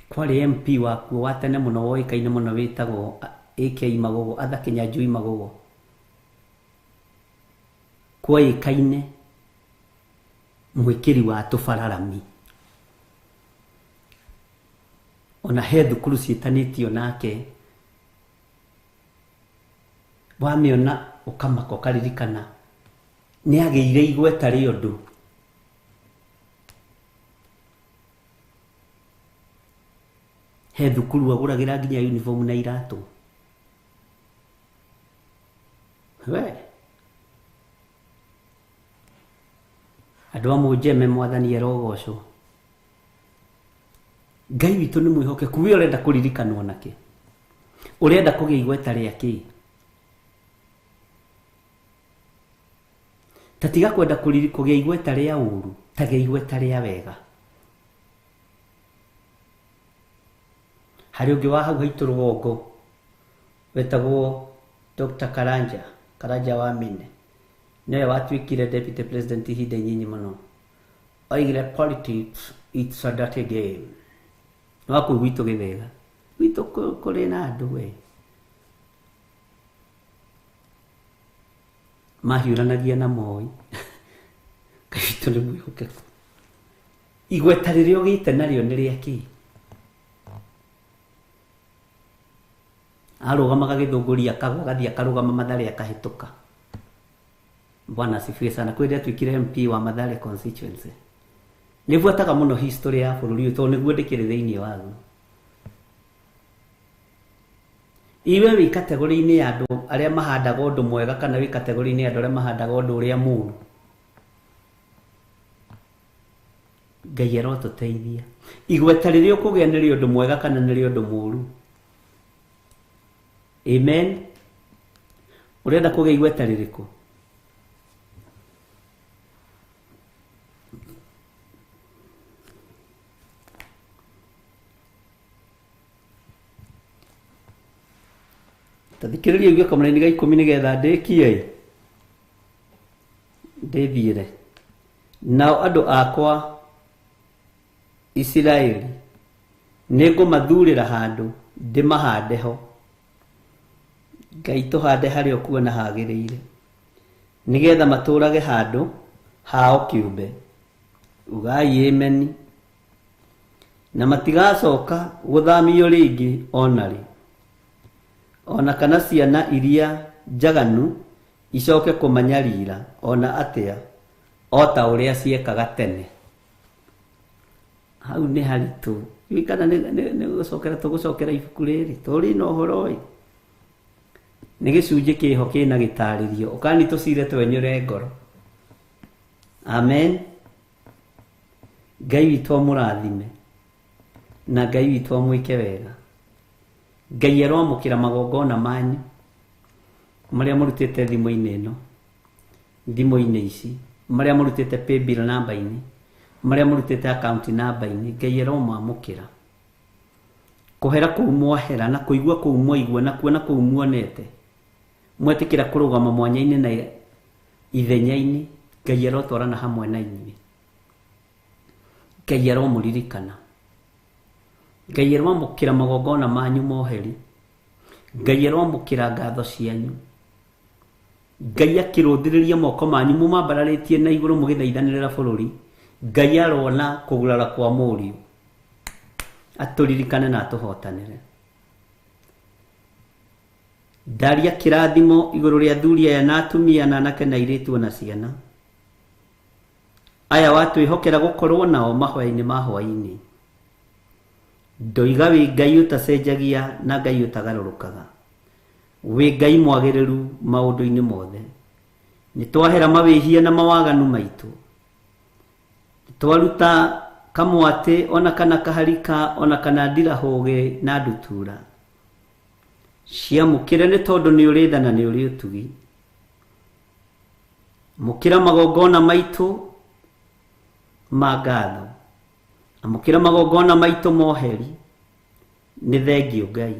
B: kwarĩ MP wakuo wa tene mũno woĩkaine mũno wĩtagwo AK Magogo, Arthur Kĩnyanjui Magogo. Kwoĩkaine mwĩkĩri wa tũbararami, ona he thukuru ciĩtanĩtio nake wamĩona ũkamaka ũkaririkana nĩ agĩire igweta rĩa ũndũ. He thukuru agũragĩra nginya uniform na iratũ. We andũ a Mũnjeme Mwathani arogocwo. Ngai witũ nĩ mwĩhokeku. We ũrenda kũririkanwo nake? Ũrenda kũgĩa igweta rĩa kĩ? Ta tiga kwenda kũgĩa igweta rĩa ũru, ta gĩa igweta rĩa wega. Harĩ ũngĩ wa hau haitũ rũgongo wetagwo Dr. Karanja wa Mine, nĩwe watuĩkire deputy president ihinda inyinyi mũno. Oigire politics it's a dirty game. No kũu gwitũ Gĩthega gwitũ kũrĩ na andũ we mahiũranagia na Moi. Ngai witũ nĩ mwĩhokeku. Igweta rĩrĩa ũgĩte narĩo nĩ rĩa kĩ? Arũgamaga Gĩthũngũri akagwa gathiĩ akarũgama Mathare akahĩtũka. Bwana asifiwe sana. Kwĩrĩa twĩkire MP wa Mathare constituency nĩbuataga mũno history ya bũrũri ũyũ tondũ nĩguo ndĩkĩrĩ thĩinĩ waguo. Iwe wĩ kategori-inĩ ya andũ arĩa mahandaga ũndũ mwega kana wĩ kategori-inĩ ya andũ arĩa mahandaga ũndũ ũrĩa mũũru? Ngai arotũteithia. Igweta rĩrĩa ũkũgĩa nĩ rĩa ũndũ mwega kana nĩ rĩa ũndũ mũũru? Amen. Ũrenda kũgĩa igweta rĩrĩkũ? Tathikĩrĩria uge kamũra-inĩ ga 10 nĩgetha ndĩkie ndĩthiĩre. Nao andũ akwa Isiraeli nĩngũmathurĩra handũ ndĩmahande ho. Ngai tũhande harĩa ũkuona hagĩrĩire nĩgetha matũrage handũ hao kĩũmbe. Ugai amen. Na matigacoka gũthamio rĩngĩ onarĩ, ona kana ciana iria njaganu icoke kũmanyarira ona atĩa o ta ũrĩa ciekaga tene. Hau nĩ haritũ. Kana nĩ gũcokera tũgũcokera ibuku rĩrĩ tũrĩ na ũhoro ũyũ nĩ gĩcunjĩ kĩho kĩna gĩtarĩrio ũkani tũcire twenyũre ngoro. Amen. Ngai witũ amũrathime na Ngai witũ amwĩke wega. Ngai aromũkĩra magongona manyu marĩa mũrutĩte thimũ-inĩ ĩno, thimũ-inĩ ici, marĩa mũrutĩte paybill namba-inĩ, marĩa mũrutĩte account namba-inĩ. Ngai aromamũkĩra. Kũhera kũu mwahera na kũigua kũu mwaigua na kuona kũu muonete, mwetĩkĩra kũrũgama mwanya-inĩ na ithenya-inĩ. Ngai arotwarana hamwe na inyuĩ. Ngai aromũririkana. Ngai aromũkĩra magongona manyu moheri. Ngai aromũkĩra ngatho cianyu. Ngai akĩrũthĩrĩria moko manyu mũmambararĩtie na igũrũ mũgĩthaithanĩrĩra bũrũri. Ngai arona kũgurara kwa mũriũ atũririkane na atũhotanĩre. Ndaria kĩrathimo igũrũ rĩa athuri aya na atumia na anake na airĩtu na ciana aya watwĩhokera gũkorwo nao mahoya-inĩ ma hwaĩ-inĩ. Ndoiga wĩ Ngai ũtacenjagia na Ngai ũtagarũrũkaga, wĩ Ngai mwagĩrĩru maũndũ-inĩ mothe. Nĩtwahera mawĩhia na mawaganu maitũ, twaruta kamwatĩ ona kana kaharika ona kana ndirahũgĩ na ndutura. ciamũkĩre nĩ tondũ nĩ ũrĩ tha na nĩ ũrĩ ũtugi. Amũkĩra magongona maitũ ma ngatho, amũkĩra magongona maitũ moheri, nĩ thengio Ngai.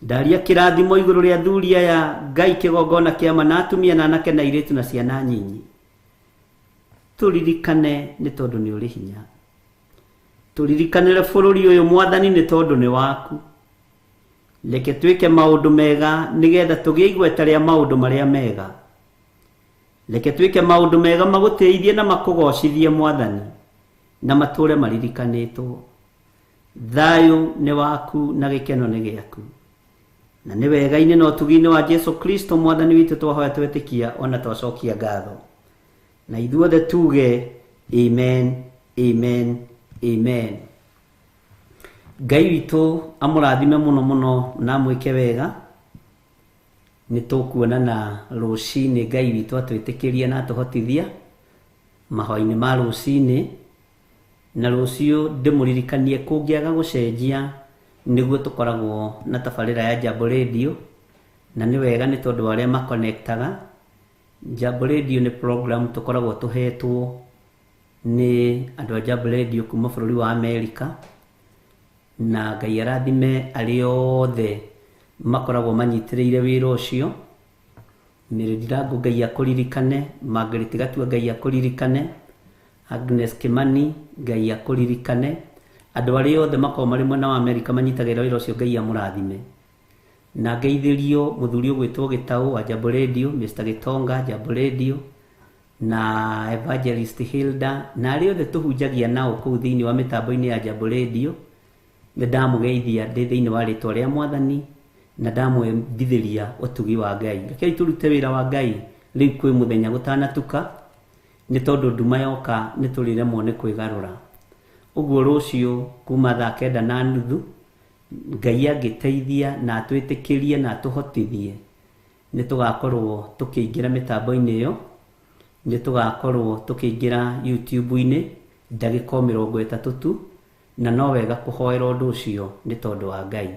B: Ndaria kĩrathimo igũrũ rĩa athuri aya Ngai, kĩgongona kĩama na atumia na anake na airĩtu na ciana nyinyi. Tũririkane nĩ tondũ nĩ ũrĩ hinya. Tũririkanĩre bũrũri ũyũ Mwathani nĩ tondũ nĩ waku. Reke twĩke maũndũ mega nĩgetha tũgĩe igweta rĩa maũndũ marĩa mega. Reke twĩke maũndũ mega magũteithie na makũgocithie Mwathani, na matũre maririkanĩtwo. Thayũ nĩ waku na gĩkeno nĩ gĩaku. Na nĩ wega-inĩ na ũtugi-inĩ wa Jesu Kristo Mwathani witũ twahoya twetĩkia ona twacokia ngatho. Na ithuothe tuge amen, amen, amen. Ngai witũ amũrathime mũno mũno na mwĩke wega. Nĩ tũkuonana rũcinĩ Ngai witũ atwĩtĩkĩria na atũhotithia mahoya-inĩ ma rũcinĩ. Na rũciũ ndĩmũririkanie kũngĩaga gũcenjia nĩguo tũkoragwo na tabarĩra ya Jambo Radio. Na nĩ wega nĩ tondũ arĩa makonektaga. Jambo Radio nĩ program tũkoragwo tũhetwo nĩ andũ a Jambo Radio kuma bũrũri wa Amerika. Na Ngai arathime arĩa othe makoragwo manyitĩrĩire wĩra ũcio. Mĩrĩ Ndirango Ngai akũririkane, Margaret Gatua Ngai akũririkane, Agnes Kimani Ngai akũririkane. Andũ arĩa othe makoragwo marĩ mwena wa Amerika manyitagĩrĩra wĩra ũcio Ngai amũrathime. Na ngeithĩrio mũthuri ũgwĩtwo Gĩtaũ wa Jambo Radio, Mr. Gitonga Jambo Radio, na Evangelist Hilda, na arĩa othe tũhunjagia nao kũu thĩinĩ wa mĩtambo-inĩ ya Jambo Radio. Nĩ ndamũgeithia ndĩ thĩinĩ wa rĩtwa rĩa Mwathani na ndamwendithĩria ũtugi wa Ngai. Rekei tũrute wĩra wa Ngai rĩu kwĩ mũthenya gũtanatuka, nĩ tondũ nduma yoka nĩ tũrĩremwo nĩ kwĩgarũra. Ũguo rũciũ kuma thaa 9:30 Ngai angĩteithia na atwĩtĩkĩrie na atũhotithie, nĩ tũgakorwo tũkĩingĩra mĩtambo-inĩ ĩyo. Nĩ tũgakorwo tũkĩingĩra YouTube-inĩ ndagĩka 30 tu, na no wega kũhoera ũndũ ũcio nĩ tondũ wa Ngai.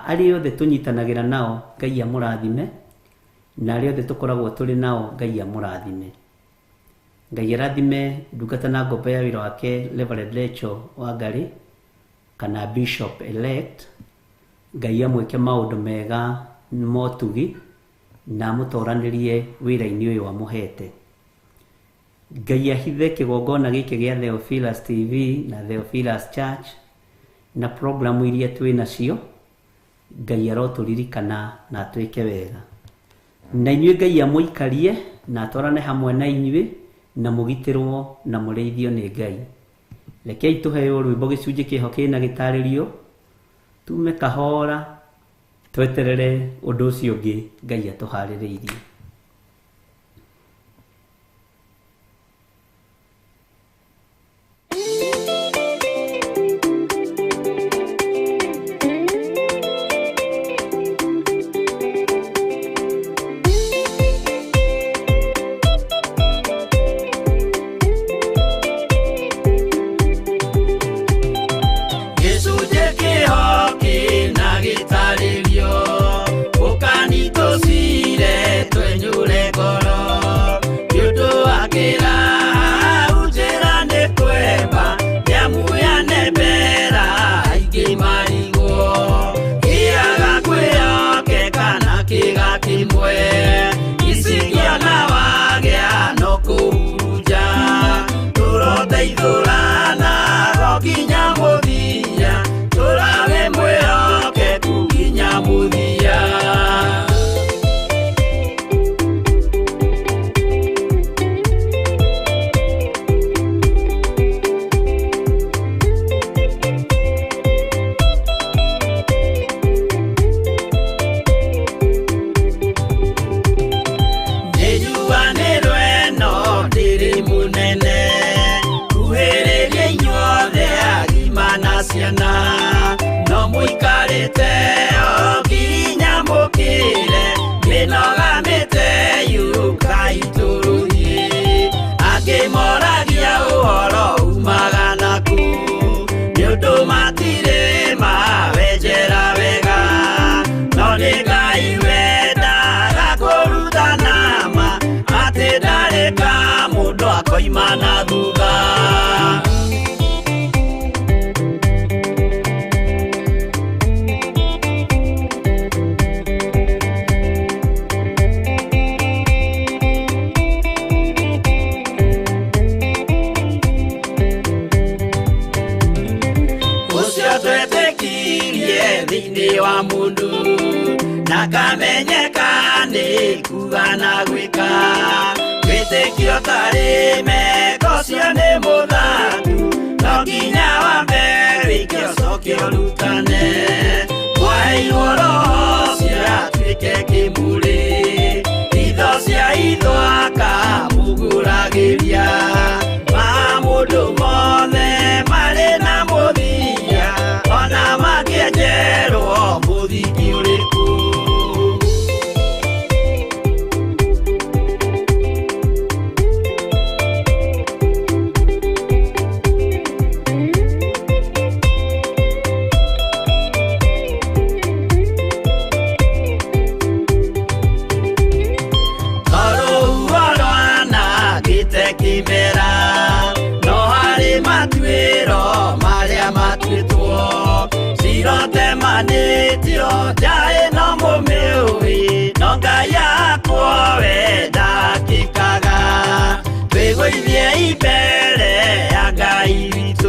B: Arĩa othe tũnyitanagĩra nao Ngai amũrathime, na arĩa othe tũkoragwo tũrĩ nao Ngai amũrathime. Ngai arathime ndungata na ngombo ya wĩra wake Reverend Rachel Wangari kana Bishop elect. Ngai amwĩke maũndũ mega motugi na mũtoranĩrie wĩra-inĩ ũyũ amũhete. Ngai ahithe kĩgongona gĩkĩ gĩa Theophilus TV na Theophilus Church na programu iria twĩ nacio. Ngai arotũririkana na twĩke wega. Na inyuĩ Ngai amũikarie na atwarane hamwe na inyuĩ na mũgitĩrwo na mũrĩithio nĩ Ngai. Rekei tũheo rwĩmbo gĩcunjĩ kĩho kĩna gĩtarĩrio, tume kahora tweterere ũndũ ũcio ũngĩ Ngai atũharĩrĩirie.
C: Matire ma vejera thĩinĩ wa mũndũ na kamenyeka nĩ kuga na gwĩka wĩtĩkio tarĩ meko cio nĩ mũthatu no nginya wambe wĩke ũcoke ũrutane waheirwo roho cio atuĩke kĩmũrĩ itho cia ithwaka mũgũragĩria ma mũndũ mothe marĩ na mũthia ona makĩenjerwo mũthingi ũrĩkũ kimera no harĩ matuĩro marĩa matuĩtwo cirotemanĩtio njaĩ no mũmĩũĩ no Ngai akwo we ndakĩkaga twĩgũithie imbere ya Ngai witũ